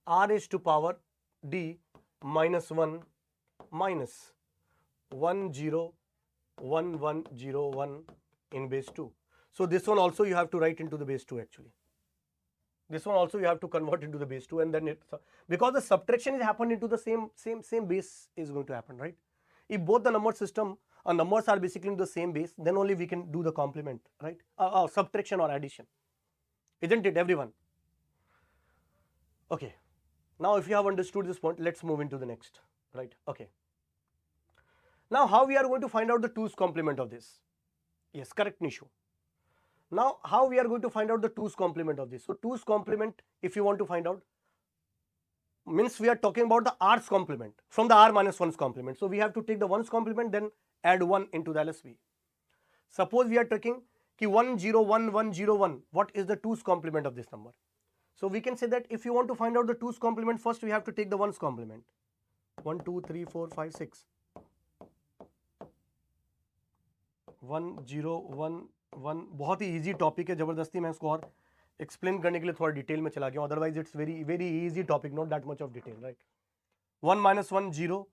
r is to power d minus 1 minus 1, 0, 1, 1, 0, 1 in base 2. So this one also you have to write into the base 2 actually. This one also you have to convert into the base 2, and then it, because the subtraction is happened into the same base is going to happen, right? If both the number system numbers are basically in the same base, then only we can do the complement, right? Subtraction or addition, isn't it, everyone? Okay. Now if you have understood this point, let's move into the next, right? Okay. Now how we are going to find out the 2's complement of this? Yes, correct, Nishu. Now, how we are going to find out the 2's complement of this? So, 2's complement, if you want to find out, means we are talking about the r's complement from the r minus 1's complement. So, we have to take the 1's complement, then add 1 into the LSB. Suppose we are taking ki 1, 0, 1, 1, 0, 1. What is the 2's complement of this number? So, we can say that if you want to find out the 2's complement, first we have to take the 1's complement. 1, 2, 3, 4, 5, 6. 1, 0, 1, 1. बहुत ही easy topic है, जबरदस्ती मैं इसको और explain करने के लिए थोड़ा डिटेल में चला गया. Otherwise it's very easy topic, not that much of detail, right? 1 minus 1, 0.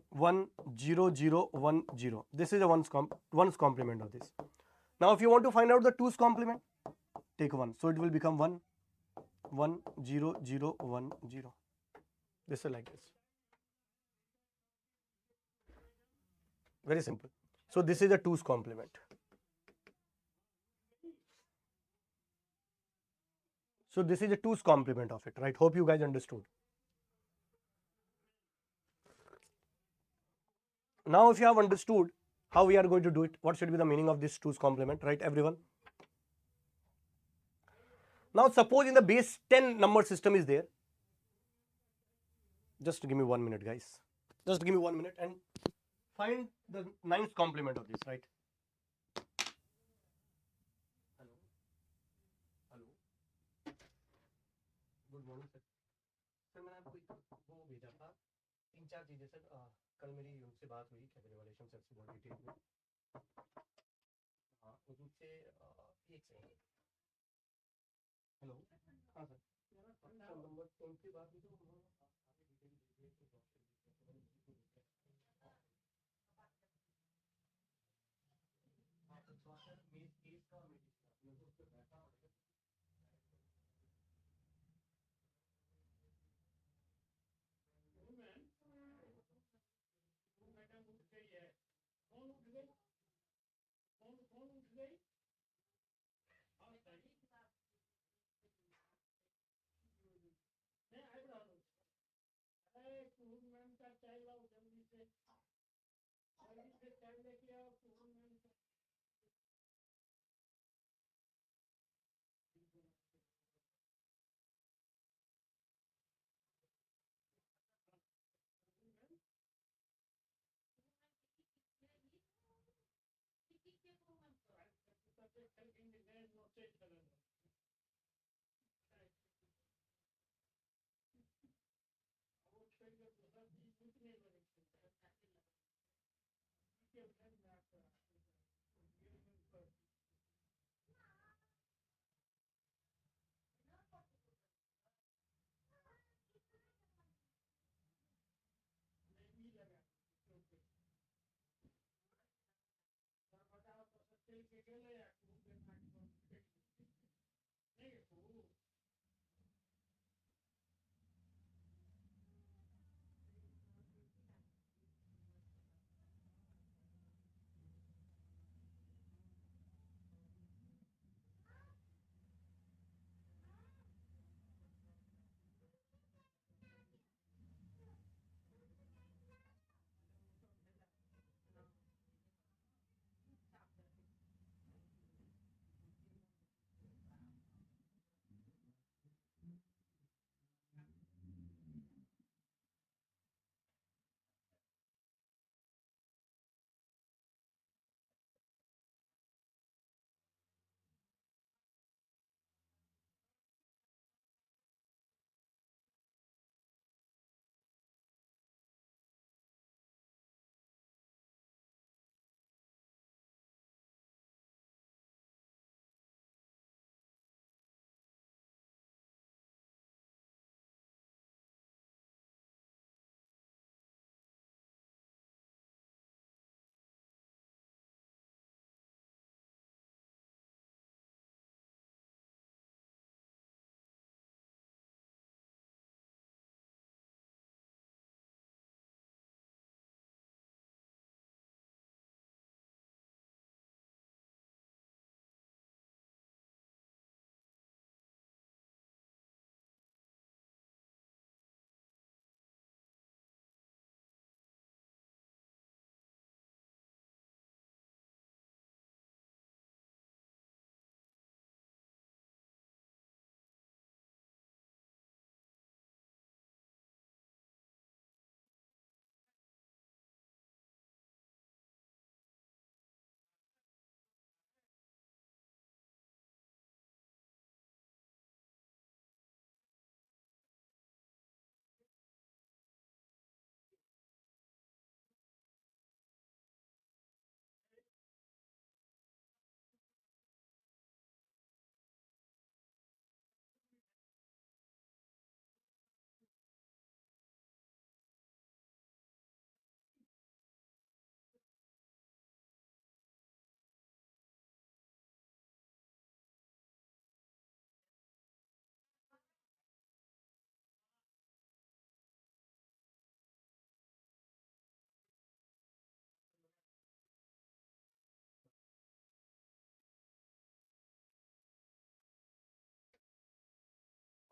1 0 0 1 0. This is a ones complement of this. Now if you want to find out the 2's complement, take 1. So it will become 1 1 0 0 1 0. This is like this. Very simple. So this is a 2's complement. So this is a 2's complement of it, right? Hope you guys understood. Now if you have understood how we are going to do it, what should be the meaning of this 2's complement, right, everyone? Now suppose in the base 10 number system is there. Just give me 1 minute, guys. Just give me 1 minute and find the 9th complement of this, right? Hello. Hello. Good morning, sir. Sir मैंने आपको वो भेजा था 3-4 चीजें sir कल मेरी उनसे बात हुई कैपिटल वालेशन सर से बहुत डिटेल में हाँ उनसे एक सेकंड हेलो हाँ सर सर नंबर 10 की बात हुई तो उन्होंने सारी डिटेल दे दी तो हाँ तो थोड़ा सा मेरे केस का मेरे को उस पर बैठा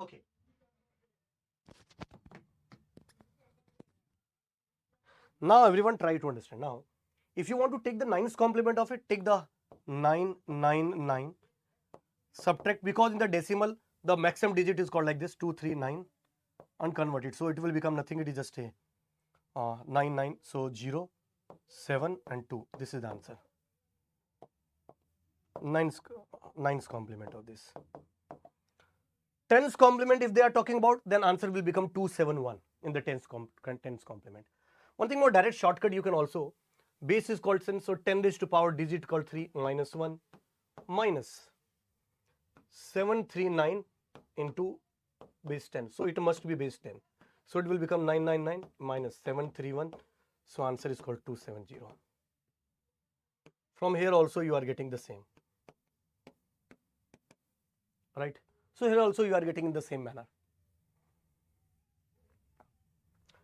Okay. Now everyone try to understand. Now, if you want to take the 9's complement of it, take the 999, subtract, because in the decimal the maximum digit is called like this 239, and convert it. So it will become nothing, it is just a 99. So 0, 7 and 2. This is the answer. 9's complement of this. 10's complement if they are talking about, then answer will become 271 in the 10's complement. One thing more, direct shortcut you can also, base is called 10, so 10 raised to power digit called 3 minus 1 minus 739 into base 10. So it must be base 10. So it will become 999 minus 731. So answer is called 270. From here also you are getting the same. Right? So here also you are getting in the same manner.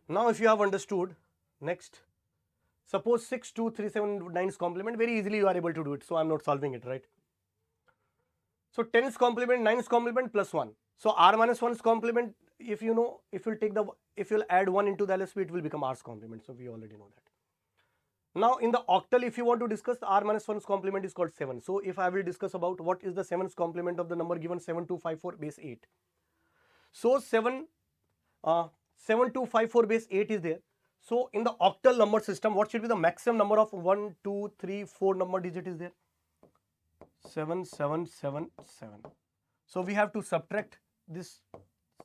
Now if you have understood, next, suppose 62379's complement, very easily you are able to do it. So I am not solving it, right? So 10's complement, 9's complement plus 1. So r minus 1's complement, if you know, if you'll add 1 into the LSB, it will become r's complement. So we already know that. Now in the octal, if you want to discuss, r minus 1's complement is called 7. So if I will discuss about what is the 7's complement of the number given 7254 base 8. So 7254 base 8 is there. So in the octal number system, what should be the maximum number of 1, 2, 3, 4 number digit is there? 7777. So we have to subtract this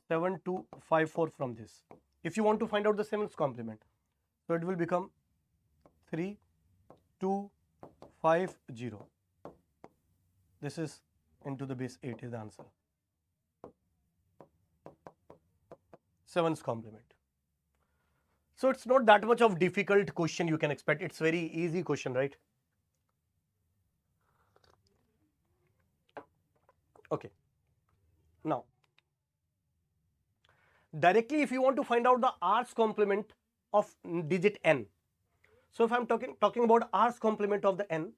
7254 from this. If you want to find out the 7's complement, so it will become 3250. This is into the base 8 is the answer. 7's complement. So it's not that much of difficult question you can expect. It's very easy question, right? Okay. Now, directly if you want to find out the r's complement of digit n. So if I'm talking about r's complement of the n,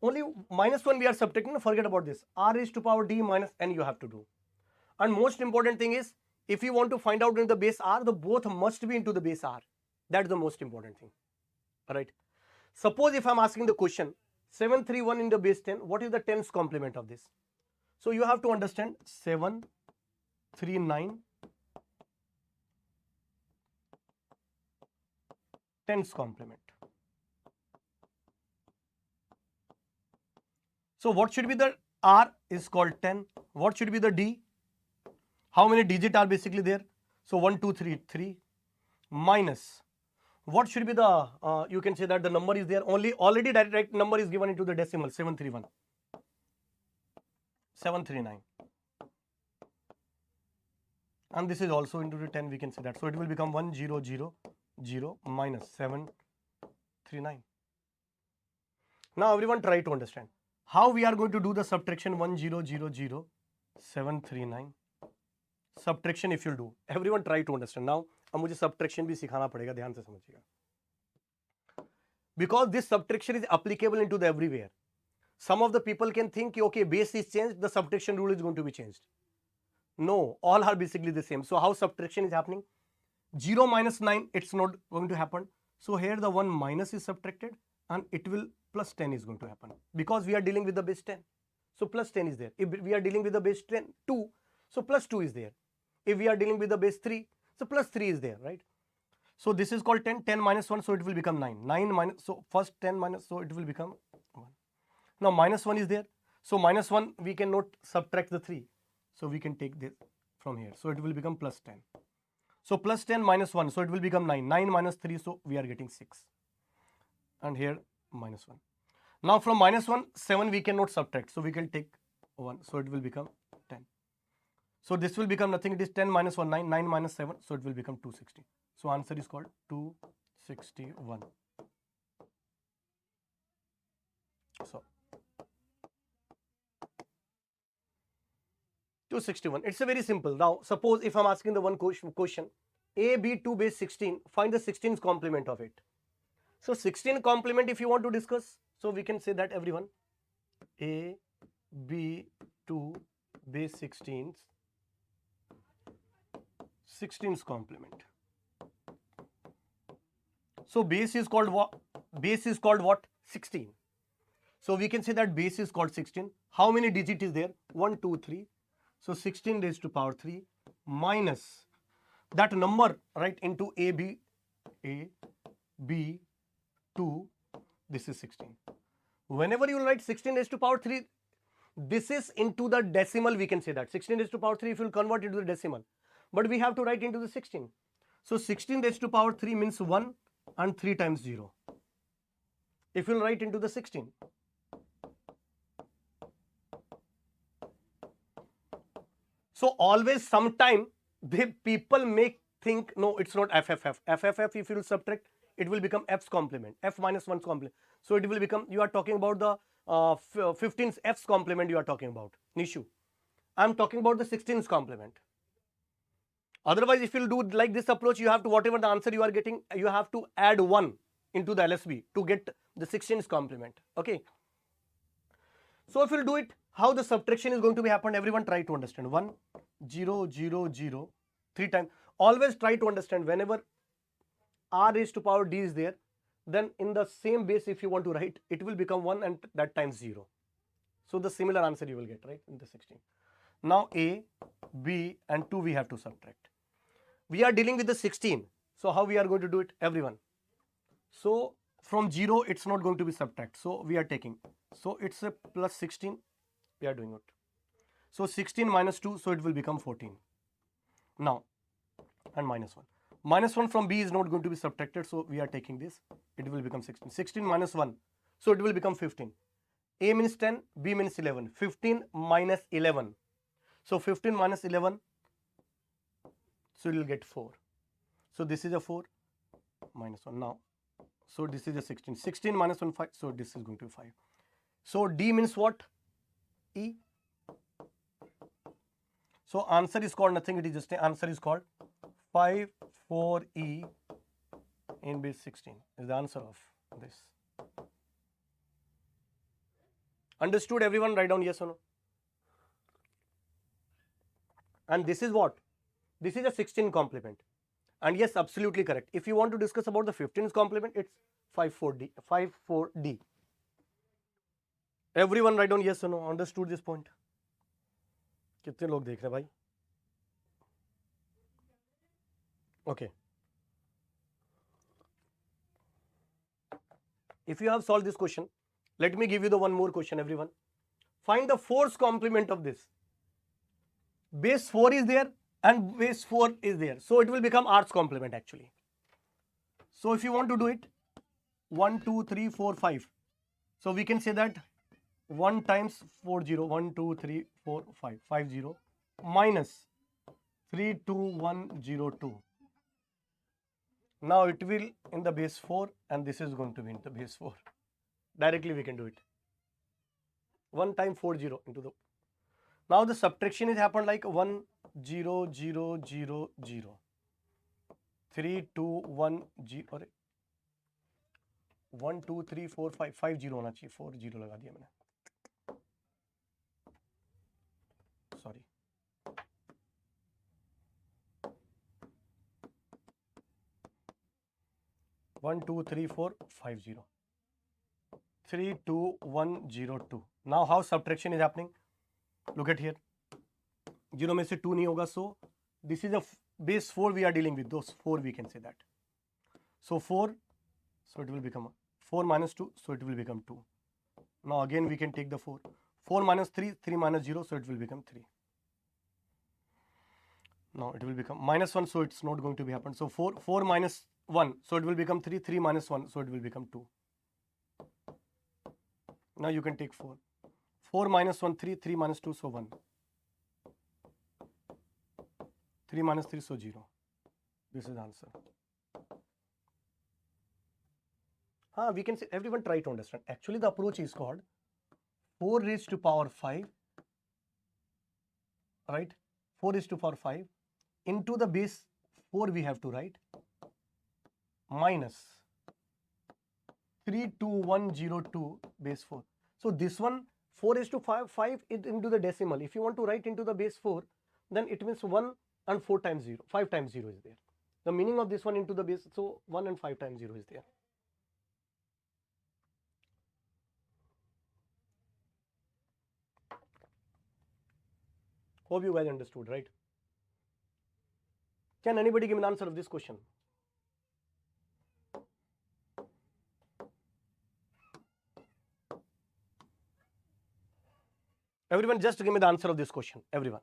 only minus 1 we are subtracting, forget about this. R raised to power d minus n you have to do. And most important thing is, if you want to find out in the base r, the both must be into the base r. That's the most important thing. Alright. Suppose if I'm asking the question 731 in the base 10, what is the 10's complement of this? So you have to understand 739 10's complement. So what should be the r is called 10. What should be the d? How many digits are basically there? So 1, 2, 3, 3 minus. What should be the, you can say that the number is there, already direct number is given into the decimal 731. 739. And this is also into the 10, we can say that. So it will become 1000 minus 739. Now everyone try to understand how we are going to do the subtraction 1000 739. Subtraction if you'll do, everyone try to understand. Now अब मुझे subtraction भी सिखाना पड़ेगा, ध्यान से समझिएगा. Because this subtraction is applicable into the everywhere. Some of the people can think, okay, base is changed, the subtraction rule is going to be changed. No, all are basically the same. So how subtraction is happening? 0 minus 9, it's not going to happen. So here the 1 minus is subtracted and it will plus 10 is going to happen. Because we are dealing with the base 10. So plus 10 is there. If we are dealing with the base 10, 2, so plus 2 is there. If we are dealing with the base 3, so plus 3 is there, right? So this is called 10, 10 minus 1, so it will become 9. 9 minus, so first 10 minus, so it will become 1. Now minus 1 is there. So minus 1, we cannot subtract the 3. So we can take this from here. So it will become plus 10. So plus 10 minus 1, so it will become 9. 9 minus 3, so we are getting 6. And here minus 1. Now from minus 1, 7 we cannot subtract. So we can take 1. So it will become 10. So this will become nothing. It is 10 minus 1, 9. 9 minus 7. So it will become 260. So answer is called 261. So 261. It's a very simple. Now suppose if I'm asking the one question, A, B, 2 base 16, find the 16's complement of it. So 16 complement if you want to discuss, so we can say that everyone, A, B, 2 base 16's 16's complement. So base is called what? Base is called what? 16. So we can say that base is called 16. How many digit is there? 1, 2, 3. So 16 raised to power 3 minus that number, right, into A, B, 2, this is 16. Whenever you write 16 raised to power 3, this is into the decimal, we can say that. 16 raised to power 3, if you will convert it to the decimal. But we have to write into the 16. So 16 raised to power 3 means 1 and 3 times 0. If you will write into the 16. So always sometime people may think, no, it's not FFF. FFF, if you will subtract, it will become F's complement, F minus 1's complement. So it will become, you are talking about the 15's F's complement you are talking about, Nishu. I'm talking about the 16's complement. Otherwise, if you do like this approach, you have to, whatever the answer you are getting, you have to add 1 into the LSB to get the 16's complement. Okay. So if you do it, how the subtraction is going to be happened, everyone try to understand. 1, 0, 0, 0, 3 times. Always try to understand whenever r raised to power d is there, then in the same base if you want to write, it will become 1 and that times 0. So the similar answer you will get, right, in the 16. Now A, B and 2 we have to subtract. We are dealing with the 16. So how we are going to do it, everyone? So from 0 it's not going to be subtract. So we are taking. So it's a plus 16. We are doing it. So 16 minus 2, so it will become 14. Now, and minus 1. Minus 1 from B is not going to be subtracted, so we are taking this. It will become 16. 16 minus 1, so it will become 15. A means 10, B means 11. 15 minus 11. So 15 minus 11, so you will get 4. So this is a 4 minus 1 now. So this is a 16. 16 minus 1, 5. So this is going to be 5. So D means what? E. So answer is called nothing. It is just an answer is called 5, 4E in base 16 is the answer of this. Understood everyone? Write down yes or no. And this is what? This is a 16 complement. And yes, absolutely correct. If you want to discuss about the 15's complement, it's 5,4D. 5,4D. Everyone write down yes or no. Understood this point? कितने लोग देख रहे हैं भाई? Okay. If you have solved this question, let me give you the one more question, everyone. Find the 4's complement of this. Base 4 is there and base 4 is there. So it will become R's complement actually. So if you want to do it, 1, 2, 3, 4, 5. So we can say that 1 times 4, 0, 1, 2, 3, 4, 5, 5, 0, minus 3, 2, 1, 0, 2. Now it will in the base 4 and this is going to be in the base 4. Directly we can do it. 1 time 4, 0 into the. Now the subtraction is happened like 1, 0, 0, 0, 0. 3, 2, 1, 0. 1, 2, 3, 4, 5, 5 0 होना चाहिए. 4 0 लगा दिया मैंने. Sorry. One, 2, 3, 4, 5 0. 3, 2, 1, 0, 2. Now how subtraction is happening? Look at here. 0 में से 2 नहीं होगा. So this is a base 4 we are dealing with. Those 4 we can say that. So 4. So it will become 4 minus 2. So it will become 2. Now again we can take the 4. 4 minus 3. 3 minus 0. So it will become 3. Now it will become minus 1. So it's not going to be happen. So 4 minus 1. So it will become 3. 3 minus 1. So it will become 2. Now you can take 4. 4 minus 1, 3. 3 minus 2, so 1. 3 minus 3, so 0. This is the answer. We can say, everyone try to understand. Actually, the approach is called 4 raised to power 5. Right? 4 raised to power 5 into the base 4 we have to write minus 32102 base 4. So this one 4 raised to 5 is into the decimal. If you want to write into the base 4, then it means 1 and 4 times 0, 5 times 0 is there. The meaning of this one into the base, so 1 and 5 times 0 is there. Hope you guys understood, right? Can anybody give an answer of this question? Everyone just give me the answer of this question, everyone.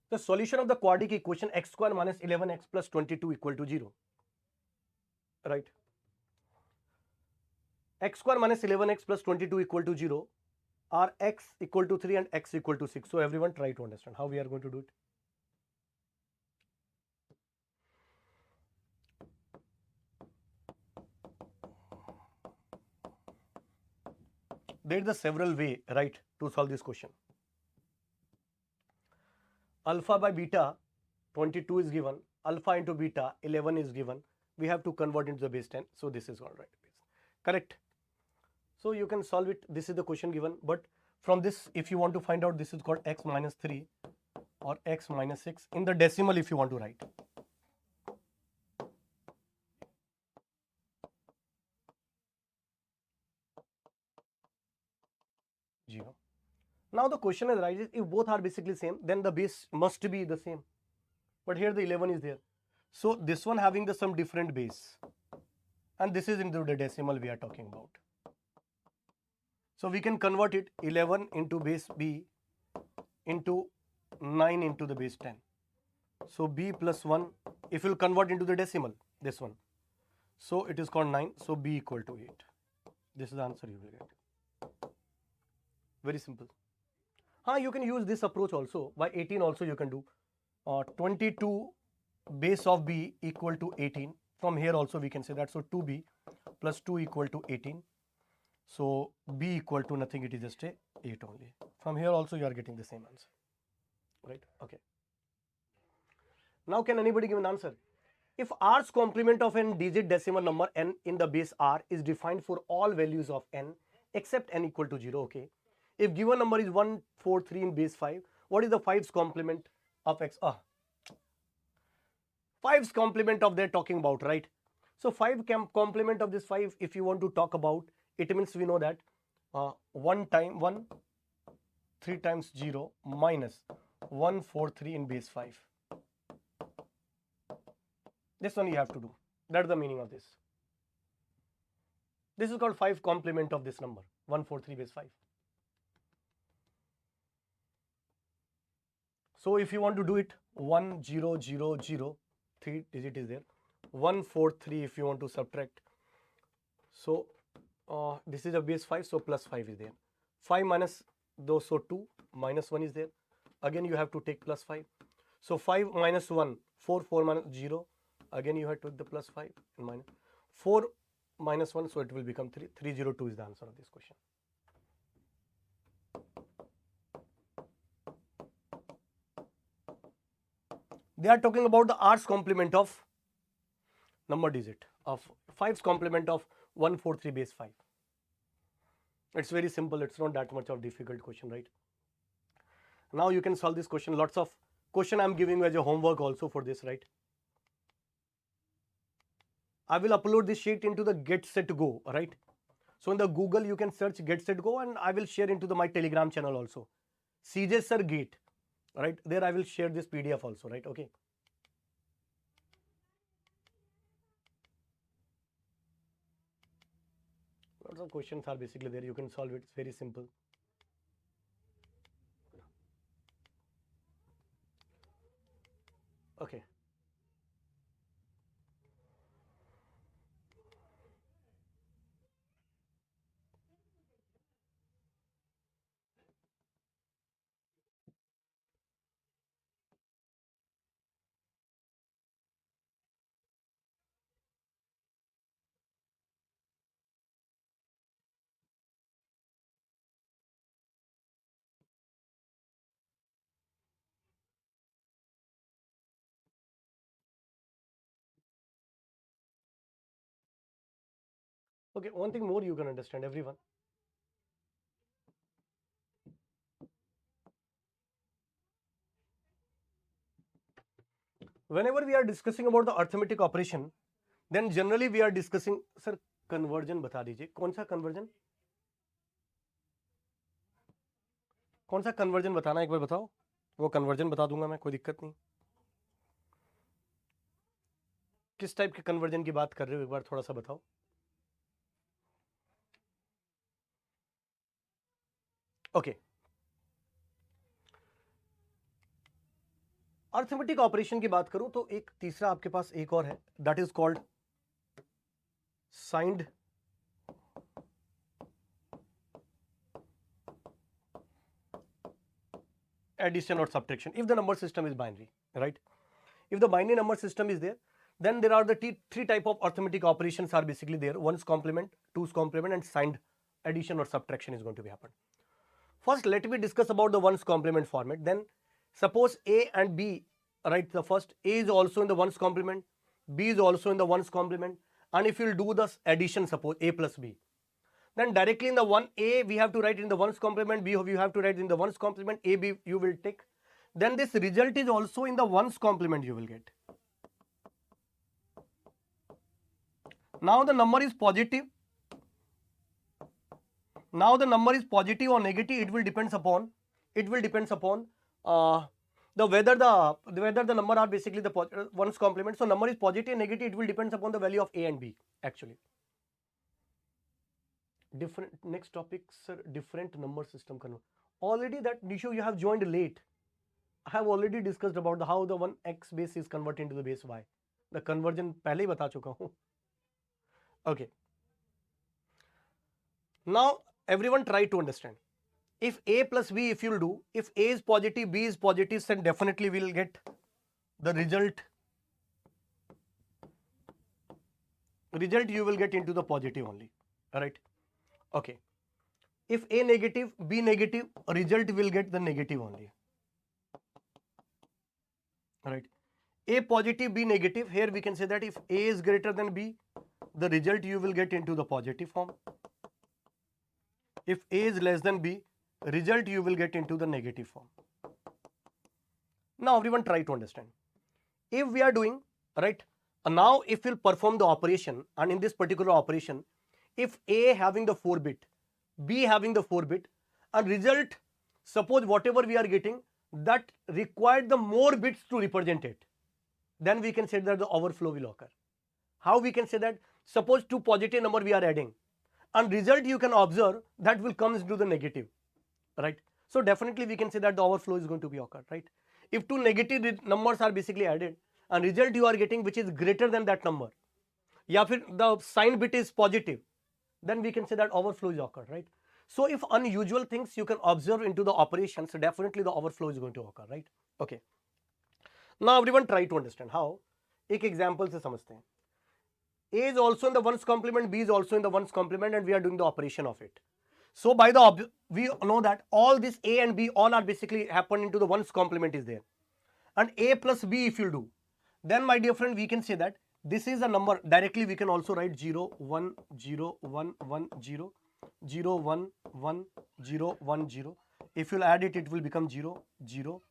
The solution of the quadratic equation x square minus 11x plus 22 equal to 0, right? X square minus 11x plus 22 equal to 0 are x equal to 3 and x equal to 6. So everyone try to understand how we are going to do it. There is a several way, right, to solve this question. Alpha by beta 22 is given, alpha into beta 11 is given. We have to convert into the base 10. So this is all right. Correct. So you can solve it. This is the question given. But from this, if you want to find out, this is called x minus 3 or x minus 6 in the decimal if you want to write. Zero. Now the question arises, if both are basically same, then the base must be the same. But here the 11 is there. So this one having the some different base. And this is into the decimal we are talking about. So we can convert it 11 into base b into 9 into the base 10. So b plus 1, if you will convert into the decimal, this one. So it is called 9. So b equal to 8. This is the answer you will get. Very simple. You can use this approach also. By 18 also you can do. 22 base of b equal to 18. From here also we can say that. So 2b plus 2 equal to 18. So b equal to nothing, it is just a 8 only. From here also you are getting the same answer. Right? Okay. Now can anybody give an answer? If r's complement of n digit decimal number n in the base r is defined for all values of n except n equal to 0, okay. If given number is 1, 4, 3 in base 5, what is the 5's complement of x? 5's complement of they're talking about, right? So 5 complement of this 5, if you want to talk about, it means we know that 1 time 1, 3 times 0 minus 1, 4, 3 in base 5. This one you have to do. That's the meaning of this. This is called 5 complement of this number, 1, 4, 3 base 5. So if you want to do it, 1, 0, 0, 0, 3 digit is there. 1, 4, 3 if you want to subtract. So this is a base 5, so plus 5 is there. 5 minus those, so 2, minus 1 is there. Again you have to take plus 5. So 5 minus 1, 4, 4 minus 0. Again you have to take the plus 5 and minus 4 minus 1, so it will become 3. 302 is the answer of this question. They are talking about the r's complement of number digit of 5's complement of 1, 4, 3 base 5. It's very simple. It's not that much of difficult question, right? Now you can solve this question. Lots of question I'm giving you as a homework also for this, right? I will upload this sheet into the Get Set Go, right? So in the Google you can search Get Set Go, and I will share into my Telegram channel also. 𝐂𝐨𝐬𝐬, right? There I will share this PDF also, right? Okay. Lots of questions are basically there. You can solve it. It's very simple. Okay. Okay, one thing more you can understand, everyone. Whenever we are discussing about the arithmetic operation, then generally we are discussing, sir, conversion बता दीजिए, कौन सा conversion? कौन सा conversion बताना एक बार बताओ, वो conversion बता दूंगा मैं, कोई दिक्कत नहीं. किस टाइप के conversion की बात कर रहे हो एक बार थोड़ा सा बताओ. ओके, अर्थमेटिक ऑपरेशन की बात करूं तो एक तीसरा आपके पास एक और है, that is called signed addition or subtraction if the number system is binary, right? If the binary number system is there, then there are the three type of arithmetic operations are basically there: ones complement, twos complement, and signed addition or subtraction is going to be happen. First, let me discuss about the ones complement format. Then suppose A and B, right? The first A is also in the ones complement, B is also in the ones complement, and if you'll do this addition, suppose A plus B, then directly in the 1A we have to write in the ones complement, B you have to write in the ones complement, A, B you will take. Then this result is also in the ones complement you will get. Now the number is positive. Now the number is positive or negative, it will depends upon the whether the number are basically the ones complement. So number is positive or negative, it will depends upon the value of A and B actually. Different next topic, sir, different number system convert. Already that Nishu you have joined late. I have already discussed about how the one x base is converted into the base y. The conversion पहले ही बता चुका हूँ. Okay. Now everyone try to understand. If A plus B, if you'll do, if A is positive, B is positive, then definitely we will get the result. Result you will get into the positive only. Alright. Okay. If A negative, B negative, result will get the negative only. Right. A positive, B negative. Here we can say that if A is greater than B, the result you will get into the positive form. If A is less than B, result you will get into the negative form. Now everyone try to understand. If we are doing, right, now if we'll perform the operation, and in this particular operation, if A having the 4-bit, B having the 4-bit, and result, suppose whatever we are getting, that required the more bits to represent it, then we can say that the overflow will occur. How we can say that? Suppose two positive number we are adding, and result you can observe that will come into the negative, right? So definitely we can say that the overflow is going to be occur, right? If two negative numbers are basically added, and result you are getting which is greater than that number, या फिर the sign bit is positive, then we can say that overflow is occurred, right? So if unusual things you can observe into the operations, so definitely the overflow is going to occur, right? Okay. Now everyone try to understand how. एक example से समझते हैं. A is also in the ones complement, B is also in the ones complement, and we are doing the operation of it. So by the we know that all this A and B all are basically happen into the ones complement is there, and A plus B if you do, then my dear friend we can say that this is a number. Directly we can also write 0 1 0 1 1 0 0 1 1 0 1 0. If you'll add it, it will become 0 0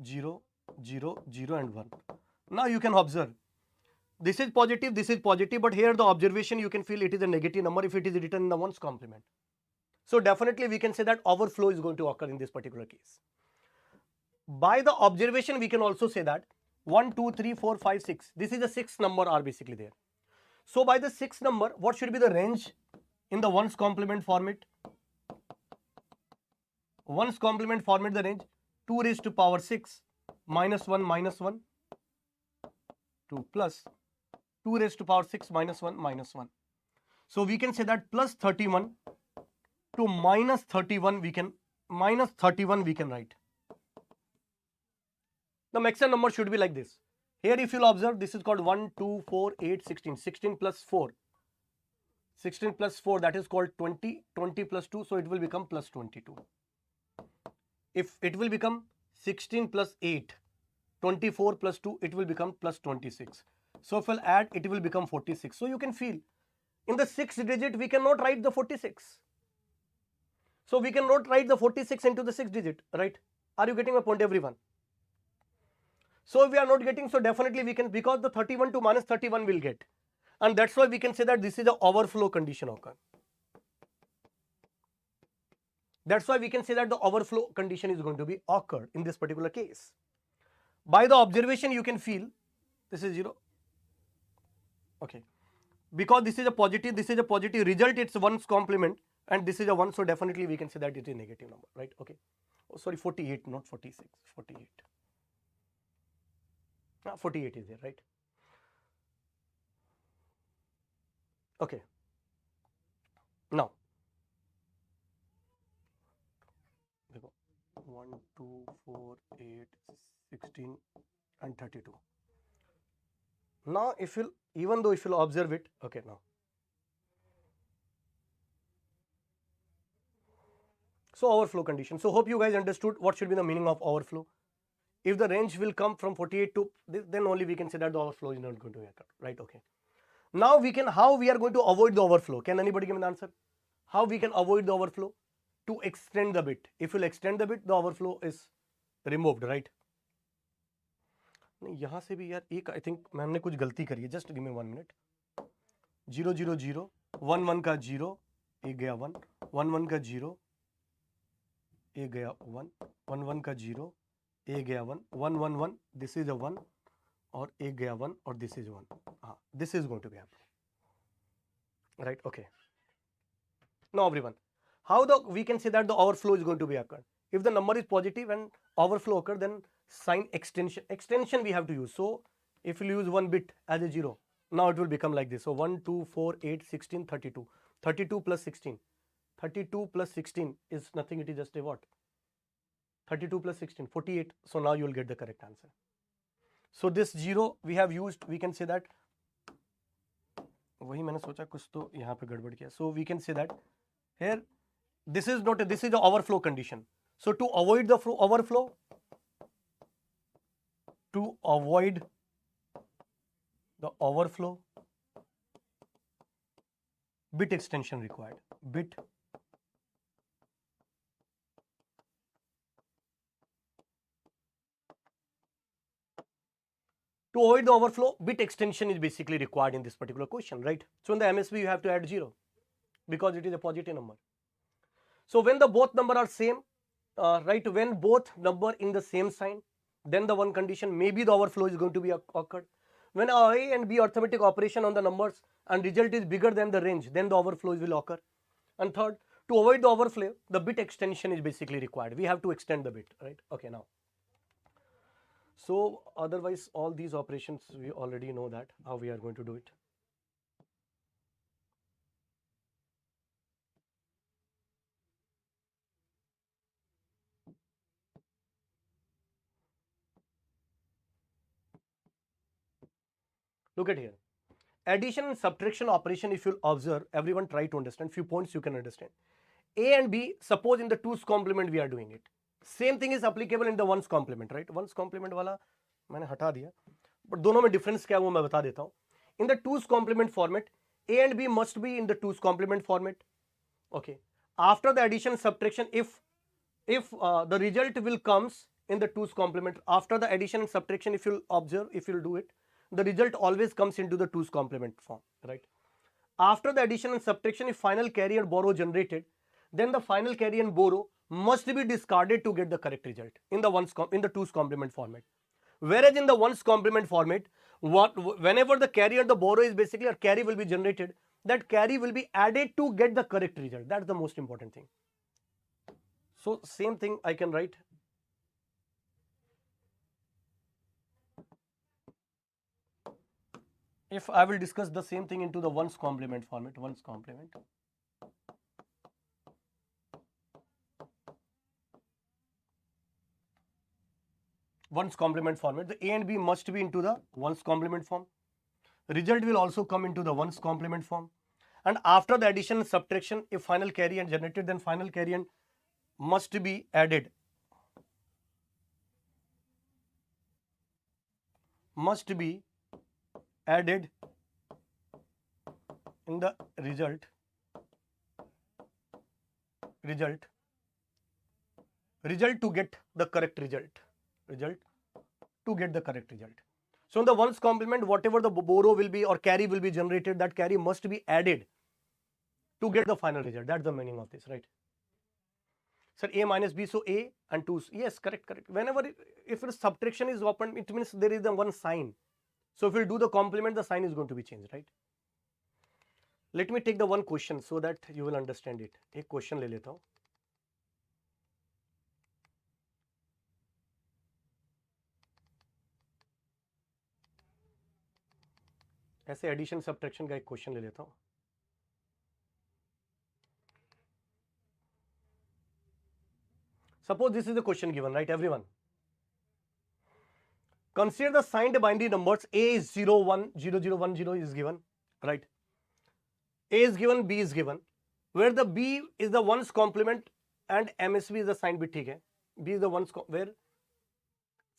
0 0 0 and 1. Now you can observe this is positive, but here the observation you can feel it is a negative number if it is written in the ones complement. So definitely we can say that overflow is going to occur in this particular case. By the observation we can also say that 1 2 3 4 5 6, this is the 6 number are basically there. So by the 6 number, what should be the range in the ones complement format? Ones complement format, the range 2 raised to power 6 minus 1 2 plus 2 raised to power 6 minus 1. So we can say that plus 31 to minus 31 we can write. The maximum number should be like this. Here if you'll observe, this is called 1 2 4 8 16. 16 plus 4. 16 plus 4, that is called 20. 20 plus 2, so it will become plus 22. If it will become 16 plus 8, 24 plus 2, it will become plus 26. So if we'll add, it will become 46. So you can feel In the sixth digit, we cannot write the 46. So we cannot write the 46 into the sixth digit, right? Are you getting my point, everyone? So we are not getting, so definitely we can, because the 31 to minus 31 will get. And that's why we can say that this is the overflow condition occur. That's why we can say that the overflow condition is going to be occurred in this particular case. By the observation, you can feel this is 0. Okay. Because this is a positive result, it's 1's complement, and this is a 1, so definitely we can say that it is a negative number, right? Okay. Oh, sorry, 48, not 46, 48. 48 is there, right? Okay. Now, 1, 2, 4, 8, 16 and 32. Now, if you, even though if you'll observe it, okay, now. So, overflow condition. So, hope you guys understood what should be the meaning of overflow. If the range will come from 48 to this, then only we can say that the overflow is not going to occur, right? Okay. Now we can, how we are going to avoid the overflow? Can anybody give me an answer? How we can avoid the overflow? To extend the bit. If you extend the bit, the overflow is removed, right? नहीं, यहाँ से भी यार एक I think मैंने कुछ गलती करी है. Just give me 1 minute. 0 0 0 1 1 का 0 एक गया 1 1 1 का 0 एक गया 1 1 1 का 0 एक गया 1 1 1 1 this is a 1 और एक गया 1 और this is 1. हाँ, this is going to be happening, right? Okay. Now everyone, how we can say that the overflow is going to be occurred? If the number is positive and overflow occur, then sign extension we have to use. So if you use 1 bit as a 0, now it will become like this. So 1 2 4 8 16 32 32 plus 16 32 plus 16 is nothing, it is just a what? 32 plus 16 48. So now you will get the correct answer. So this 0 we have used, we can say that वही मैंने सोचा कुछ तो यहाँ पे गड़बड़ किया. So we can say that here this is not a, this is the overflow condition. So to avoid the overflow, bit extension required. Bit to avoid the overflow, bit extension is basically required in this particular question, right? So in the MSB you have to add 0 because it is a positive number. So when the both number are same, right, when both number in the same sign, then the one condition, maybe the overflow is going to be occurred. When A and B arithmetic operation on the numbers and result is bigger than the range, then the overflow will occur. And third, to avoid the overflow, the bit extension is basically required. We have to extend the bit, right? Okay, now. So otherwise all these operations we already know that how we are going to do it. Look at here. Addition and subtraction operation, if you observe, everyone try to understand, few points you can understand. A and B, suppose in the 2's complement we are doing it. Same thing is applicable in the 1's complement, right? 1's complement वाला मैंने हटा दिया, but दोनों में difference क्या है वो मैं बता देता हूँ. In the 2's complement format, A and B must be in the 2's complement format. Okay. After the addition subtraction, if the result will comes in the 2's complement, after the addition and subtraction, if you'll observe, if you'll do it, the result always comes into the 2's complement form, right? After the addition and subtraction, if final carry and borrow generated, then the final carry and borrow must be discarded to get the correct result in the 2's complement format. Whereas in the 1's complement format, whenever the carry and the borrow is basically a carry will be generated, that carry will be added to get the correct result. That's the most important thing. So same thing I can write. If I will discuss the same thing into the 1's complement format, 1's complement. 1's complement format, the A and B must be into the 1's complement form. Result will also come into the 1's complement form. And after the addition and subtraction, if final carry and generated, then final carry and must be added. Must be added in the result to get the correct result. So in the ones complement, whatever the boro will be or carry will be generated, that carry must be added to get the final result. That's the meaning of this, right? Sir, a minus b, so a and 2, yes, correct. Whenever if a subtraction is opened, it means there is the one sign. So if we do the complement, the sign is going to be changed, right? Let me take the one question so that you will understand it. एक question ले लेता हूँ. ऐसे addition subtraction का एक question ले लेता हूँ. Suppose this is the question given, right, everyone? Consider the signed binary numbers. A is 0, 1, 0, 0, 1, 0 is given, right? A is given, B is given, where the B is the ones complement and MSB is the signed bit, ठीक है? B is the ones where,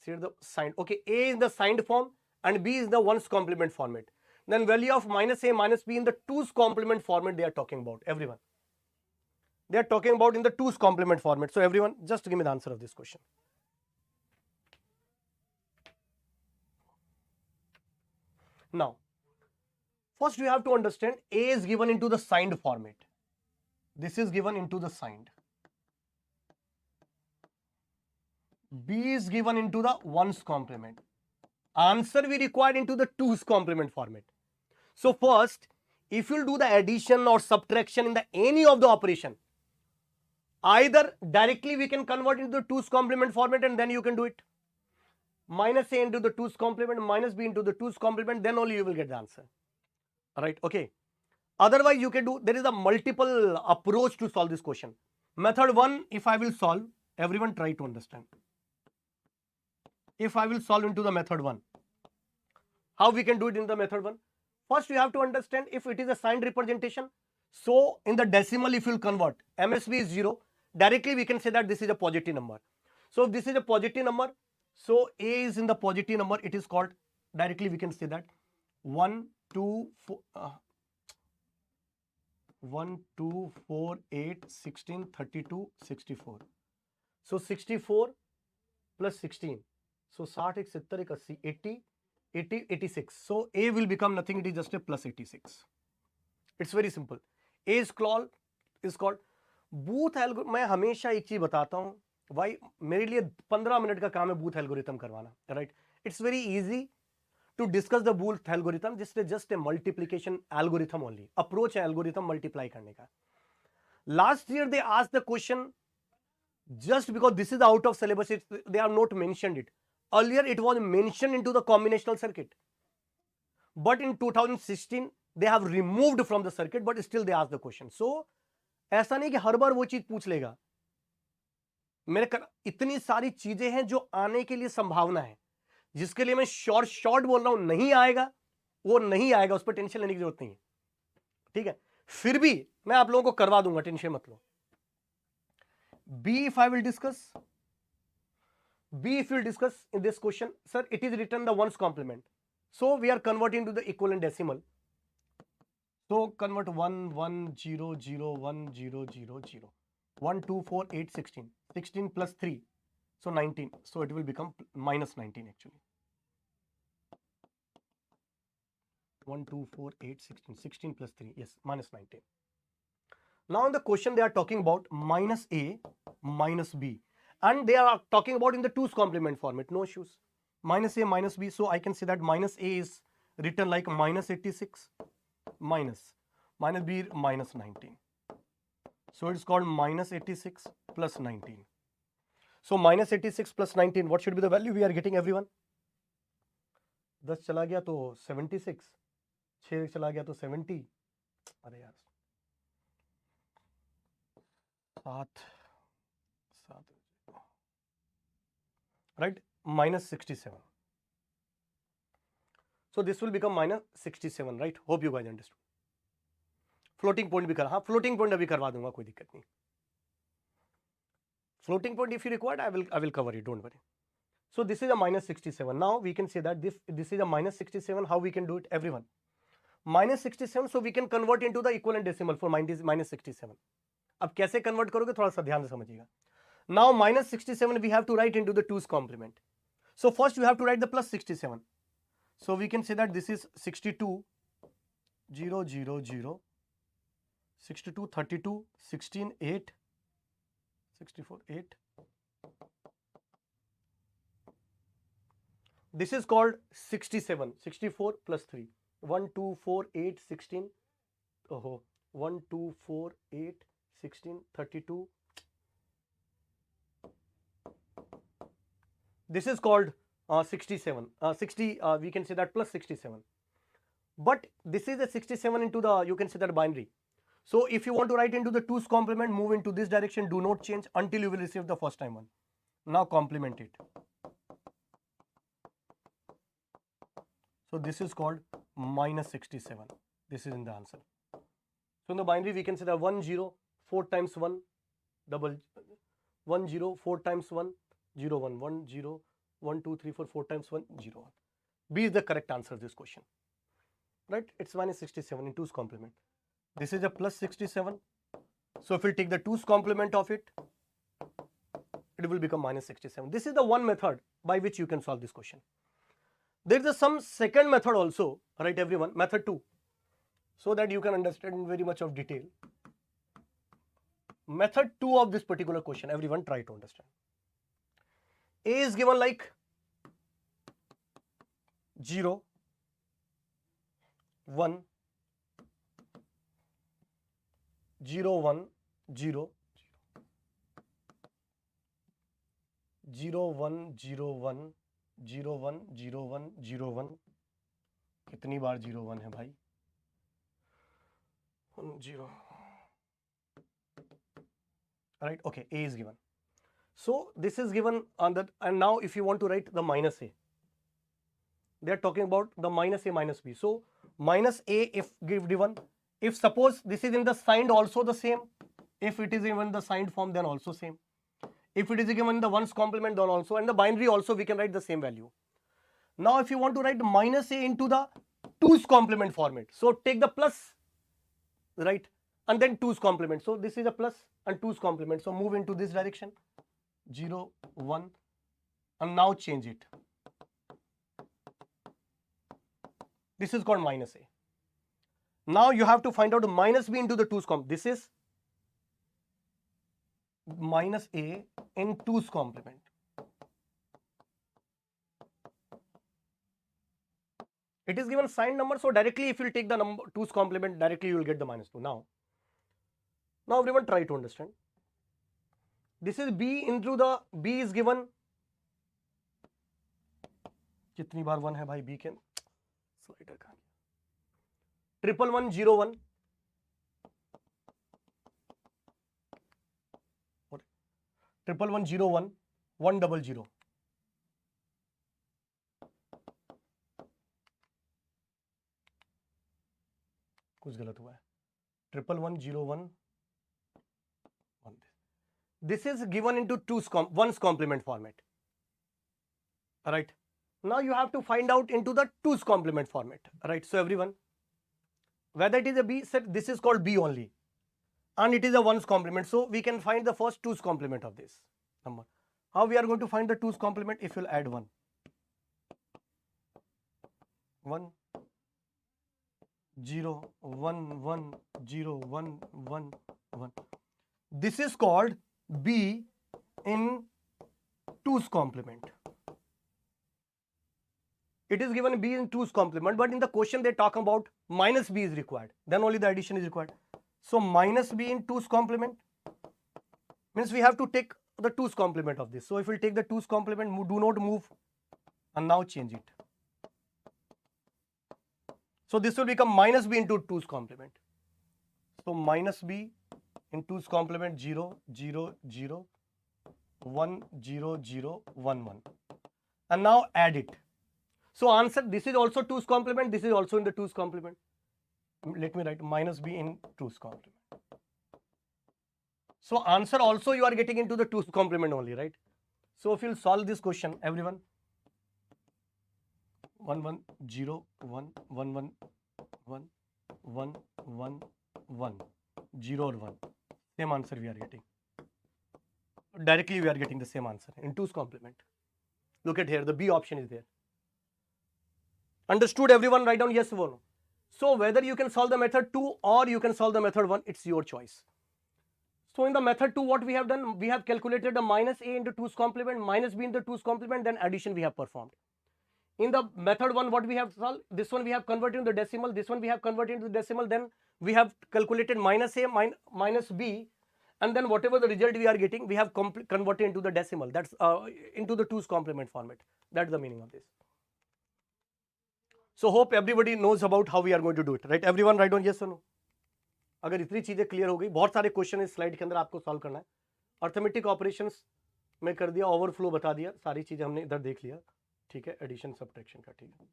see the signed, okay, A is the signed form and B is the ones complement format. Then value of minus A minus B in the twos complement format they are talking about, everyone. They are talking about in the twos complement format. So everyone, just give me the answer of this question. Now, first you have to understand A is given into the signed format. This is given into the signed. B is given into the ones complement. Answer we required into the twos complement format. So first, if you do the addition or subtraction in the any of the operation, either directly we can convert into the twos complement format and then you can do it. Minus A into the twos complement, minus B into the twos complement, then only you will get the answer. Alright, okay. Otherwise you can do, there is a multiple approach to solve this question. Method 1, if I will solve, everyone try to understand. If I will solve into the method 1, how we can do it in the method 1? First you have to understand if it is a signed representation. So in the decimal if you will convert, MSB is 0, directly we can say that this is a positive number. So if this is a positive number, so A is in the positive number, it is called, directly we can say that 1, 2, 4, 8, 16, 32, 64. So 64 plus 16. So 60, 70, 80, 80, 86. So A will become nothing, it is just a plus 86. It's very simple. A is called booth algorithm. मैं हमेशा एक चीज बताता हूँ भाई, मेरे लिए 15 minute का काम है बूथ एल्गोरिथम करवाना, right? It's very easy to discuss the Booth algorithm. This is just a multiplication algorithm only. Approach है एल्गोरिथम मल्टीप्लाई करने का. Last year they asked the question, just because this is out of syllabus, they have not mentioned it. Earlier it was mentioned into the combinational circuit, but in 2016 they have removed from the circuit, but still they ask the question. So ऐसा नहीं कि हर बार वो चीज पूछ लेगा. मेरे इतनी सारी चीजें हैं जो आने के लिए संभावना है, जिसके लिए मैं शॉर्ट बोल रहा हूं. नहीं आएगा वो नहीं आएगा, उस पर टेंशन लेने की जरूरत नहीं है, ठीक है? फिर भी मैं आप लोगों को करवा दूंगा, टेंशन मत लो. B if I will discuss in this question, sir, it is written the ones complement. So we are converting to the equivalent decimal. So convert 1, 1, 0, 0, 1, 0, 0, 0. 1, 2, 4, 8, 16. 16 plus 3. So 19. So it will become minus 19 actually. 1, 2, 4, 8, 16. 16 plus 3. Yes, minus 19. Now in the question they are talking about minus A, minus B, and they are talking about in the twos complement format, no issues. Minus A, minus B, so I can say that minus A is written like minus 86, minus B, minus 19. So it's called minus 86 plus 19. So minus 86 plus 19, what should be the value we are getting, everyone? 10 चला गया तो 76, 6 चला गया तो 70. अरे यार 7, right? Minus 67. So this will become minus 67, right? Hope you guys understood. Floating point भी कर, हाँ floating point अभी करवा दूंगा, कोई दिक्कत नहीं. Floating point if you required, I will cover it, don't worry. So this is a minus 67. Now we can say that this is a minus 67. How we can do it, everyone? minus 67, so we can convert into the equivalent decimal for minus 67. अब कैसे convert करोगे थोड़ा सा ध्यान से समझिएगा. Now minus 67 we have to write into the 2's complement. So first we have to write the plus 67. So we can say that this is 62, 0, 0, 0, 62, 32, 16, 8, 64, 8. This is called 67, 64 plus 3. 1, 2, 4, 8, 16. Oh, 1, 2, 4, 8, 16, 32. This is called 67. 60, we can say that plus 67. But this is a 67 into the, you can say that binary. So if you want to write into the 2's complement, move into this direction, do not change until you will receive the first time one. Now complement it. So this is called minus 67. This is in the answer. So in the binary we can say that 1, 0, 4 times 1, double 1, 0, 4 times 1, 0, 1, 1, 0, 1, 2, 3, 4, 4 times 1, 0, 1. B is the correct answer to this question. Right? It's minus 67 in 2's complement. This is a plus 67. So if we take the 2's complement of it, it will become minus 67. This is the one method by which you can solve this question. There is some second method also, right everyone, method 2, so that you can understand in very much of detail. Method 2 of this particular question, everyone try to understand. A is given like 0, 1, 0, 1, 0, 0, 1, 0, 1, 0, 1, 0, 1, 0, 1. कितनी बार 0, 1 है भाई? 1, 0. Right? Okay, A is given. So this is given on that, and now if you want to write the minus A, they are talking about the minus A minus B. So minus A if given, if suppose this is in the signed also the same, if it is given the signed form then also same. If it is given the 1's complement then also, and the binary also we can write the same value. Now if you want to write minus A into the 2's complement format, so take the plus, right, and then 2's complement. So this is a plus and 2's complement. So move into this direction, 0, 1, and now change it. This is called minus A. Now you have to find out minus B into the 2's complement. This is minus A in 2's complement. It is given signed number, so directly if you take the number 2's complement, directly you will get the minus 2. Now everyone try to understand. This is B into the, B is given, कितनी बार 1 है भाई B के, slider कहाँ गया, 1 1 1 0 1, 1 1 1 0 1, 1 0 0. कुछ गलत हुआ है, 1 1 1 0 1 1. This is given into 1's complement format. Alright. Now you have to find out into the 2's complement format. Alright. So everyone, whether it is a B, set this is called B only, and it is a 1's complement. So we can find the first 2's complement of this number. How we are going to find the 2's complement? If you'll add 1, 1 0 1 1 0 1 1 1. This is called B in 2's complement. It is given B in 2's complement, but in the question they talk about minus B is required. Then only the addition is required. So minus B in 2's complement means we have to take the 2's complement of this. So if we take the 2's complement, do not move, and now change it. So this will become minus B into 2's complement. So minus B in 2's complement, 0 0 0 1 0 0 1 1, and now add it. So answer, this is also 2's complement, this is also in the 2's complement. Let me write minus B in 2's complement. So answer also you are getting into the 2's complement only, right? So if you'll solve this question, everyone, 1 1 0 1 1 1 1, 1, 1, 1, 0 or 1. Same answer we are getting. Directly we are getting the same answer in 2's complement. Look at here, the B option is there. Understood everyone? Write down yes or no. So whether you can solve the method 2 or you can solve the method 1, it's your choice. So in the method 2, what we have done, we have calculated the minus A into 2's complement, minus B into 2's complement, then addition we have performed. In the method 1, what we have solved, this one we have converted into decimal, this one we have converted into decimal, then we have calculated minus A minus B, and then whatever the result we are getting, we have converted into the decimal, that's into the 2's complement format. That's the meaning of this. So hope everybody knows about how we are going to do it, right? Everyone write down yes or no. अगर इतनी चीजें clear हो गई, बहुत सारे question इस slide के अंदर आपको सॉल्व करना है. अर्थमेटिक ऑपरेशंस में कर दिया, ओवरफ्लो बता दिया, सारी चीजें हमने इधर देख लिया, ठीक है. एडिशन सब्ट्रैक्शन का, ठीक है.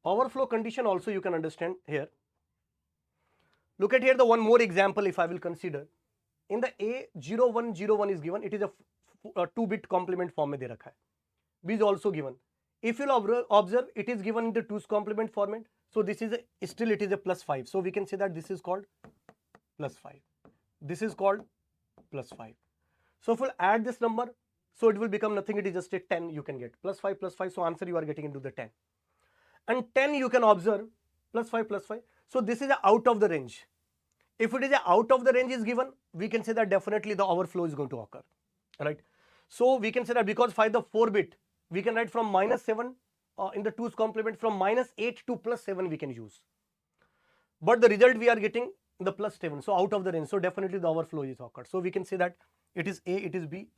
Overflow condition also you can understand here. Look at here the one more example if I will consider. In the A0101 is given, it is a 2-bit complement form में दे रखा है. B is also given. If you observe, it is given in the 2's complement format. So this is still it is a plus 5. So we can say that this is called plus 5. This is called plus 5. So if we add this number, so it will become nothing. It is just a 10 you can get. Plus 5 plus 5. So answer you are getting into the 10. And 10 you can observe plus 5 plus 5. So this is out of the range. If it is out of the range is given, we can say that definitely the overflow is going to occur, right? So we can say that because 5 the 4-bit, we can write from minus 7 in the 2's complement, from minus 8 to plus 7 we can use. But the result we are getting the plus 7, so out of the range. So definitely the overflow is occurred. So we can say that it is A, it is B.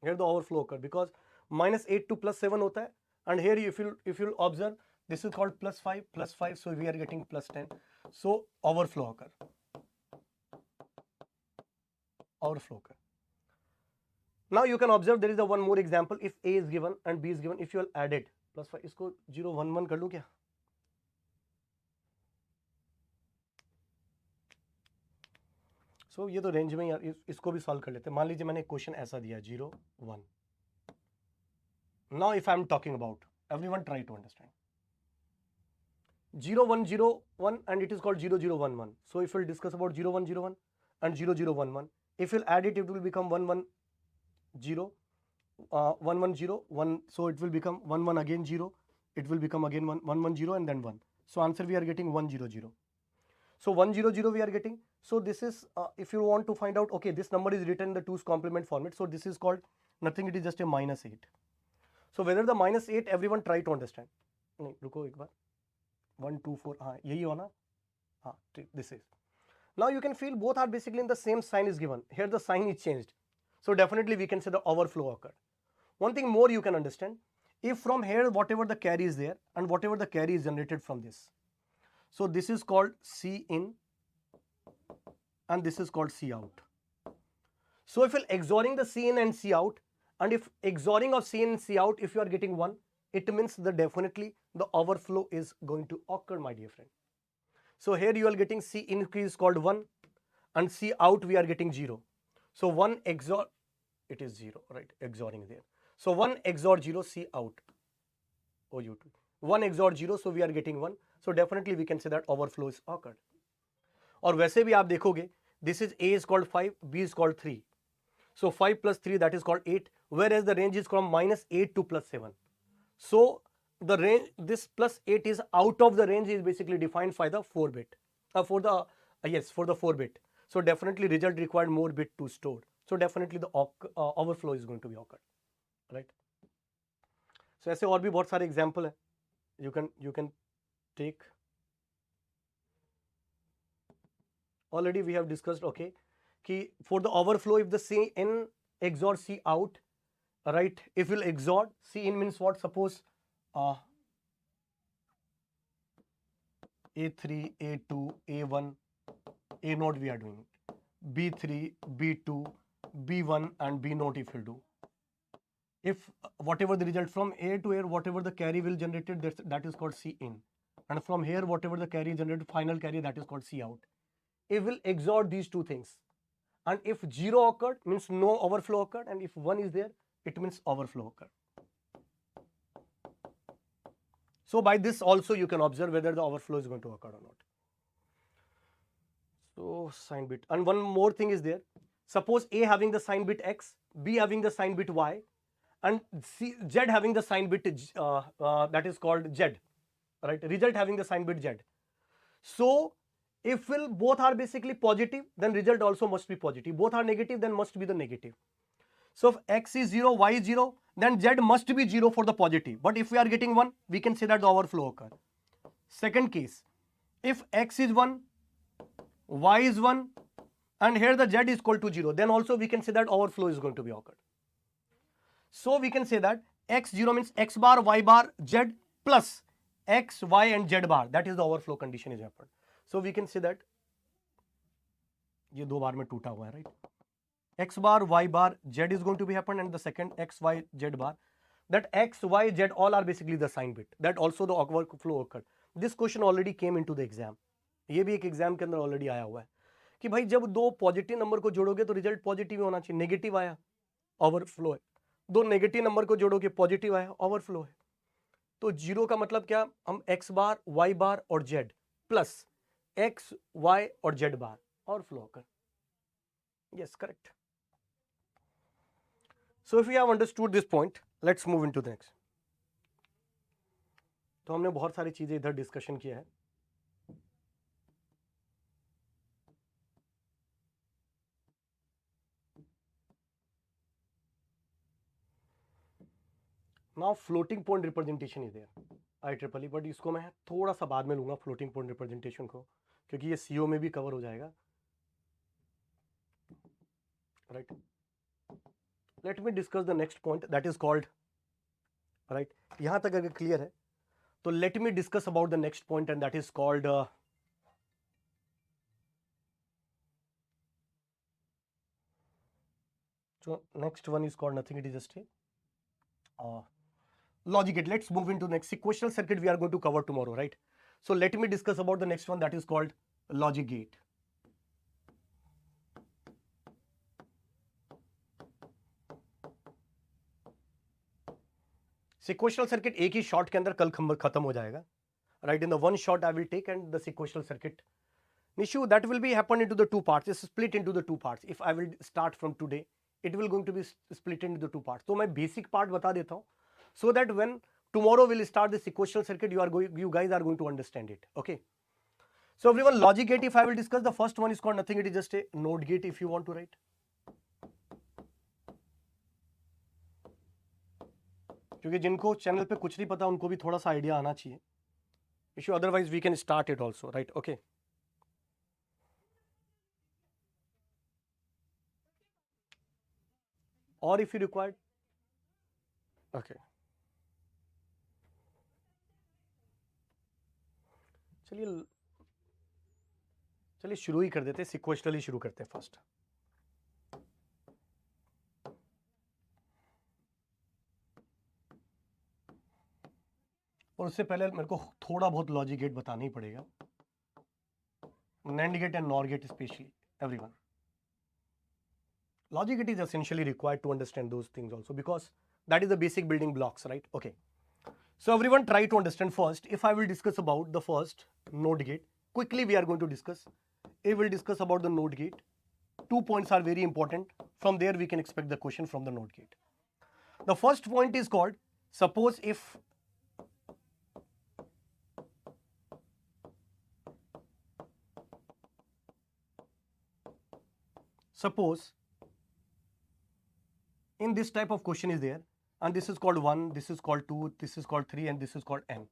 Here the overflow occurred because minus 8 to plus 7 hota hai, and here if you observe, this is called plus 5, so we are getting plus 10. So overflow occur. Overflow occur. Now you can observe there is a one more example. If A is given and B is given, if you will add it, plus 5, इसको 0 1 1 कर लूँ क्या? So ये तो range में यार, इसको भी सॉल्व कर लेते हैं. मान लीजिए मैंने क्वेश्चन ऐसा दिया 0 1. Now if I am talking about, everyone try to understand. 0 1 0 1 and it is called 0 0 1 1. So if we'll discuss about 0 1 0 1 and 0 0 1 1, if we'll add it, it will become 1 1 0, 1 1 0 1. So it will become 1 1 again 0. It will become again 1 1 1 0 and then 1. So answer we are getting 1 0 0. So 1 0 0 we are getting. So this is if you want to find out, okay, this number is written in the 2's complement format. So this is called nothing. It is just a minus 8. So whether the minus 8, everyone try to understand. नहीं रुको एक बार. 1 2 4 हाँ यही हो ना. हाँ this is. Now you can feel both are basically in the same sign is given. Here the sign is changed. So definitely we can say the overflow occurred. One thing more you can understand. If from here whatever the carry is there and whatever the carry is generated from this. So this is called C in and this is called C out. So if you're XORing the C in and C out, and if XORing of C in and C out, if you are getting 1, it means that definitely the overflow is going to occur, my dear friend. So here you are getting C in is called 1 and C out we are getting 0. So 1 XOR, it is 0, right? XORing there. So 1 XOR 0 C out. Oh, you too. 1 XOR 0, so we are getting 1. So definitely we can say that overflow is occurred. और वैसे भी आप देखोगे, this is A is called 5, B is called 3. So 5 plus 3 that is called 8, whereas the range is from minus 8 to plus 7. So the range, this plus 8 is out of the range is basically defined by the 4-bit. For the 4-bit. So definitely result required more bit to store. So definitely the overflow is going to be occurred, right? So ऐसे और भी बहुत सारे example है. You can take. Already we have discussed, okay, कि for the overflow if the C in XOR C out, right? If we'll XOR C in means what? Suppose A3, A2, A1, A0 we are doing it. B3, B2, B1 and B0 if we'll do. If whatever the result from A to here, whatever the carry will generated, that is called C in. And from here, whatever the carry generated, final carry, that is called C out. It will XOR these two things. and if 0 occurred means no overflow occurred, and if 1 is there it means overflow occurred. So by this also you can observe whether the overflow is going to occur or not. So sign bit, and one more thing is there. Suppose A having the sign bit X, B having the sign bit Y, and Z having the sign bit that is called Z, right? Result having the sign bit Z. So if both are basically positive, then result also must be positive. Both are negative, then must be the negative. So if X is 0, Y is 0, then Z must be 0 for the positive. But if we are getting 1, we can say that the overflow occur. Second case, if X is 1, Y is 1, and here the Z is equal to 0, then also we can say that overflow is going to be occurred. So we can say that X0 means X bar, Y bar, Z plus X, Y and Z bar. That is the overflow condition is happened. So we can say that ये दो बार में टूटा हुआ है, right? X bar, Y bar, Z is going to be happen, and the second X, Y, Z bar. That X, Y, Z all are basically the sign bit. That also the overflow occurred. This question already came into the exam. ये भी एक exam के अंदर already आया हुआ है कि भाई जब दो पॉजिटिव नंबर को जोड़ोगे तो रिजल्ट पॉजिटिव होना चाहिए. नेगेटिव आया ओवरफ्लो है, दो नेगेटिव नंबर को जोड़ोगे पॉजिटिव आया ओवरफ्लो है. तो 0 का मतलब क्या, हम X बार, Y बार और Z प्लस X, Y और Z बार ओवरफ्लो कर. Yes, correct. So if we have understood this point, let's move into the next. तो हमने बहुत सारी चीजें इधर डिस्कशन किया है. Now floating point representation is there, IEEE, but इसको मैं थोड़ा सा बाद में लूंगा फ्लोटिंग पॉइंट रिप्रेजेंटेशन को, क्योंकि ये CO में भी कवर हो जाएगा. Right, let me discuss the next point that is called, right, यहां तक अगर क्लियर है तो let me discuss about the next point and that is called so next one is called nothing, it is just a logic gate. Let's move into next sequential circuit we are going to cover tomorrow, right? So let me discuss about the next one that is called logic gate. Sequential circuit एक ही shot के अंदर कल खत्म हो जाएगा, right? In the one shot I will take and the sequential circuit Nishu that will be happen into the two parts. It's split into the two parts. If I will start from today, it will going to be split into the two parts. तो मैं basic part बता देता हूँ, so that when tomorrow we'll start the sequential circuit, you guys are going to understand it. Okay. So everyone, logic gate, if I will discuss, the first one is called nothing, it is just a node gate if you want to write. क्योंकि जिनको channel पे कुछ नहीं पता उनको भी थोड़ा सा आइडिया आना चाहिए. Issue, otherwise we can start it also, right? Okay. Or if you required, okay. चलिए शुरू ही कर देते हैं, सिक्वेंशनली शुरू करते हैं फर्स्ट. और उससे पहले मेरे को थोड़ा बहुत लॉजिक गेट बताना ही पड़ेगा. NAND gate and NOR gate especially, everyone. Logic gate is essentially required to understand those things also, because that is the basic building blocks, right? Okay. So everyone try to understand first. If I will discuss about the first node gate, quickly we are going to discuss. I will discuss about the node gate. 2 points are very important. From there we can expect the question from the node gate. The first point is called, suppose if in this type of question is there, and this is called 1, this is called 2, this is called 3, and this is called n.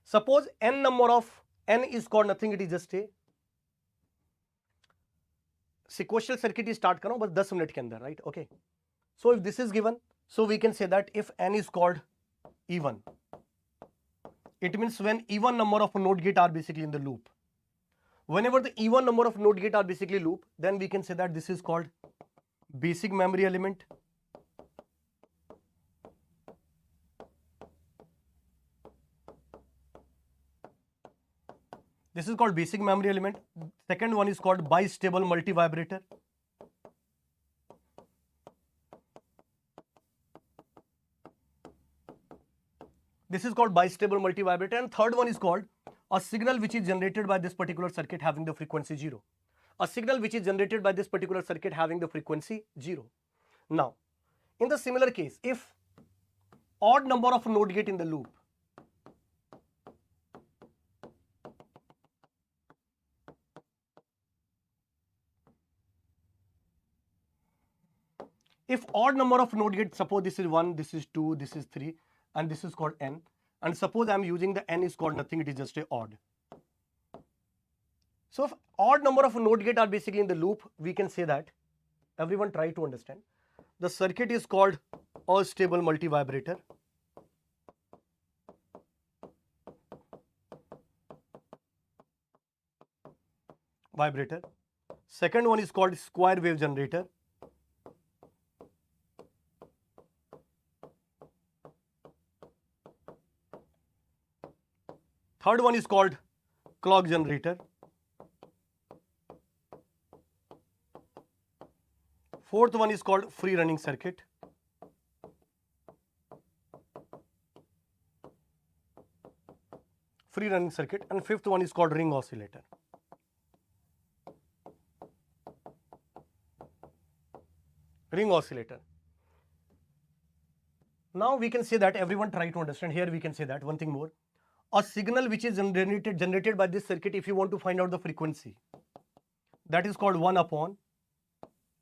Suppose n number of n is called nothing, it is just a sequential circuit start कर रहा हूँ बस 10 minute के अंदर, right? Okay. So if this is given, so we can say that if n is called even, it means when even number of node gate are basically in the loop. Whenever the even number of node gate are basically loop, then we can say that this is called basic memory element. This is called basic memory element. Second one is called bistable multivibrator. This is called bistable multivibrator. And third one is called a signal which is generated by this particular circuit having the frequency 0. A signal which is generated by this particular circuit having the frequency 0. Now, in the similar case, if odd number of node gate in the loop, if odd number of node gate, suppose this is 1, this is 2, this is 3, and this is called n, and suppose I am using the n is called nothing, it is just a odd. So if odd number of node gate are basically in the loop, we can say that, everyone try to understand, the circuit is called a stable multivibrator. Vibrator. Second one is called square wave generator. Third one is called clock generator. Fourth one is called free running circuit. Free running circuit. And fifth one is called ring oscillator. Ring oscillator. Now we can say that, everyone try to understand, here we can say that, one thing more. A signal which is generated by this circuit, if you want to find out the frequency, that is called 1 upon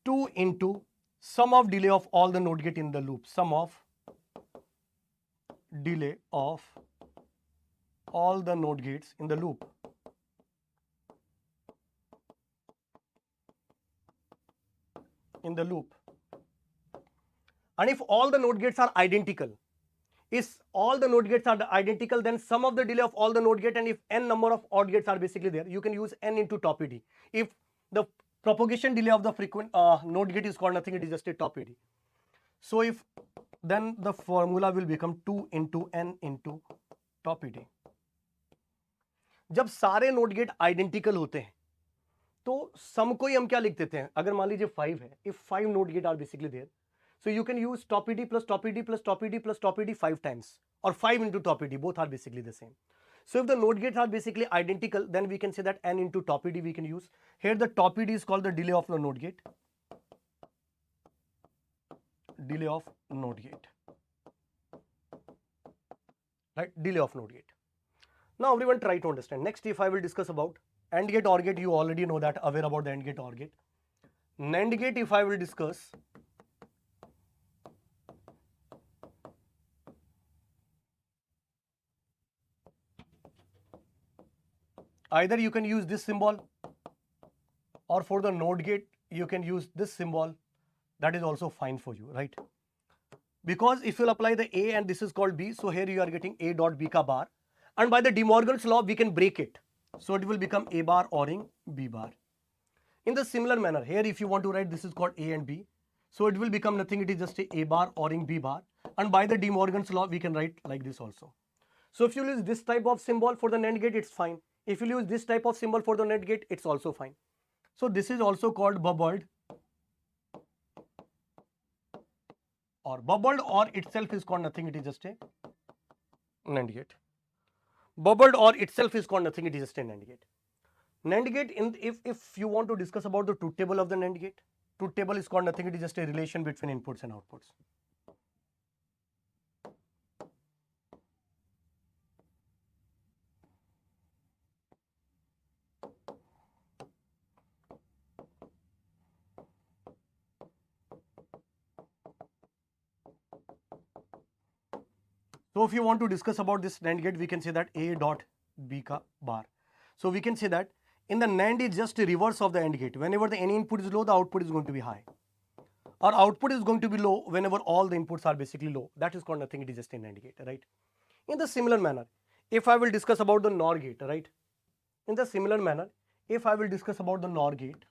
2 into sum of delay of all the node gate in the loop. Sum of delay of all the node gates in the loop. In the loop. And if all the node gates are identical, if all the node gates are identical, then sum of the delay of all the node gate, and if n number of odd gates are basically there, you can use n into tau p d. If the propagation delay of the frequent node gate is called nothing, it is just a tau p d. So if then the formula will become 2 into n into tau p d. जब सारे node gate identical होते हैं तो सम को ही हम क्या लिख देते हैं, अगर मान लीजिए 5 है, if 5 node gate are basically there, so you can use tau p d plus tau p d plus tau p d plus tau p d 5 times, or 5 into tau p d, both are basically the same. So if the node gates are basically identical, then we can say that n into tau p d we can use. Here the tau p d is called the delay of the node gate. Delay of node gate. Right? Delay of node gate. Now everyone try to understand. Next, if I will discuss about AND gate, OR gate, you already know that, aware about the AND gate, OR gate. NAND gate, if I will discuss, either you can use this symbol, or for the node gate you can use this symbol, that is also fine for you, right? Because if you apply the A and this is called B, so here you are getting A dot B ka bar, and by the De Morgan's law we can break it, so it will become A bar ORing B bar. In the similar manner, here if you want to write, this is called A and B, so it will become nothing, it is just a bar ORing B bar, and by the De Morgan's law we can write like this also. So if you use this type of symbol for the NAND gate, it's fine. If you use this type of symbol for the NAND gate, it's also fine. So this is also called bubbled, or bubbled OR itself is called nothing, it is just a NAND gate. Bubbled OR itself is called nothing, it is just a NAND gate. NAND gate, if you want to discuss about the truth table of the NAND gate, truth table is called nothing, it is just a relation between inputs and outputs. So if you want to discuss about this NAND gate, we can say that A dot B ka bar. So we can say that in the NAND is just a reverse of the AND gate. Whenever the any input is low, the output is going to be high. Or output is going to be low whenever all the inputs are basically low. That is called nothing, it is just a NAND gate, right? In the similar manner, if I will discuss about the NOR gate, right? In the similar manner, if I will discuss about the NOR gate,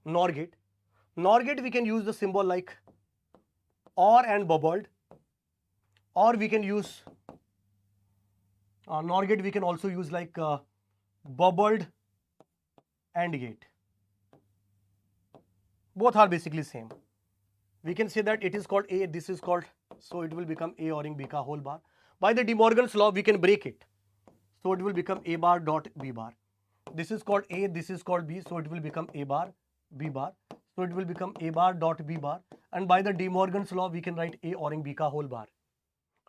NOR gate we can use the symbol like OR and bubbled, or we can use NOR gate we can also use like bubbled AND gate. Both are basically same. We can say that it is called A, this is called, so it will become A or B ka whole bar. By the De Morgan's law, we can break it. So it will become A bar dot B bar. This is called A, this is called B, so it will become A bar, B bar. So it will become A bar dot B bar. And by the De Morgan's law, we can write A or B ka whole bar.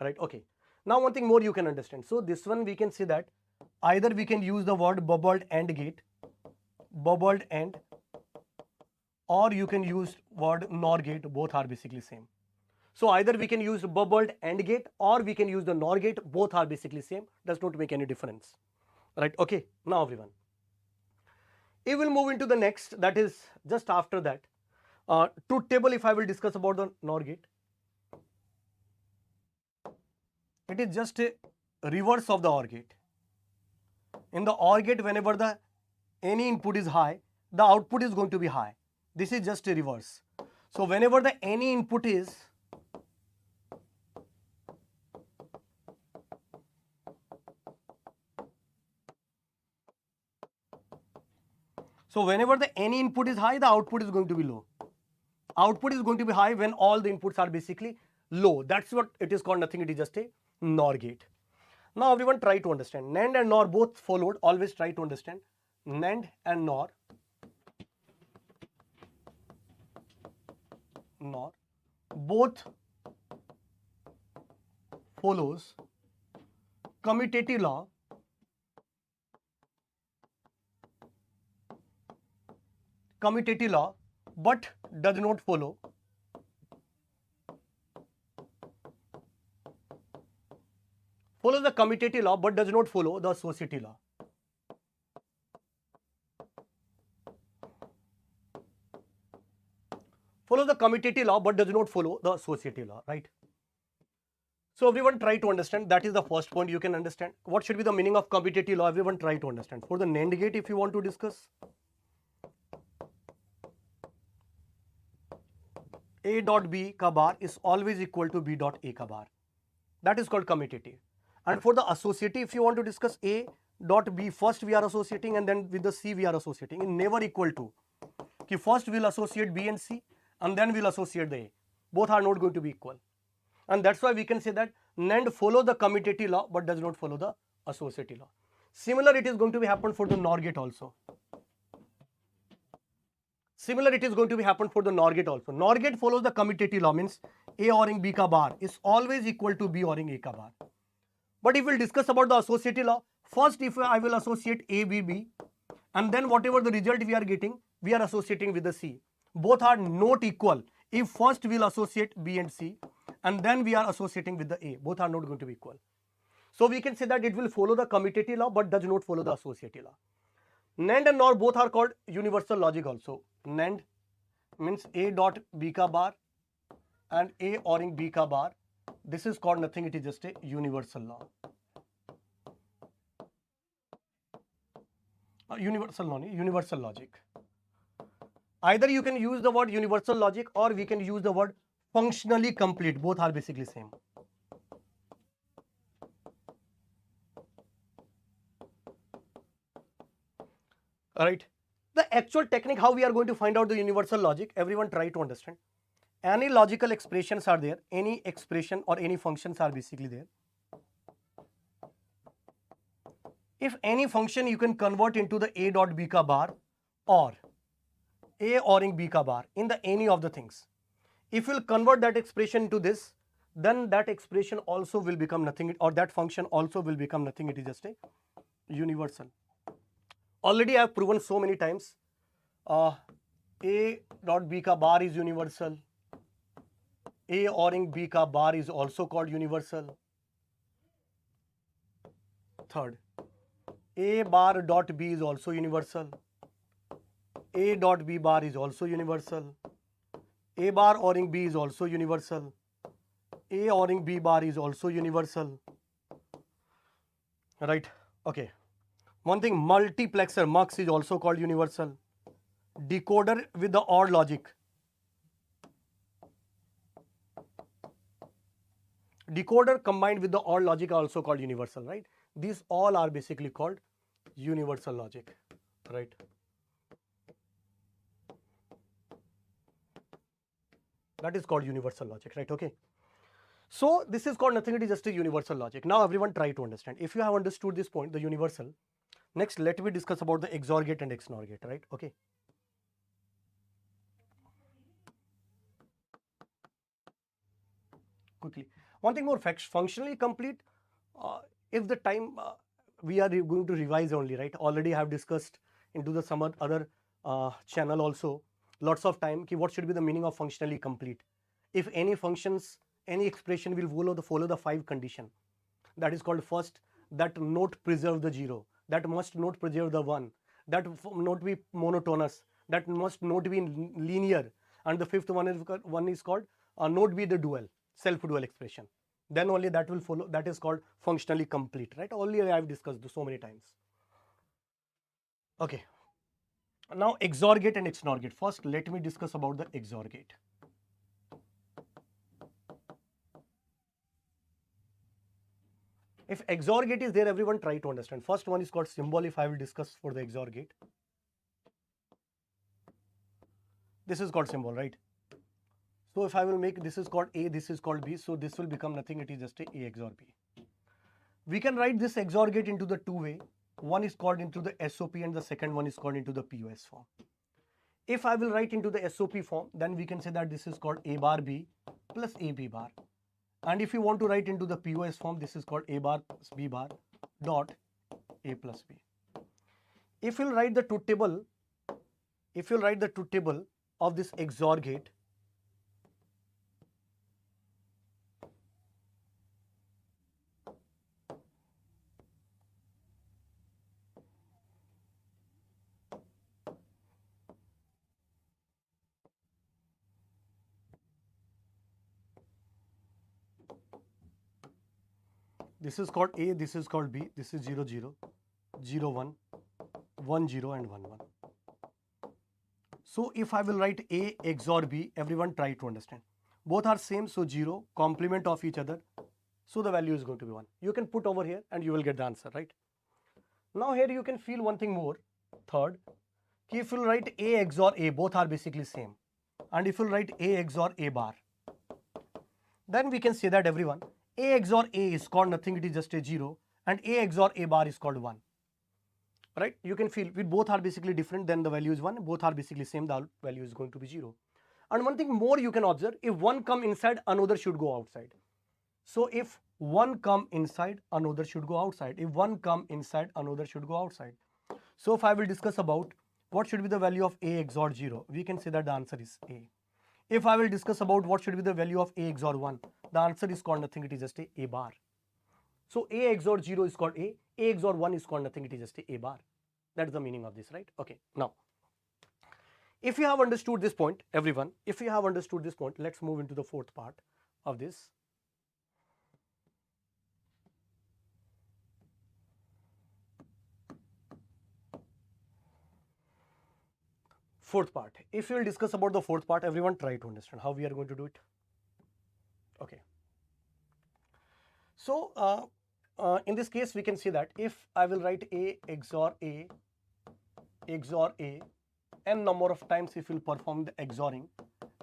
Right, okay. Now one thing more you can understand. So this one we can say that either we can use the word bubbled AND gate, bubbled AND, or you can use word NOR gate, both are basically same. So either we can use bubbled AND gate or we can use the NOR gate, both are basically same, does not make any difference. Right, okay. Now everyone, we will move into the next, that is just after that. Truth table, if I will discuss about the NOR gate, it is just a reverse of the OR gate. In the OR gate, whenever the any input is high, the output is going to be high. This is just a reverse. So whenever the any input is any input is high, the output is going to be low. Output is going to be high when all the inputs are basically low. That's what it is called, nothing, it is just a NOR gate. Now everyone try to understand. NAND and NOR both followed. Always try to understand. NAND and NOR both follows commutative law but does not follow the commutative law but does not follow the associative law. Follows the commutative law but does not follow the associative law, right? So everyone try to understand. That is the first point you can understand. What should be the meaning of commutative law? Everyone try to understand. For the NAND gate, if you want to discuss, A dot B ka bar is always equal to B dot A ka bar. That is called commutative. And for the associative, if you want to discuss A dot B, first we are associating and then with the C we are associating. It never equal to. Ki first we will associate B and C and then we will associate the A. Both are not going to be equal. And that's why we can say that NAND follow the commutative law but does not follow the associative law. Similar it is going to be happen for the NOR gate also. Similar it is going to be happen for the NOR gate also. NOR gate follows the commutative law, means A ORing B ka bar is always equal to B ORing A ka bar. But if we will discuss about the associative law, first if I will associate A, B, B, and then whatever the result we are getting, we are associating with the C. Both are not equal. If first we will associate B and C, and then we are associating with the A, both are not going to be equal. So we can say that it will follow the commutative law but does not follow the associative law. NAND and NOR both are called universal logic also. NAND means A dot B ka bar and A ORing B ka bar. This is called nothing, it is just a universal law. Universal logic. Either you can use the word universal logic or we can use the word functionally complete. Both are basically same. Alright. The actual technique how we are going to find out the universal logic, everyone try to understand. Any logical expressions are there, any expression or any functions are basically there. If any function you can convert into the A dot B ka bar or A ORing B ka bar in the any of the things. If you will convert that expression to this, then that expression also will become nothing, or that function also will become nothing, it is just a universal. Already I have proven so many times. A dot B ka bar is universal. A ORing B ka bar is also called universal. Third, A bar dot B is also universal. A dot B bar is also universal. A bar ORing B is also universal. A ORing B bar is also universal. Right? Okay. One thing, multiplexer mux is also called universal. Decoder with the OR logic. Decoder combined with the OR logic are also called universal, right? These all are basically called universal logic, right? That is called universal logic, right? Okay. So this is called nothing, it is just a universal logic. Now everyone try to understand. If you have understood this point, the universal, next let me discuss about the XOR gate and XNOR gate, right? Okay. Quickly. One thing more, functionally complete, if the time we are going to revise only, right? Already I have discussed into the some other channel also lots of time what should be the meaning of functionally complete. If any functions, any expression will follow the 5 condition, that is called first, that not preserve the 0, that must not preserve the 1, that not be monotonous, that must not be linear, and the fifth one is called not be the dual, self dual expression. Then only that will follow, that is called functionally complete, right? Only I have discussed this so many times. Okay, now XOR gate and XNOR gate. First let me discuss about the XOR gate. If XOR gate is there, everyone try to understand. First one is called symbol. If I will discuss for the XOR gate, this is called symbol, right? So if I will make, this is called A, this is called B, so this will become nothing, it is just a XOR B. We can write this XOR gate into the two way. One is called into the SOP and the second one is called into the POS form. If I will write into the SOP form, then we can say that this is called A bar B plus AB bar. And if you want to write into the POS form, this is called A bar plus B bar dot A plus B. If you'll write the truth table, of this XOR gate, this is called A, this is called B, this is 0 0, 0 1, 1 0 and 1 1. So if I will write A XOR B, everyone try to understand. Both are same, so 0, complement of each other, so the value is going to be 1. You can put over here and you will get the answer, right? Now here you can feel one thing more. Third, if you write A XOR A, both are basically same. And if you write A XOR A bar, then we can say that everyone, A XOR A is called nothing, it is just a 0, and A XOR A bar is called 1. Right? You can feel with both are basically different, then the value is 1, both are basically same, the value is going to be 0. And one thing more you can observe, if one come inside, another should go outside. So if one come inside, another should go outside. If one come inside, another should go outside. So if I will discuss about what should be the value of A XOR 0, we can say that the answer is A. If I will discuss about what should be the value of A XOR 1, the answer is called nothing, it is just a bar. So A XOR 0 is called A XOR 1 is called nothing, it is just a bar. That is the meaning of this, right? Okay, now, if you have understood this point, everyone, if you have understood this point, let's move into the fourth part of this. Fourth part. If you will discuss about the fourth part, everyone try to understand how we are going to do it. Okay. So, in this case, we can see that if I will write A XOR A XOR A, n number of times if you will perform the XORing,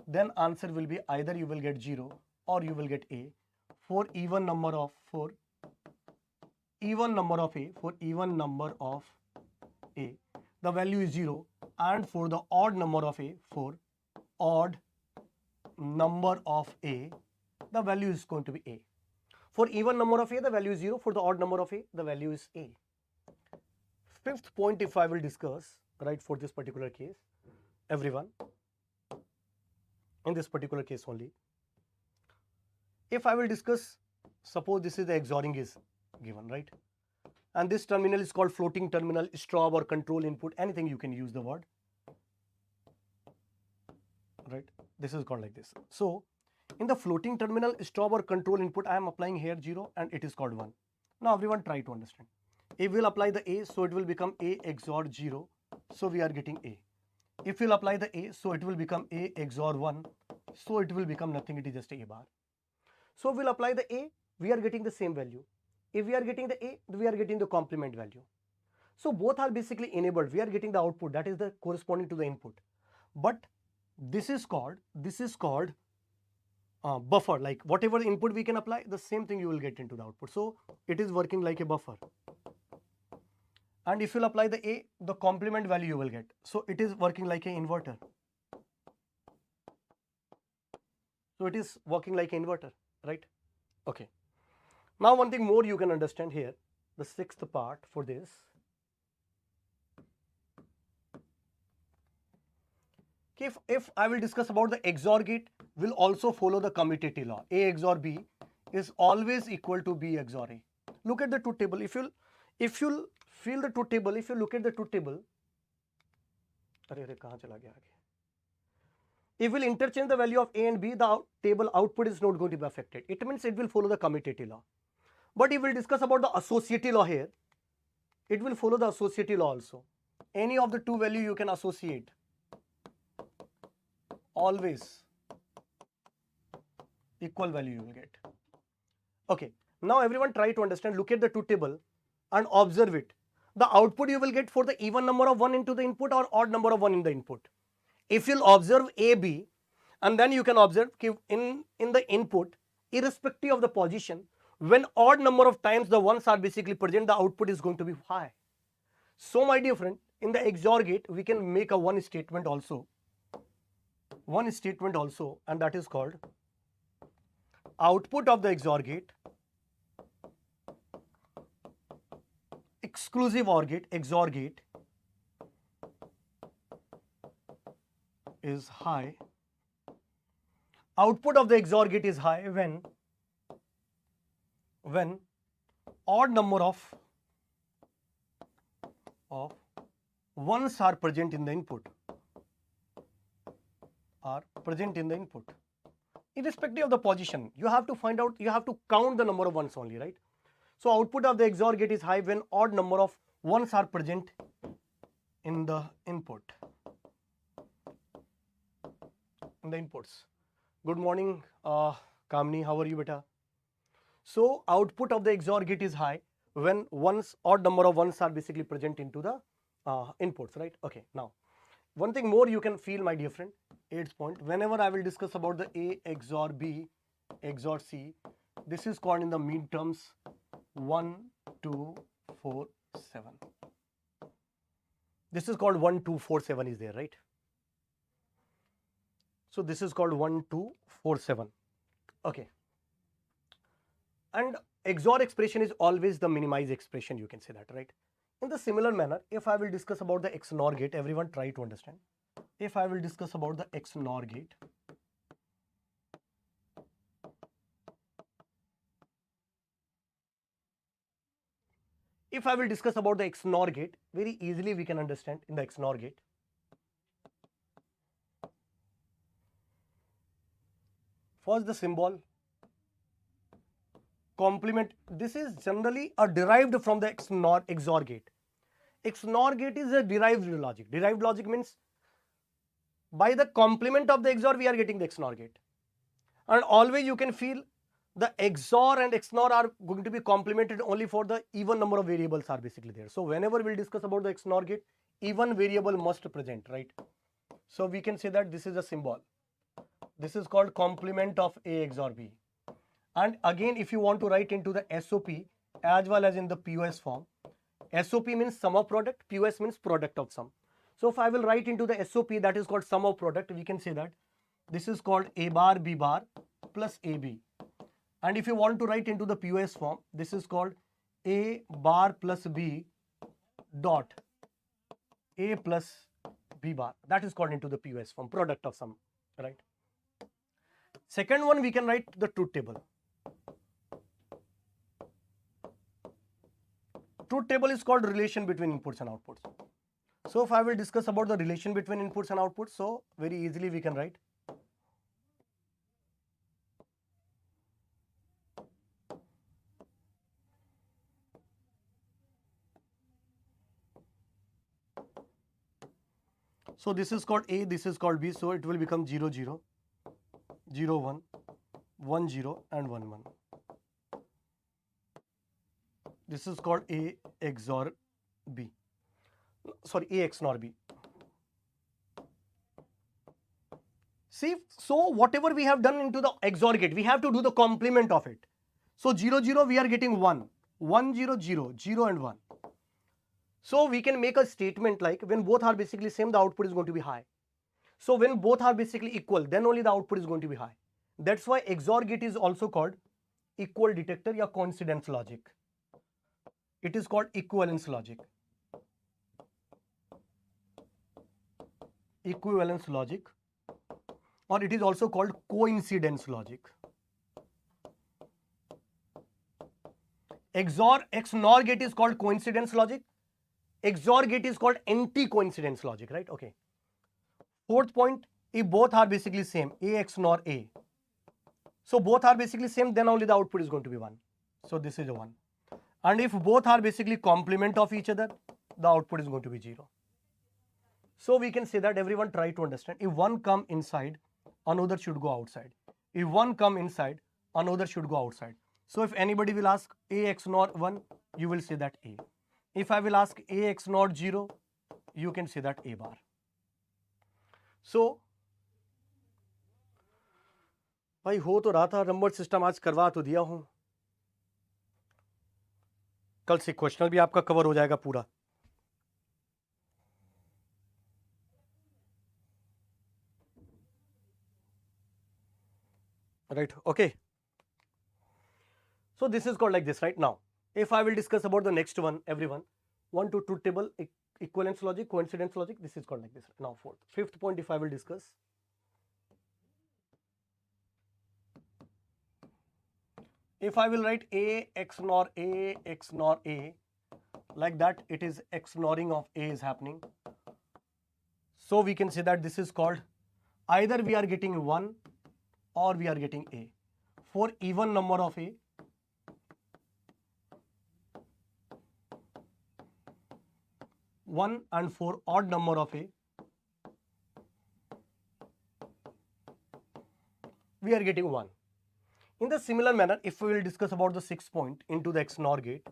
then answer will be either you will get 0 or you will get A. For even number of A, the value is 0, and for the odd number of A, the value is going to be A. For even number of A, the value is 0. For the odd number of A, the value is A. Fifth point, if I will discuss, right, for this particular case, everyone, in this particular case only, if I will discuss, suppose this is the XORing is given, right, and this terminal is called floating terminal, stop or control input, anything you can use the word, right, this is called like this. So in the floating terminal, stop or control input, I am applying here 0 and it is called 1. Now everyone try to understand. If we will apply the A, so it will become A XOR 0, so we are getting A. If we will apply the A, so it will become A XOR 1, so it will become nothing, it is just A bar. So we will apply the A, we are getting the same value. If we are getting the A, we are getting the complement value. So both are basically enabled, we are getting the output, that is the corresponding to the input. But this is called buffer, like whatever input we can apply, the same thing you will get into the output. So it is working like a buffer. And if you'll apply the A, the complement value you will get. So it is working like an inverter. So it is working like an inverter, right? Okay. Now one thing more you can understand here, the sixth part for this. If I will discuss about the XOR gate, will also follow the commutative law. A XOR B is always equal to B XOR A. Look at the truth table. If you'll feel the truth table, if you look at the truth table, if we'll interchange the value of A and B, the table output is not going to be affected. It means it will follow the commutative law. But if we'll discuss about the associative law here, it will follow the associative law also. Any of the two value you can associate, always equal value you will get. Okay, now everyone try to understand, look at the truth table and observe it. The output you will get for the even number of 1 into the input or odd number of 1 in the input. If you'll observe A, B, and then you can observe in the input, irrespective of the position, when odd number of times the ones are basically present, the output is going to be high. So my dear friend, in the XOR gate, we can make a one statement also, and that is called output of the XOR gate, exclusive OR gate, XOR gate is high. Output of the XOR gate is high when odd number of ones are present in the input. Irrespective of the position, you have to find out, you have to count the number of ones only, right? So output of the XOR gate is high when odd number of ones are present in the input. Inputs. Good morning, Kamini, how are you, beta? So output of the XOR gate is high when odd number of ones are basically present into the inputs, right? Okay, now one thing more you can feel, my dear friend, 8th point, whenever I will discuss about the A XOR B XOR C, this is called in the midterms 1, 2, 4, 7. This is called 1, 2, 4, 7 is there, right? So this is called 1, 2, 4, 7. Okay. And XOR expression is always the minimized expression, you can say that, right? In the similar manner, if I will discuss about the XNOR gate, everyone try to understand. If I will discuss about the XNOR gate, very easily we can understand in the XNOR gate. First, the symbol complement. This is generally derived from the XOR gate. XNOR gate is a derived logic. Derived logic means by the complement of the XOR we are getting the XNOR gate. And always you can feel the XOR and XNOR are going to be complemented only for the even number of variables are basically there. So whenever we'll discuss about the XNOR gate, even variable must present, right? So we can say that this is a symbol. This is called complement of A XOR B. And again, if you want to write into the SOP as well as in the POS form, SOP means sum of product, POS means product of sum. So if I will write into the SOP, that is called sum of product, we can say that this is called A bar B bar plus AB. And if you want to write into the POS form, this is called A bar plus B dot A plus B bar. That is called into the POS form, product of sum, right? Second one, we can write the truth table. Truth table is called relation between inputs and outputs. So if I will discuss about the relation between inputs and outputs, so very easily we can write so this is called A, this is called B, so it will become 0, 0, 0, 1, 1, 0 and 1, 1. This is called A XOR B. Sorry, A XNOR B. See, so whatever we have done into the XOR gate, we have to do the complement of it. So 0, 0, we are getting 1, 1, 0, 0, 0 and 1. So we can make a statement like when both are basically same, the output is going to be high. So when both are basically equal, then only the output is going to be high. That's why XOR gate is also called equal detector or coincidence logic. It is called equivalence logic. Equivalence logic, or it is also called coincidence logic. XOR gate is called coincidence logic. XOR gate is called anti-coincidence logic, right? Okay. Fourth point, if both are basically same, A XNOR A. So both are basically same, then only the output is going to be 1. So this is a 1. And if both are basically complement of each other, the output is going to be 0. So we can say that everyone try to understand. If one come inside, another should go outside. If one come inside, another should go outside. So if anybody will ask A XNOR 1, you will say that A. If I will ask A XNOR 0, you can say that A bar. So भाई हो तो रहा था, number system आज करवा तो दिया हूं, कल से क्वेश्चन भी आपका कवर हो जाएगा पूरा. Right, okay. So this is called like this, right? Now, if I will discuss about the next one, everyone, 1 to 2 table, equivalence logic, coincidence logic, this is called like this. Now, fifth point, if I will discuss. If I will write A XNOR A XNOR A, like that, it is XNORing of A is happening. So we can say that this is called either we are getting 1 or we are getting A. For even number of A, 1 and for odd number of A, we are getting 1. In the similar manner, if we will discuss about the 6th point into the XNOR gate,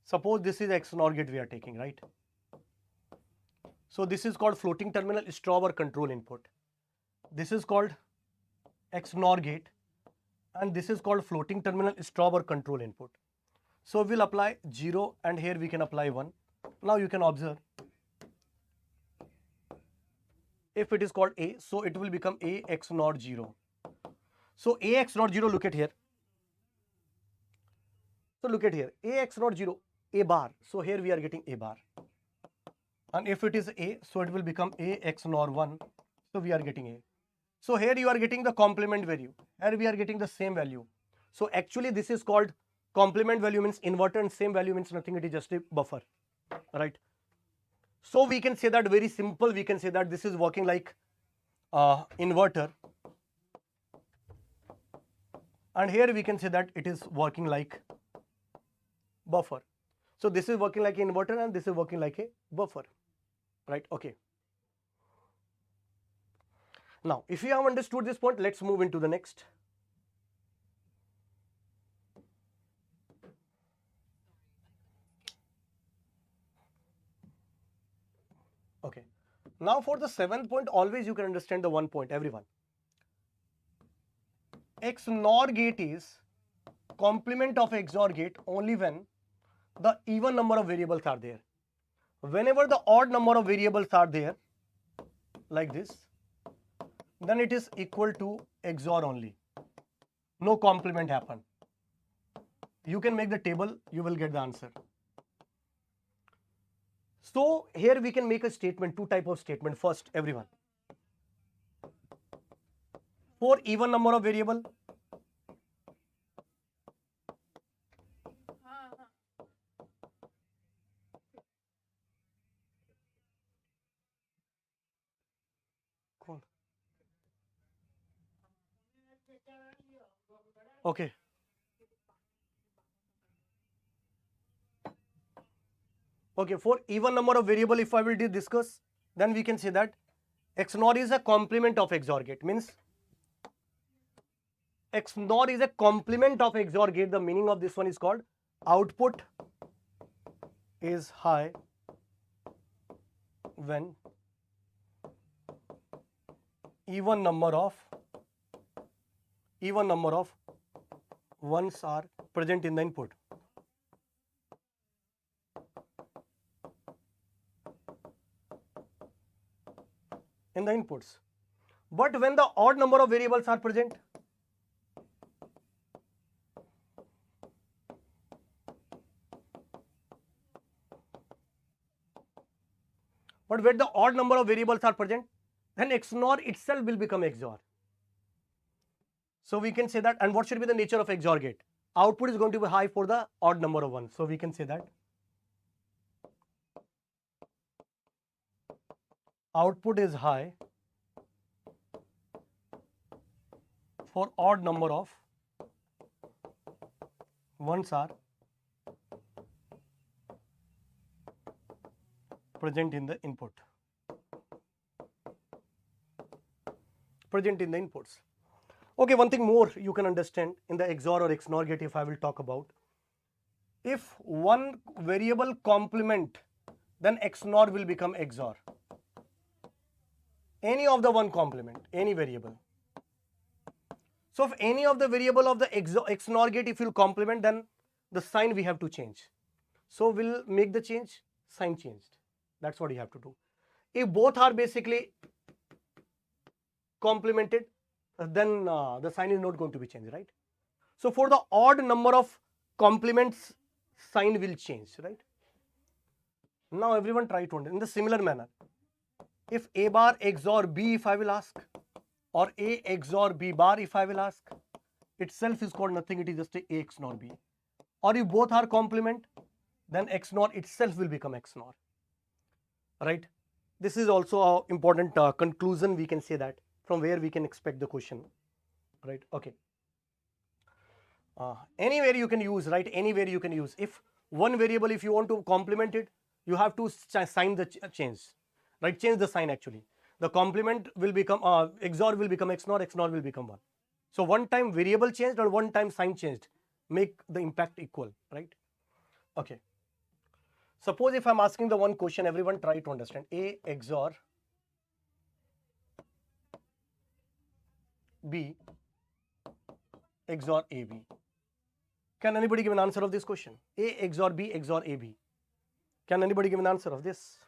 suppose this is XNOR gate we are taking, right? So this is called floating terminal stop or control input. This is called XNOR gate, and this is called floating terminal stop or control input. So we'll apply 0 and here we can apply 1. Now you can observe, if it is called A, so it will become A XNOR 0. So A XNOR 0, look at here. So look at here, A XNOR 0, A bar. So here we are getting A bar. And if it is A, so it will become A XNOR 1. So we are getting A. So here you are getting the complement value. Here we are getting the same value. So actually this is called complement value means inverter and same value means nothing. It is just a buffer, right? So we can say that very simple. We can say that this is working like inverter. And here we can say that it is working like buffer. So this is working like an inverter and this is working like a buffer, right? Okay. Now, if you have understood this point, let's move into the next. Okay. Now for the 7th point, always you can understand the 1 point, everyone. XNOR gate is complement of XOR gate only when the even number of variables are there. Whenever the odd number of variables are there, like this, then it is equal to XOR only. No complement happen. You can make the table, you will get the answer. So here we can make a statement, 2 type of statement. First, everyone, for even number of variable, okay. Okay, for even number of variable, if I will discuss, then we can say that XNOR is a complement of XOR gate. Means XNOR is a complement of XOR gate. The meaning of this one is called output is high when even number of ones are present in the input. In the inputs. But when the odd number of variables are present, then XNOR itself will become XOR. So we can say that, and what should be the nature of XOR gate? Output is going to be high for the odd number of ones. So we can say that output is high for odd number of ones are present in the input. Present in the inputs. Okay, one thing more you can understand in the XOR or XNOR gate, if I will talk about. If one variable complement, then XNOR will become XOR. Any of the one complement, any variable. So if any of the variable of the XNOR gate, if you complement, then the sign we have to change. So we'll make the change, sign changed. That's what you have to do. If both are basically complemented, then the sign is not going to be changed, right? So for the odd number of complements, sign will change, right? Now everyone try to understand in the similar manner. If A bar XOR B, if I will ask, or A XOR B bar, if I will ask, itself is called nothing, it is just a XNOR B. Or if both are complement, then XNOR itself will become XNOR, right? This is also an important conclusion, we can say that, from where we can expect the question, right? Okay. Anywhere you can use, right? Anywhere you can use. If one variable, if you want to complement it, you have to sign the change, right? Change the sign actually. The complement will become, XOR will become XNOR, XNOR will become 1. So one time variable changed or one time sign changed, make the impact equal, right? Okay. Suppose if I'm asking the one question, everyone try to understand. A XOR B XOR AB. Can anybody give an answer of this question? A XOR B XOR AB. Can anybody give an answer of this?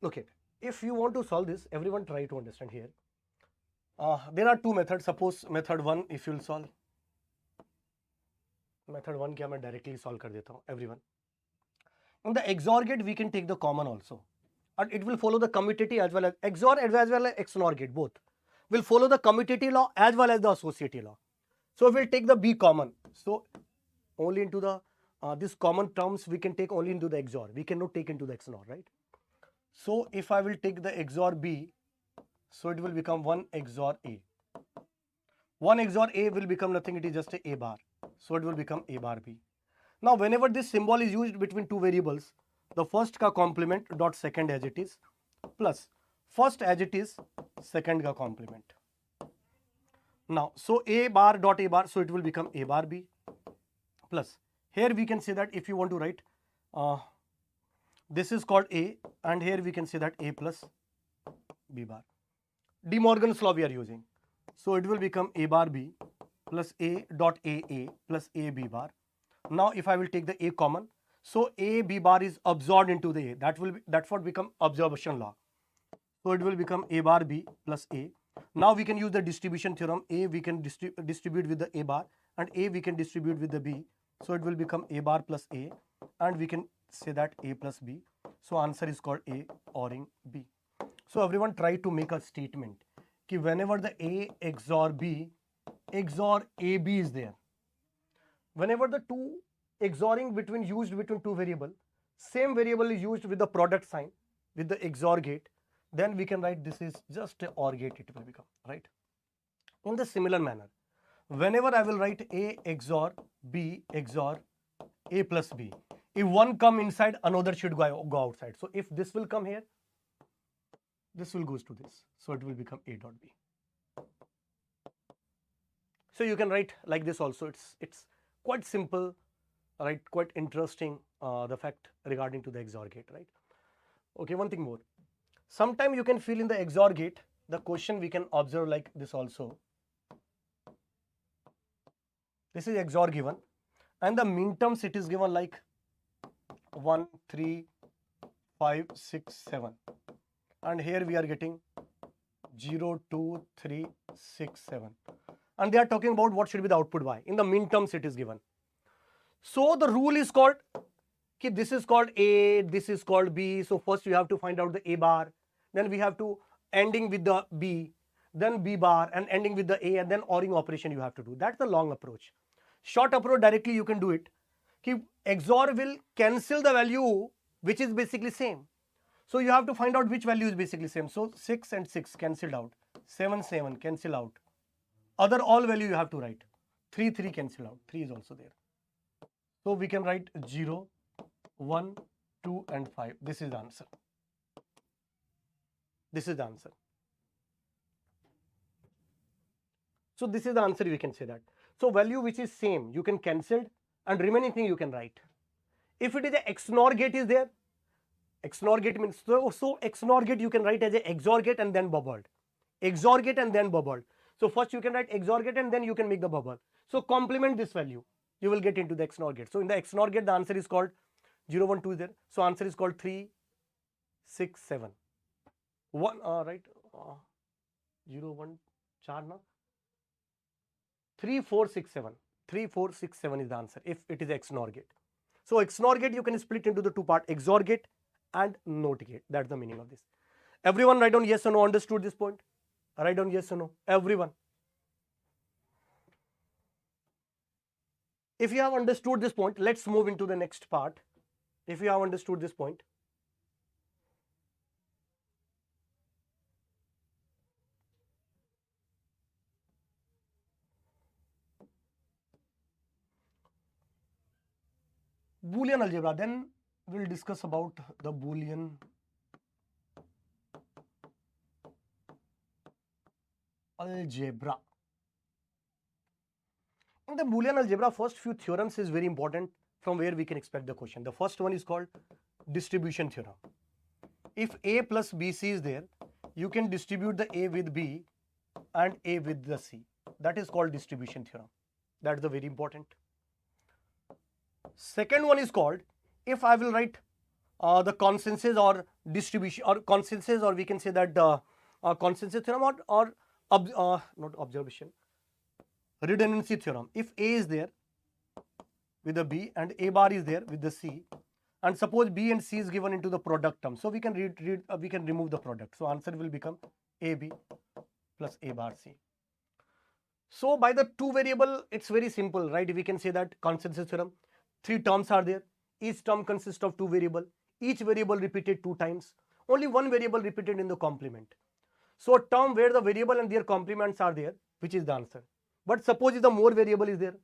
Look it. If you want to solve this, everyone try to understand here. There are two methods. Suppose method 1, if you will solve. Method 1 क्या मैं directly solve कर देता हूँ, everyone. In the XOR gate, we can take the common also. And it will follow the commutative as well as XOR as well as XNOR gate, both will follow the commutative law as well as the associative law. So we'll take the B common. So only into the this common terms we can take only into the XOR. We cannot take into the XNOR, right? So if I will take the XOR B, so it will become 1 XOR A. 1 XOR A will become nothing, it is just a bar. So it will become A bar B. Now whenever this symbol is used between two variables, the first ka complement dot second as it is plus first as it is second ka complement. Now so A bar dot A bar, so it will become A bar B plus, here we can say that if you want to write this is called A, and here we can say that A plus B bar. De Morgan's law we are using. So it will become A bar B plus A dot A plus A B bar. Now if I will take the A common, so A B bar is absorbed into the A. That's what become absorption law. So it will become A bar B plus A. Now we can use the distribution theorem. A we can distribute with the A bar, and A we can distribute with the B. So it will become A bar plus A, and we can say that A plus B. So answer is called A ORing B. So everyone try to make a statement कि whenever the A XOR B XOR AB is there, whenever the two XORing used between two variable, same variable is used with the product sign with the XOR gate, then we can write this is just a OR gate, it will become, right? In the similar manner, whenever I will write A XOR B XOR A plus B, if one come inside, another should go outside. So if this will come here, this will goes to this. So it will become A dot B. So you can write like this also. It's quite simple, right? Quite interesting, the fact regarding to the XOR gate, right? Okay, one thing more. Sometime you can feel in the XOR gate, the question we can observe like this also. This is XOR given, and the min terms it is given like 1, 3, 5, 6, 7. And here we are getting 0, 2, 3, 6, 7. And they are talking about what should be the output y. In the min terms it is given. So the rule is called, this is called A, this is called B. So first you have to find out the A bar. Then we have to ending with the B, then B bar, and ending with the A, and then ORing operation you have to do. That's the long approach. Short approach, directly you can do it. XOR will cancel the value which is basically same. So you have to find out which value is basically same. So 6 and 6 cancelled out. 7, 7 cancel out. Other all value you have to write. 3, 3 cancel out. 3 is also there. So we can write 0, 1, 2 and 5. This is the answer. This is the answer. So this is the answer, we can say that. So value which is same, you can cancel, and remaining thing you can write. If it is a XNOR gate is there, XNOR gate means, so XNOR gate you can write as a XOR gate and then bubbled. XOR gate and then bubbled. So first you can write XOR gate and then you can make the bubble. So complement this value, you will get into the XNOR gate. So in the XNOR gate the answer is called 0, 1, 2 is there. So answer is called 3, 6, 7. 1, right? 0, 1, 4 na? 3, 4, 6, 7. 3, 4, 6, 7 is the answer if it is XNOR gate. So XNOR gate you can split into the two part, XOR gate and NOT gate. That's the meaning of this. Everyone write down yes or no, understood this point? Write down yes or no, everyone. If you have understood this point, let's move into the next part. If you have understood this point, Boolean algebra, then we'll discuss about the Boolean algebra. In the Boolean algebra, first few theorems is very important from where we can expect the question. The first one is called distribution theorem. If A plus BC is there, you can distribute the A with B and A with the C. That is called distribution theorem. That's the very important. Second one is called, if I will write the consensus or distribution or consensus, or we can say that consensus theorem or not observation, redundancy theorem. If A is there with the B and A bar is there with the C, and suppose B and C is given into the product term, so we can we can remove the product. So answer will become AB plus A bar C. So by the two variable, it's very simple, right? We can say that consensus theorem, 3 terms are there. Each term consists of 2 variables. Each variable repeated 2 times. Only one variable repeated in the complement. So a term where the variable and their complements are there, which is the answer. But suppose if the more variable is there,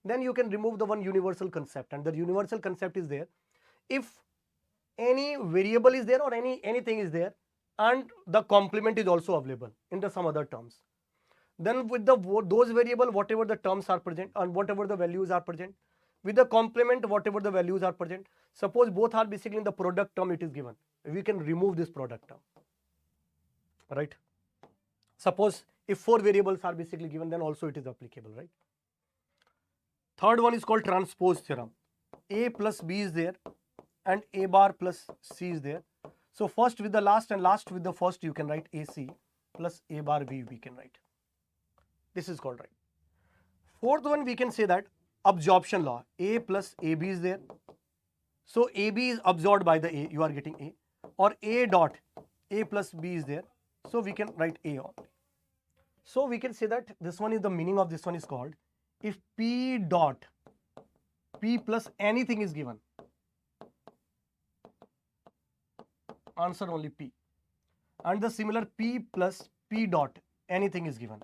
then you can remove the one universal concept, and the universal concept is there. If any variable is there or anything is there and the complement is also available in the some other terms, then with those variable, whatever the terms are present and whatever the values are present, with the complement, whatever the values are present, suppose both are basically in the product term it is given, we can remove this product term, right? Suppose if 4 variables are basically given, then also it is applicable, right? Third one is called transpose theorem. A plus B is there and A bar plus C is there. So first with the last and last with the first, you can write AC plus A bar B we can write. This is called right. Fourth one, we can say that absorption law. A plus AB is there. So AB is absorbed by the A, you are getting A. Or A dot A plus B is there. So we can write A only. So we can say that this one is the meaning of this one is called, if P dot P plus anything is given, answer only P. And the similar P plus P dot anything is given,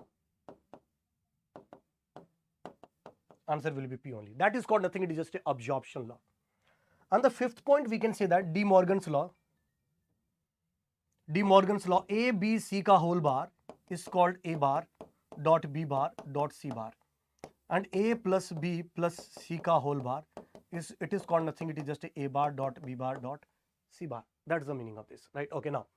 answer will be P only. That is called nothing, it is just a absorption law. And the fifth point, we can say that De Morgan's law. De Morgan's law, A, B, C का whole bar is called A bar dot B bar dot C bar, and A plus B plus C का whole bar is called nothing, it is just A bar dot B bar dot C bar. That's the meaning of this, right? Okay, now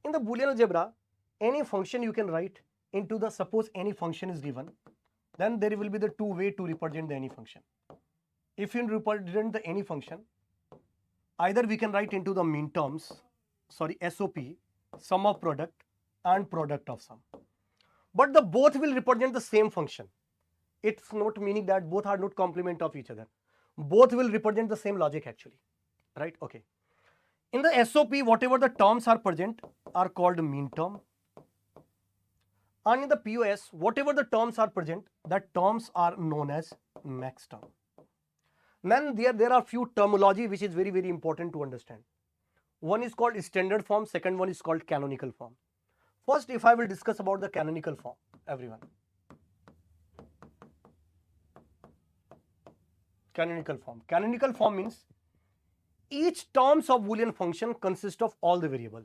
in the Boolean algebra, any function you can write into the, suppose any function is given, then there will be the two way to represent the any function. If you represent the any function, either we can write into the mean terms, SOP, sum of product and product of sum. But the both will represent the same function. It's not meaning that both are not complement of each other. Both will represent the same logic actually, right? Okay. In the SOP, whatever the terms are present are called mean term. And in the POS, whatever the terms are present, that terms are known as max term. Then there are few terminology which is very, very important to understand. One is called standard form, second one is called canonical form. First, if I will discuss about the canonical form, everyone. Canonical form. Canonical form means each terms of Boolean function consists of all the variable.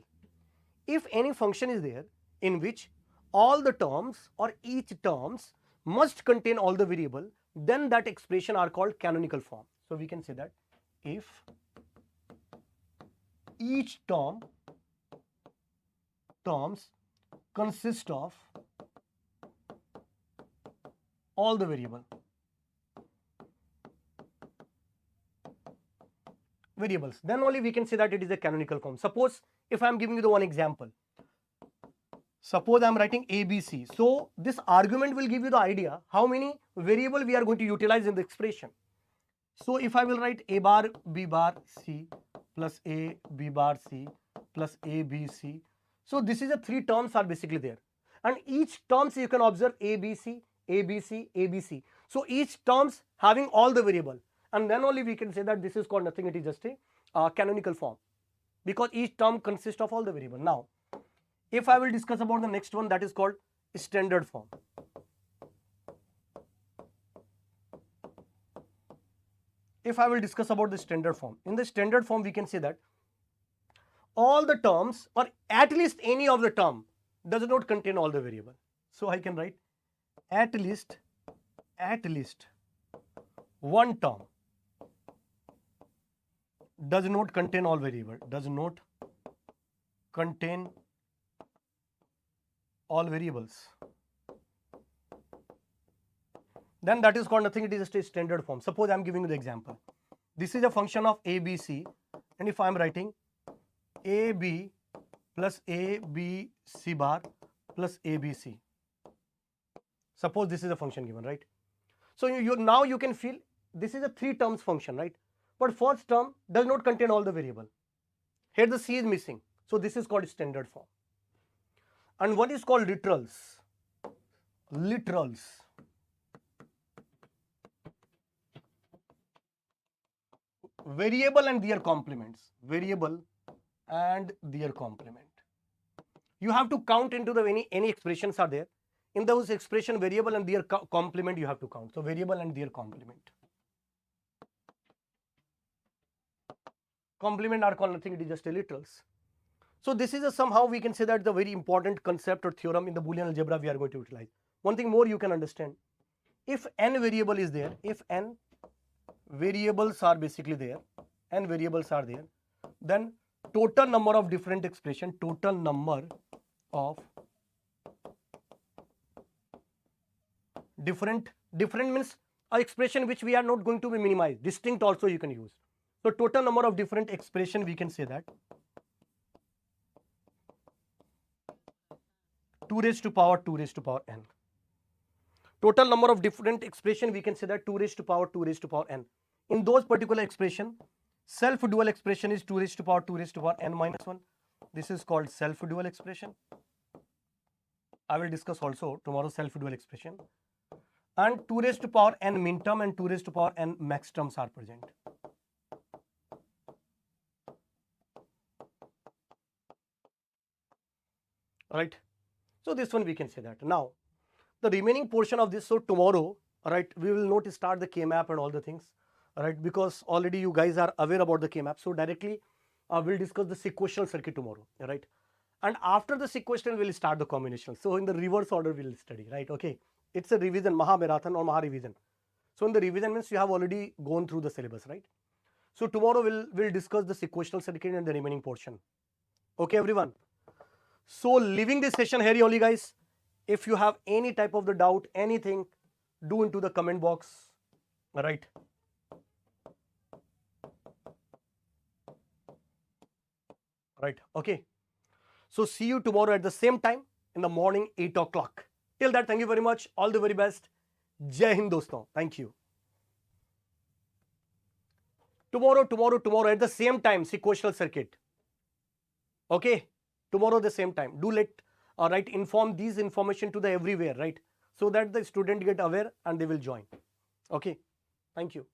If any function is there in which all the terms or each terms must contain all the variable, then that expression are called canonical form. So we can say that if each terms consist of all the variables, then only we can say that it is a canonical form. Suppose if I am giving you the one example, suppose I am writing ABC. So this argument will give you the idea how many variable we are going to utilize in the expression. So if I will write A bar B bar C plus A B bar C plus A B C. So this is the three terms are basically there. And each terms you can observe ABC, ABC, ABC. So each terms having all the variable. And then only we can say that this is called nothing, it is just a canonical form. Because each term consists of all the variable. Now, if I will discuss about the next one, that is called standard form. If I will discuss about the standard form, in the standard form we can say that all the terms or at least any of the term does not contain all the variable. So I can write at least one term does not contain all variable, does not contain all variables. Then that is called nothing, it is just a standard form. Suppose I am giving you the example. This is a function of ABC, and if I am writing AB plus ABC bar plus ABC. Suppose this is a function given, right? So now you can feel this is a three terms function, right? But first term does not contain all the variable. Here the C is missing. So this is called standard form. And what is called literals? Literals. Variable and their complements. Variable and their complement. You have to count into the any expressions are there. In those expression, variable and their complement you have to count. So variable and their complement. Complement are called nothing, it is just a literals. So this is somehow we can say that the very important concept or theorem in the Boolean algebra we are going to utilize. One thing more you can understand. If n variable is there, if n variables are basically there, n variables are there, then total number of different expression, total number of different means a expression which we are not going to be minimized, distinct also you can use. So total number of different expression we can say that 2 raised to power n. Total number of different expression we can say that 2 raised to power n. In those particular expression, self-dual expression is 2 raised to power n minus 1. This is called self-dual expression. I will discuss also tomorrow self-dual expression. And 2 raised to power n min term and 2 raised to power n max terms are present. Right? So this one we can say that. Now, the remaining portion of this, so tomorrow, right, we will not start the K-map and all the things, right, because already you guys are aware about the K-map. So directly We'll discuss the sequential circuit tomorrow, right? And after the sequential, we'll start the combinational. So in the reverse order, we'll study, right? Okay. It's a revision, Maha Marathon or Maha revision. So in the revision means you have already gone through the syllabus, right? So tomorrow we'll discuss the sequential circuit and the remaining portion. Okay, everyone. So leaving this session here only, guys. If you have any type of the doubt, anything, do into the comment box, right? Right. Okay. So see you tomorrow at the same time in the morning 8 o'clock. Till that, thank you very much. All the very best. Jai Hind, doston. Thank you. Tomorrow at the same time, sequential circuit. Okay. Tomorrow the same time. Do right, inform these information to the everywhere, right? So that the student get aware and they will join. Okay. Thank you.